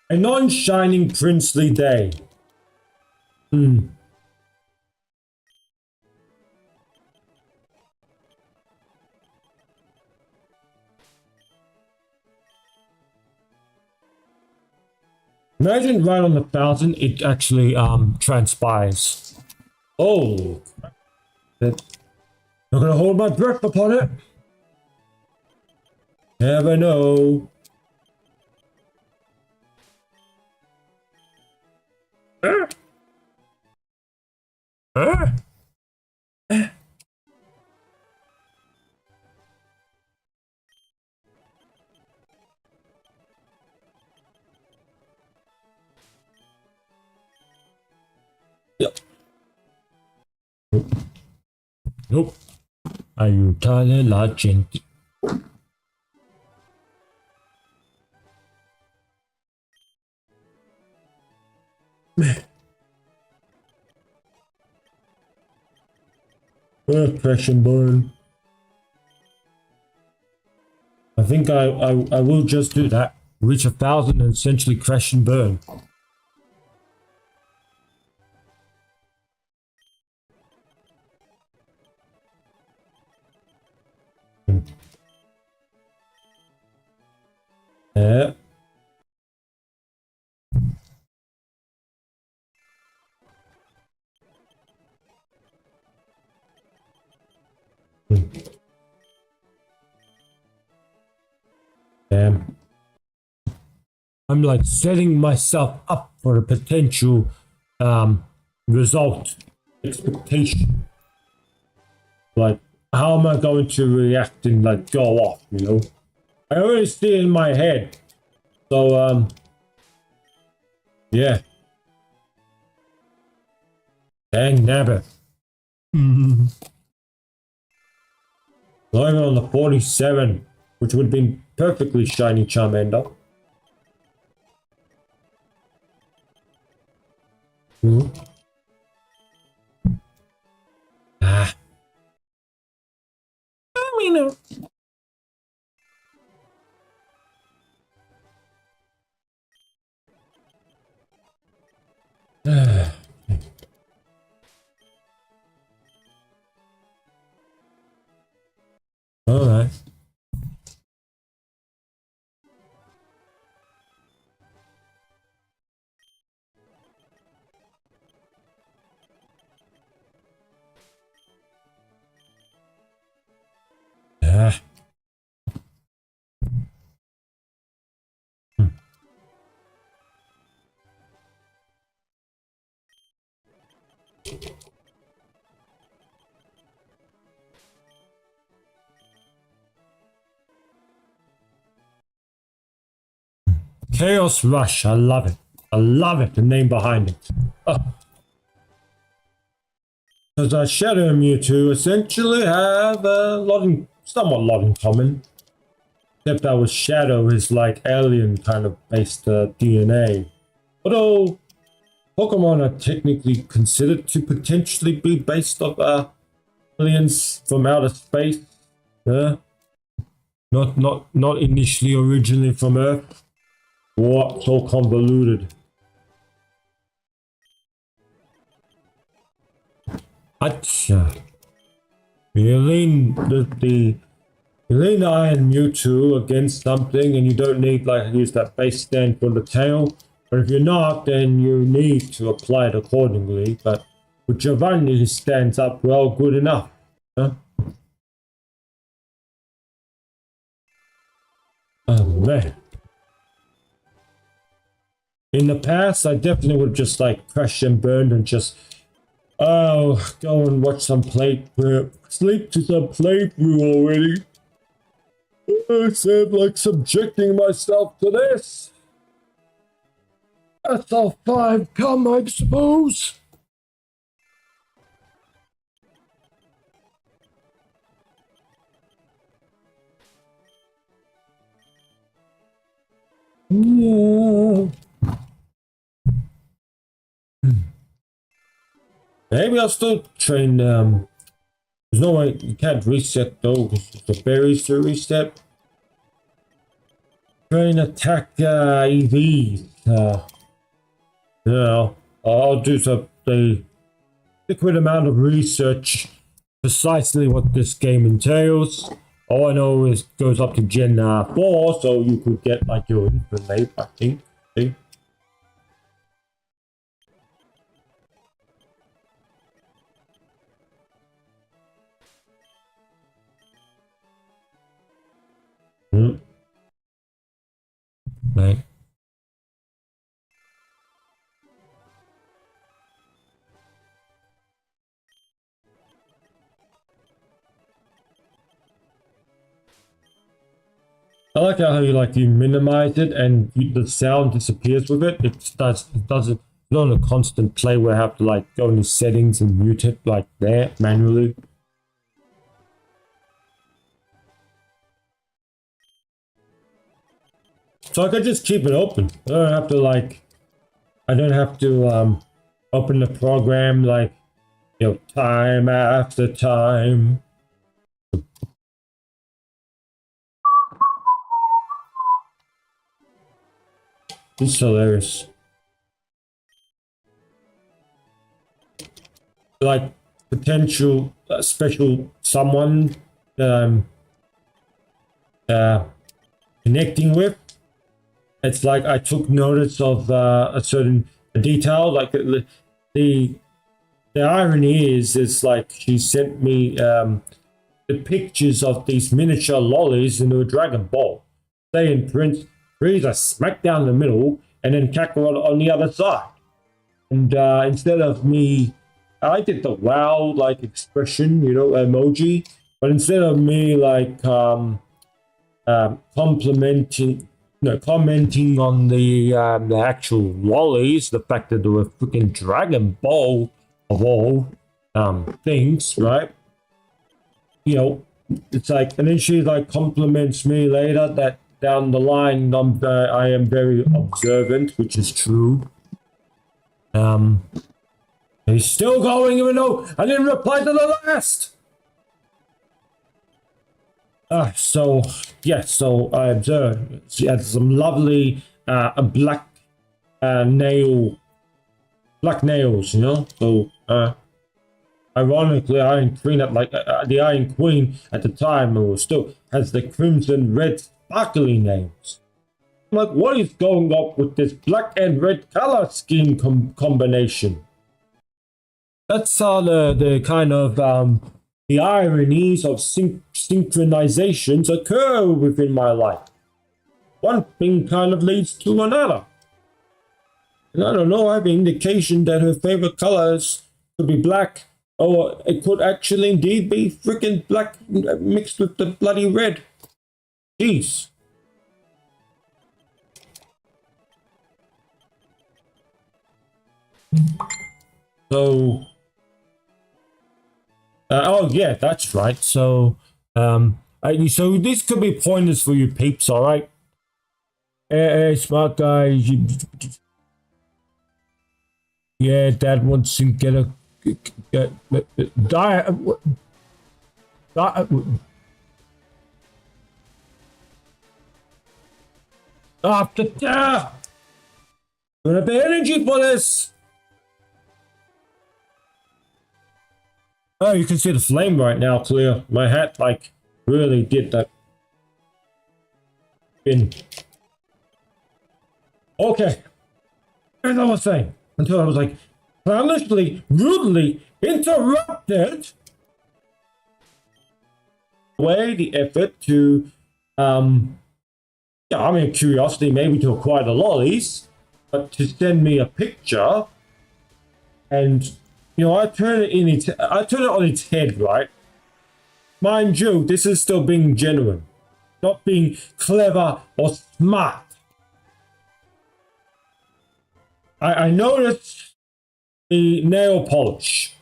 A non-shining princely day. Imagine right on the 1,000, it actually transpires. Oh, not gonna hold my breath upon it. Never know. Yep. Nope. Aiutare la gente. Crash and burn. I think I will just do that. Reach 1,000 and essentially crash and burn. Yeah. Damn. I'm like setting myself up for a potential result expectation. Like, how am I going to react and like go off, you know? I already see it in my head. So yeah. Dang nabbit. Going on the 47, which would have been perfectly shiny Charmander. Ah. I mean, all right. Ah. Chaos Rush, I love it. I love it, the name behind it. Because Shadow and Mewtwo essentially have somewhat lot in common. Except that with Shadow is like alien kind of based DNA. Although Pokemon are technically considered to potentially be based off aliens from outer space. Not initially originally from Earth. What? So convoluted. Acha. You lean the Iron Mewtwo against something and you don't need like use that base stand for the tail. But if you're not, then you need to apply it accordingly. But with Giovanni, he stands up well, good enough. Huh? Oh man. In the past, I definitely would have just like crashed and burned and just, oh, go and watch some sleep to some playthrough already. Instead of like subjecting myself to this. That's all 5 come, I suppose. Yeah. Maybe I'll still train. There's no way you can't reset though. The berries to reset. Train attack EVs. I'll do the liquid amount of research. Precisely what this game entails. All I know is it goes up to Gen 4, so you could get like your infinite, I think. See? Right. I like how you minimize it and the sound disappears with it. It doesn't. It's not a constant play where I have to like go into settings and mute it like that manually. So I could just keep it open. I don't have to like. I don't have to open the program like time after time. It's hilarious. Like potential special someone that I'm connecting with. It's like I took notice of a certain detail. Like the irony is, it's like she sent me the pictures of these miniature lollies into a Dragon Ball. They in Prince Frieza smack down the middle, and then Kakarot on the other side. And instead of me, I did the wow like expression, emoji. But instead of me like complimenting, commenting on the actual lollies, the fact that they were freaking Dragon Ball of all things, right? It's like, and then she like compliments me later that down the line I am very observant, which is true. He's still going even though I didn't reply to the last. So I observed she had some lovely black nails, So ironically, Iron Queen the Iron Queen at the time was still has the crimson red sparkly nails. I'm like, what is going on with this black and red color scheme combination? That's how the kind of the ironies of synchronizations occur within my life. One thing kind of leads to another. And I don't know, I have an indication that her favorite colors could be black, or it could actually indeed be freaking black mixed with the bloody red. Jeez. So, oh yeah, that's right. So, so this could be pointers for you peeps, all right? Hey, smart guys. Yeah, Dad wants to get a diet. After that, I'm gonna have energy for this. Oh, you can see the flame right now, clear. My hat, like, really did that. Okay. As I was saying, until I was like, clownishly, rudely interrupted. Away the effort to, curiosity maybe to acquire the lollies. but to send me a picture, and I turn it on its head, right? Mind you, this is still being genuine, not being clever or smart. I noticed the nail polish,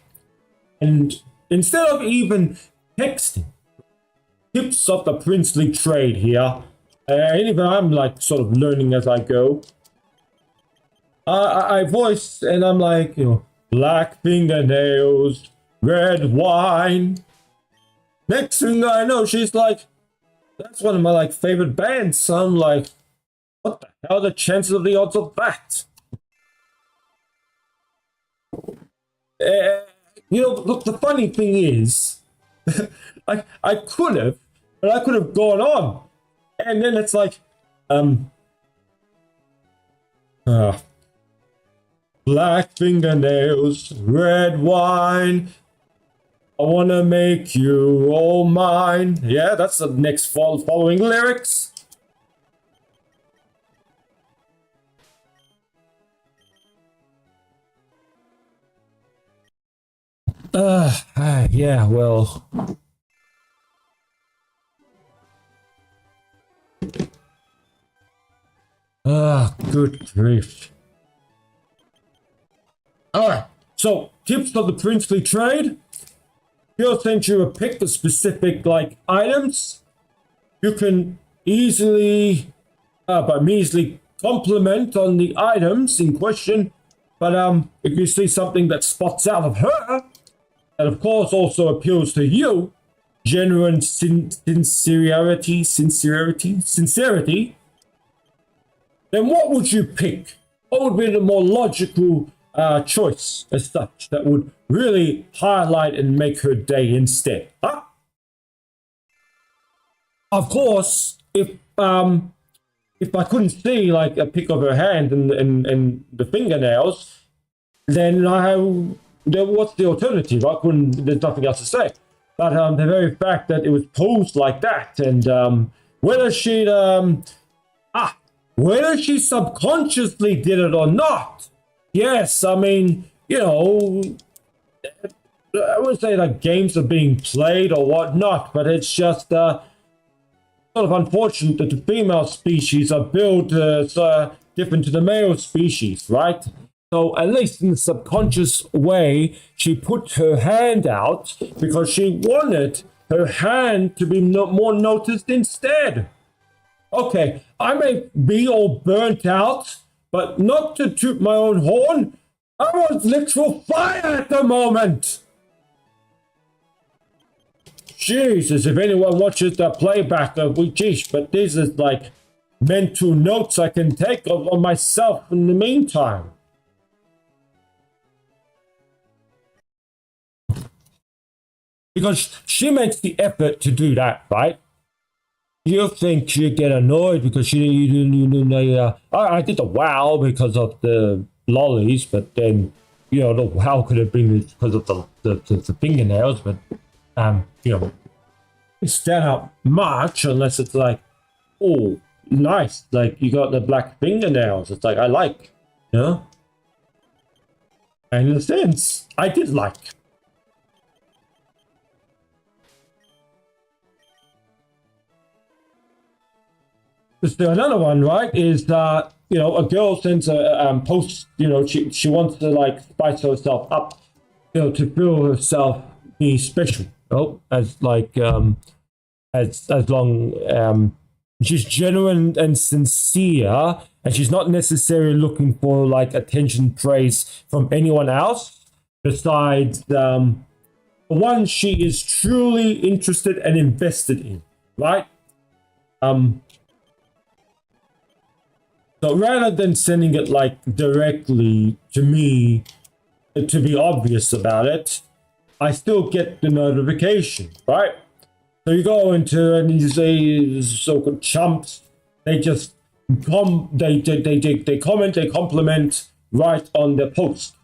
and instead of even texting tips of the princely trade here, and even I'm like sort of learning as I go. I voice and I'm like, black fingernails, red wine. Next thing I know, she's like, that's one of my like favorite bands. So I'm like, what the hell are the chances of the odds of that? Look, the funny thing is, I could have, but I could have gone on. And then it's like, black fingernails, red wine. I wanna make you all mine. Yeah, that's the next following lyrics. Yeah, well. Good grief. Alright, so tips of the princely trade. He'll send you a pick of specific like items. You can easily, but measly compliment on the items in question. But if you see something that spots out of her, that of course also appeals to you, genuine sincerity, then what would you pick? What would be the more logical choice as such that would really highlight and make her day instead? Huh? Of course, if I couldn't see like a pick of her hand and the fingernails, then what's the alternative? I couldn't. There's nothing else to say. But the very fact that it was posed like that, and whether she subconsciously did it or not. Yes, I mean, I wouldn't say that games are being played or whatnot, but it's just sort of unfortunate that the female species are built different to the male species, right? So at least in the subconscious way, she put her hand out because she wanted her hand to be more noticed instead. Okay, I may be all burnt out, but not to toot my own horn. I want literal fire at the moment. Jesus, if anyone watches the playback of geez, but these are like mental notes I can take on myself in the meantime. Because she makes the effort to do that, right? You think she'd get annoyed because I did the wow because of the lollies, but then, the wow could have been because of the fingernails, but, stand out much unless it's like, oh, nice, like you got the black fingernails. It's like, I like, And in a sense, I did like. Another one, right, is that, a girl sends a post, she wants to like spice herself up, to feel herself be special, as like, as long, she's genuine and sincere, and she's not necessarily looking for like attention, praise from anyone else besides the one she is truly interested and invested in, right? So rather than sending it like directly to me to be obvious about it, I still get the notification, right? So you go into and you say so-called chumps, they just they comment, they compliment right on the post.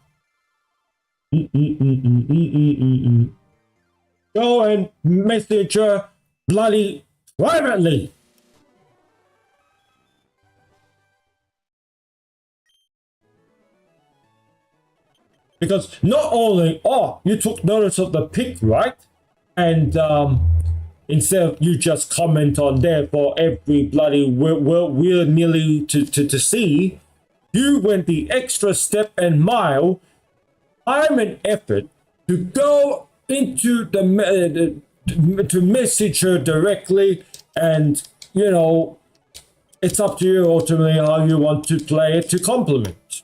Go and message her bloody privately. Because not only, oh, you took notice of the pic, right? And instead of you just comment on there for every bloody we're nearly to see, you went the extra step and mile, time and effort to go into to message her directly, and it's up to you ultimately how you want to play it to compliment.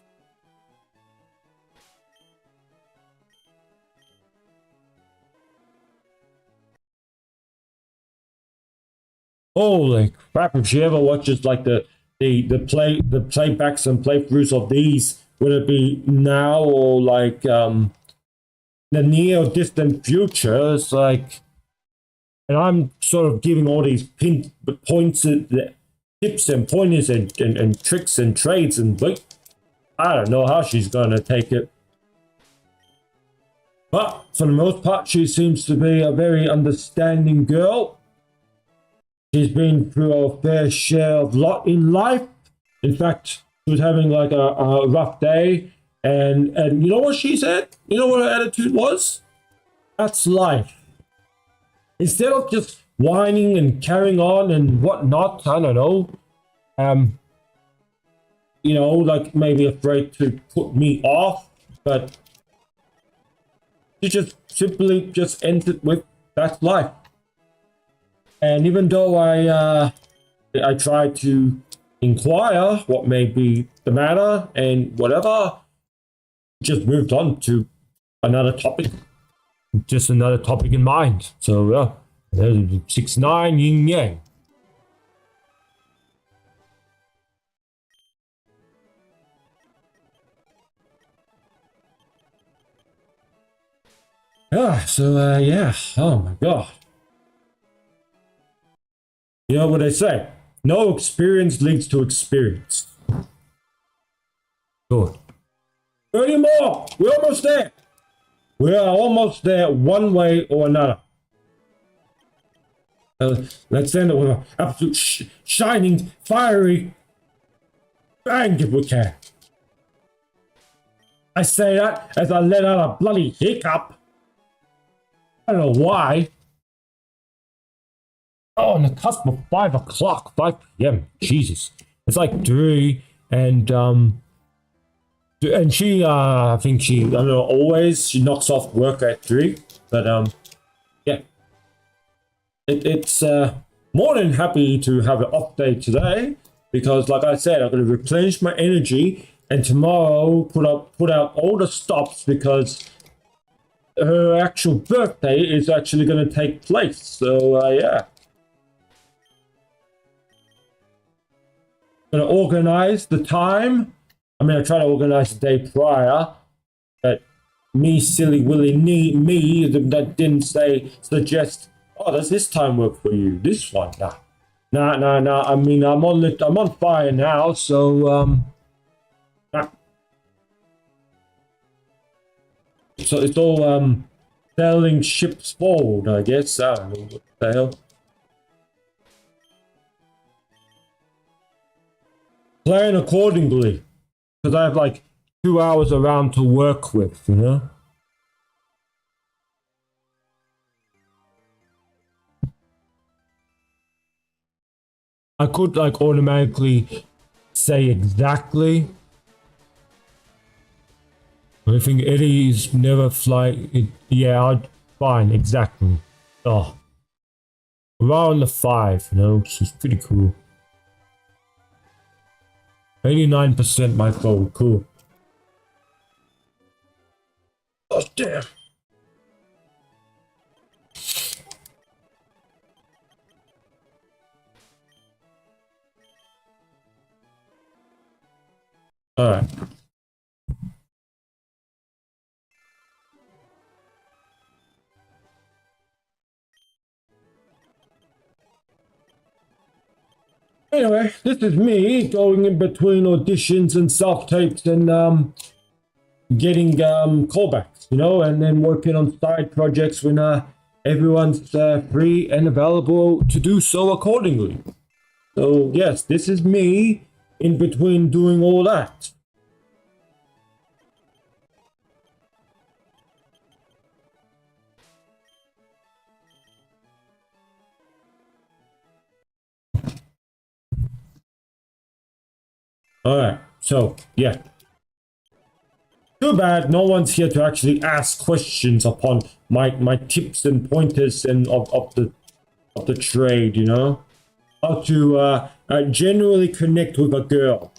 Holy crap! If she ever watches like the playbacks and playthroughs of these, would it be now or like the near or distant future? It's like, and I'm sort of giving all these points, tips and pointers and tricks and trades, and like, I don't know how she's gonna take it. But for the most part, she seems to be a very understanding girl. She's been through a fair share of lot in life. In fact, she was having like a rough day, and you know what she said? You know what her attitude was? That's life. Instead of just whining and carrying on and whatnot, I don't know. Like maybe afraid to put me off, but she just simply just ended with that's life. And even though I tried to inquire what may be the matter and whatever, just moved on to another topic. Just another topic in mind. So there's 6-9 yin yang. Yeah. Oh my god. You know what they say? No experience leads to experience. Good. 30 more! We're almost there! We are almost there one way or another. Let's end it with an absolute shining, fiery bang if we can. I say that as I let out a bloody hiccup. I don't know why. Oh, on the cusp of 5 o'clock, 5 p.m. Jesus. It's like 3, and she, I think she, I don't know, always, she knocks off work at 3, but, yeah. It's more than happy to have an off day today, because like I said, I'm going to replenish my energy, and tomorrow put out all the stops, because her actual birthday is actually going to take place, so, yeah. Gonna organize the time. I mean, I try to organize the day prior, but me, silly willy me, that didn't suggest. Oh, does this time work for you? This one, nah. I mean, I'm on fire now, so nah. So it's all sailing ships forward, I guess. I don't know what the hell. Plan accordingly, because I have like 2 hours around to work with, I could like automatically say exactly. I think Eddie's never fly. Yeah, fine, exactly. Oh, around the 5, which is pretty cool. 89% my phone, cool. Oh, damn. Alright. Anyway, this is me going in between auditions and self-tapes and getting callbacks, and then working on side projects when everyone's free and available to do so accordingly. So yes, this is me in between doing all that. All right. So yeah. Too bad no one's here to actually ask questions upon my tips and pointers and of the trade. You know how to genuinely connect with a girl.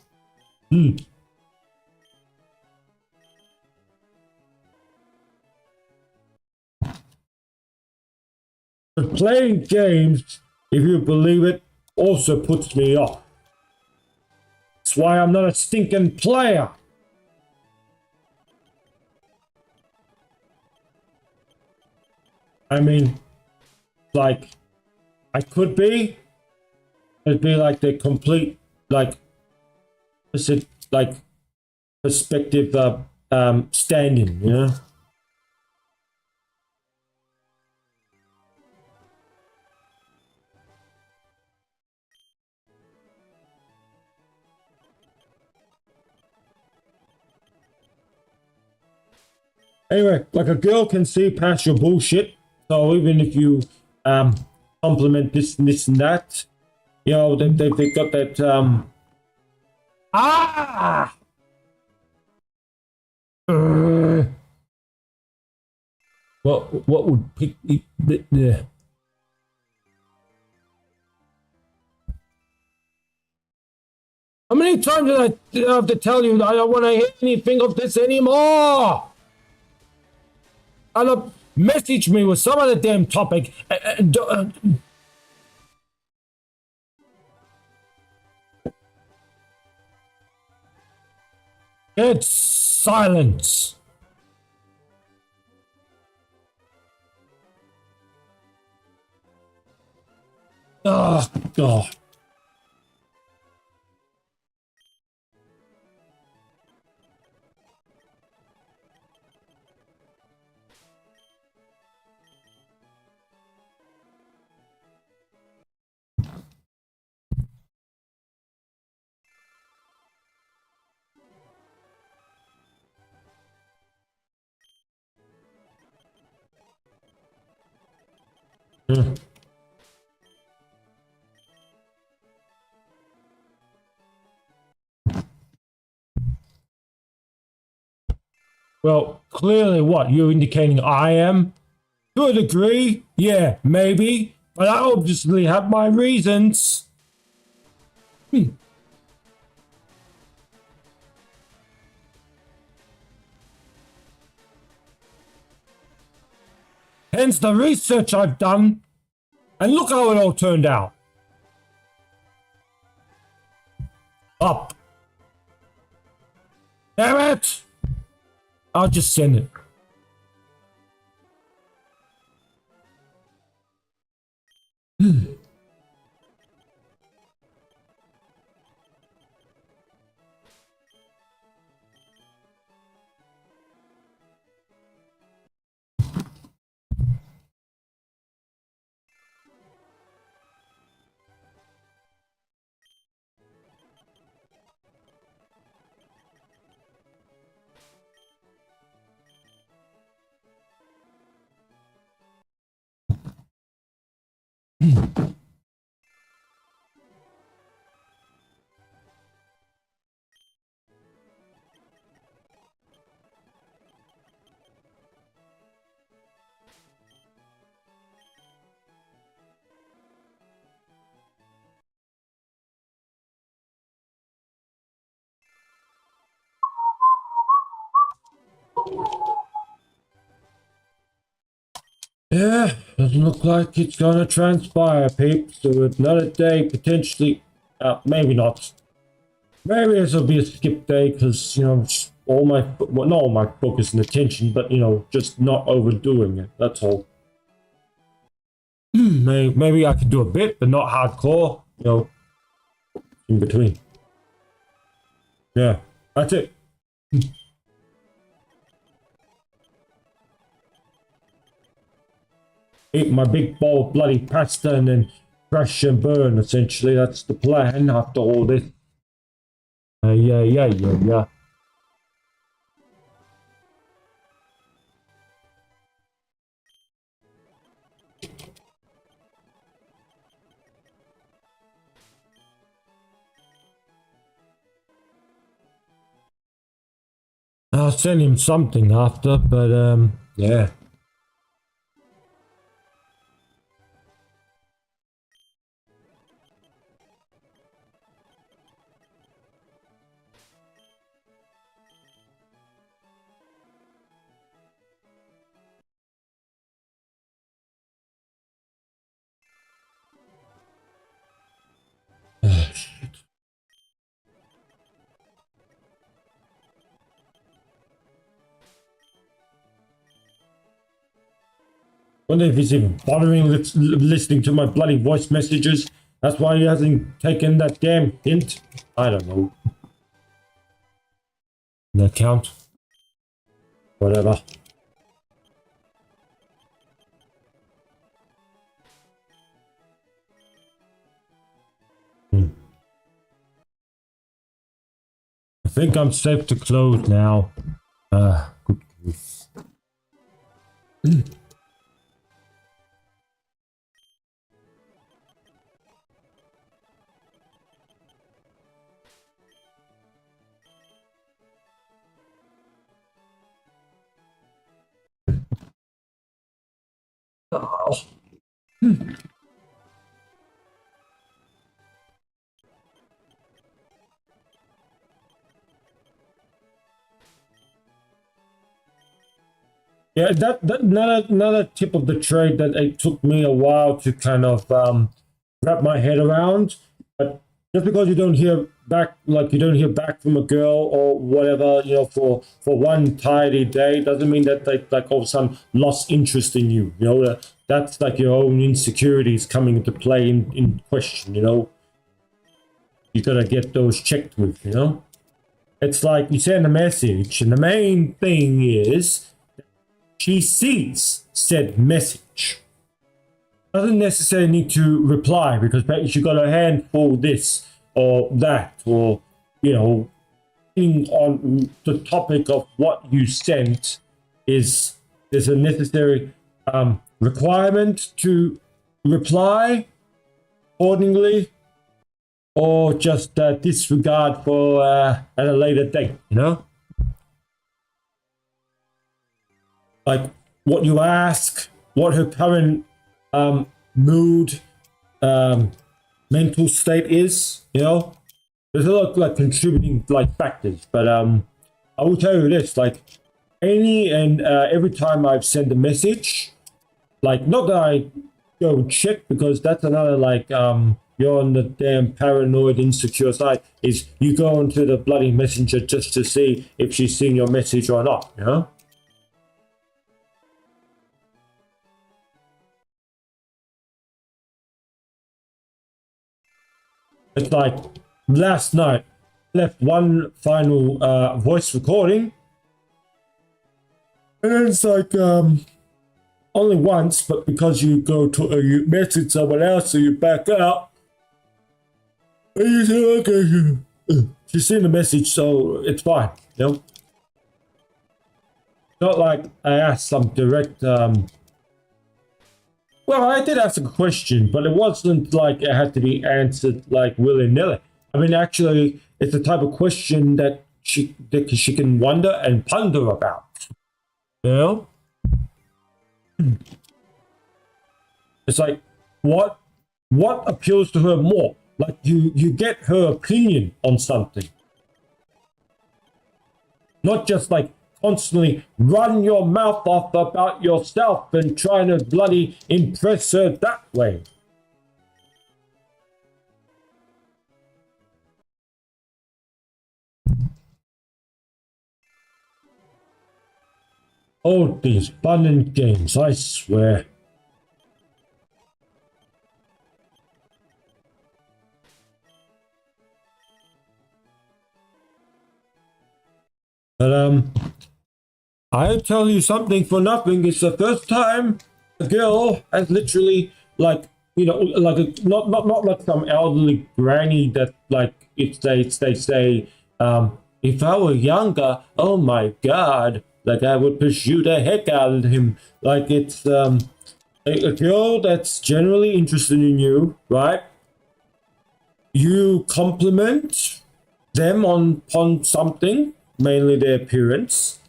Hmm. But playing games, if you believe it, also puts me off. That's why I'm not a stinking player. I mean, like, I could be. It'd be like the complete, like, is it like perspective standing, you know? Anyway, like a girl can see past your bullshit. So even if you um compliment this and that, you know, they've got that ah uh, what would pick the how many times did I have to tell you that I don't want to hear anything of this anymore? And message me with some other damn topic. Get silence. Oh, God. Hmm. Well, clearly, what you're indicating I am? To a degree, yeah, maybe, but I obviously have my reasons. Hmm. Hence the research I've done, and look how it all turned out. Up. Damn it! I'll just send it. Yeah, doesn't look like it's gonna transpire, peeps. So another day, potentially, maybe not. Maybe this will be a skip day because, you know, all my, well, not all my focus and attention, but, you know, just not overdoing it. That's all. Maybe I could do a bit, but not hardcore, you know, in between. Yeah, that's it. Eat my big bowl of bloody pasta and then crash and burn, essentially. That's the plan after all this. Yeah. I'll send him something after, but yeah. Wonder if he's even bothering listening to my bloody voice messages. That's why he hasn't taken that damn hint. I don't know. An account. Whatever. I think I'm safe to close now. Good grief. Oh. Yeah, that another tip of the trade that it took me a while to kind of wrap my head around. But just because you don't hear back, like you don't hear back from a girl or whatever, you know, for one tidy day, doesn't mean that they like all of a sudden lost interest in you. You know, that's like your own insecurities coming into play in question. You know, you gotta get those checked with. You know, it's like you send a message, and the main thing is she sees said message. Doesn't necessarily need to reply because she got her hand full this or that, or you know, on the topic of what you sent is there's a necessary requirement to reply accordingly, or just disregard for at a later date. You know. Like what you ask, what her current mood, mental state is, you know. There's a lot of like contributing like factors, but I will tell you this: like any and every time I've sent a message, like not that I go check because that's another like you're on the damn paranoid, insecure side. Is you go into the bloody messenger just to see if she's seen your message or not, you know. It's like last night, left one final voice recording, and then it's like only once, but because you go to you message someone else, so you back out, and you say, okay, she's seen the message, so it's fine, you know. Not like I asked some direct. Well, I did ask a question, but it wasn't like it had to be answered like willy-nilly. I mean, actually, it's the type of question that she can wonder and ponder about. You know? It's like what appeals to her more? Like you get her opinion on something. Not just like constantly run your mouth off about yourself and trying to bloody impress her that way. Oh, these fun and games, I swear. But I'll tell you something for nothing. It's the first time a girl has literally, like, you know, like not like some elderly granny that like if they say, if I were younger, oh my god, like I would pursue the heck out of him. Like it's a girl that's generally interested in you, right? You compliment them on something, mainly their appearance.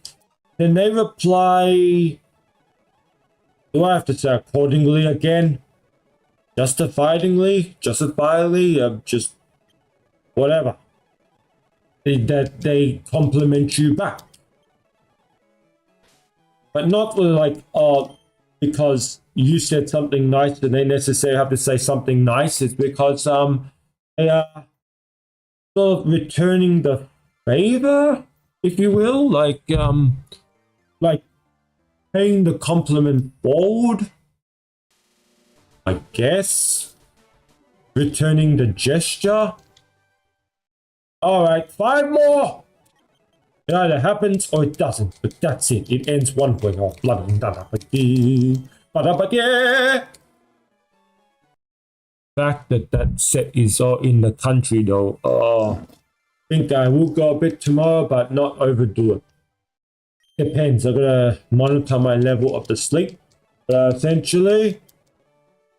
Then they reply, do I have to say accordingly again? Justifiably, just whatever. That they compliment you back. But not like, because you said something nice and they necessarily have to say something nice. It's because they are sort of returning the favor, if you will, like paying the compliment forward, I guess. Returning the gesture. All right, 5 more. It either happens or it doesn't, but that's it. It ends one way. Oh, bloody fact that that set is in the country though. I think I will go a bit tomorrow, but not overdo it. Depends. I gotta monitor my level of the sleep. But essentially,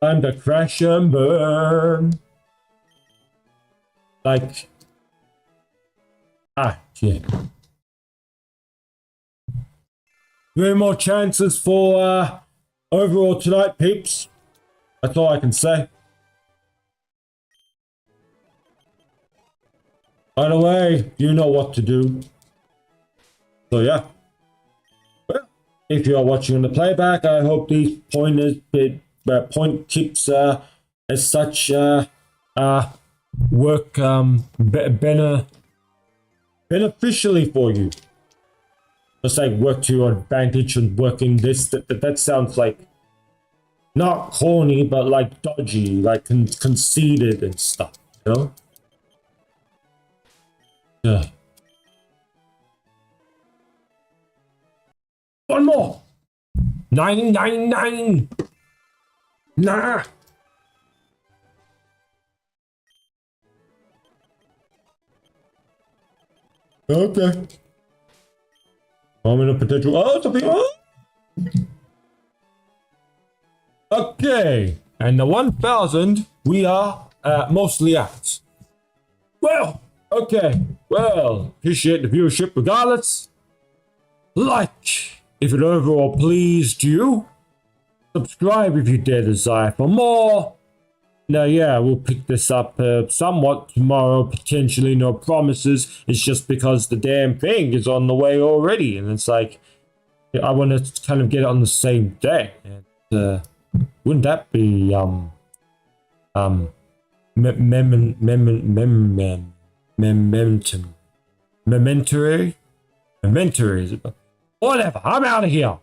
time to crash and burn. Like, yeah. 3 more chances for overall tonight, peeps. That's all I can say. By the way, you know what to do. So yeah. Well, if you are watching on the playback, I hope these point tips as such work beneficially for you. Just like work to your advantage and working this. That sounds like not corny, but like dodgy, like conceited and stuff, you know? Yeah. 1 more. 999. Nah. Okay. I'm in a potential. Okay. And the 1000 we are mostly at. Well. Okay, well, appreciate the viewership regardless. Like if it overall pleased you. Subscribe if you dare desire for more. Now, yeah, we'll pick this up somewhat tomorrow, potentially, no promises. It's just because the damn thing is on the way already. And it's like, I want to kind of get it on the same day. And, wouldn't that be, Mementory? Whatever, I'm out of here.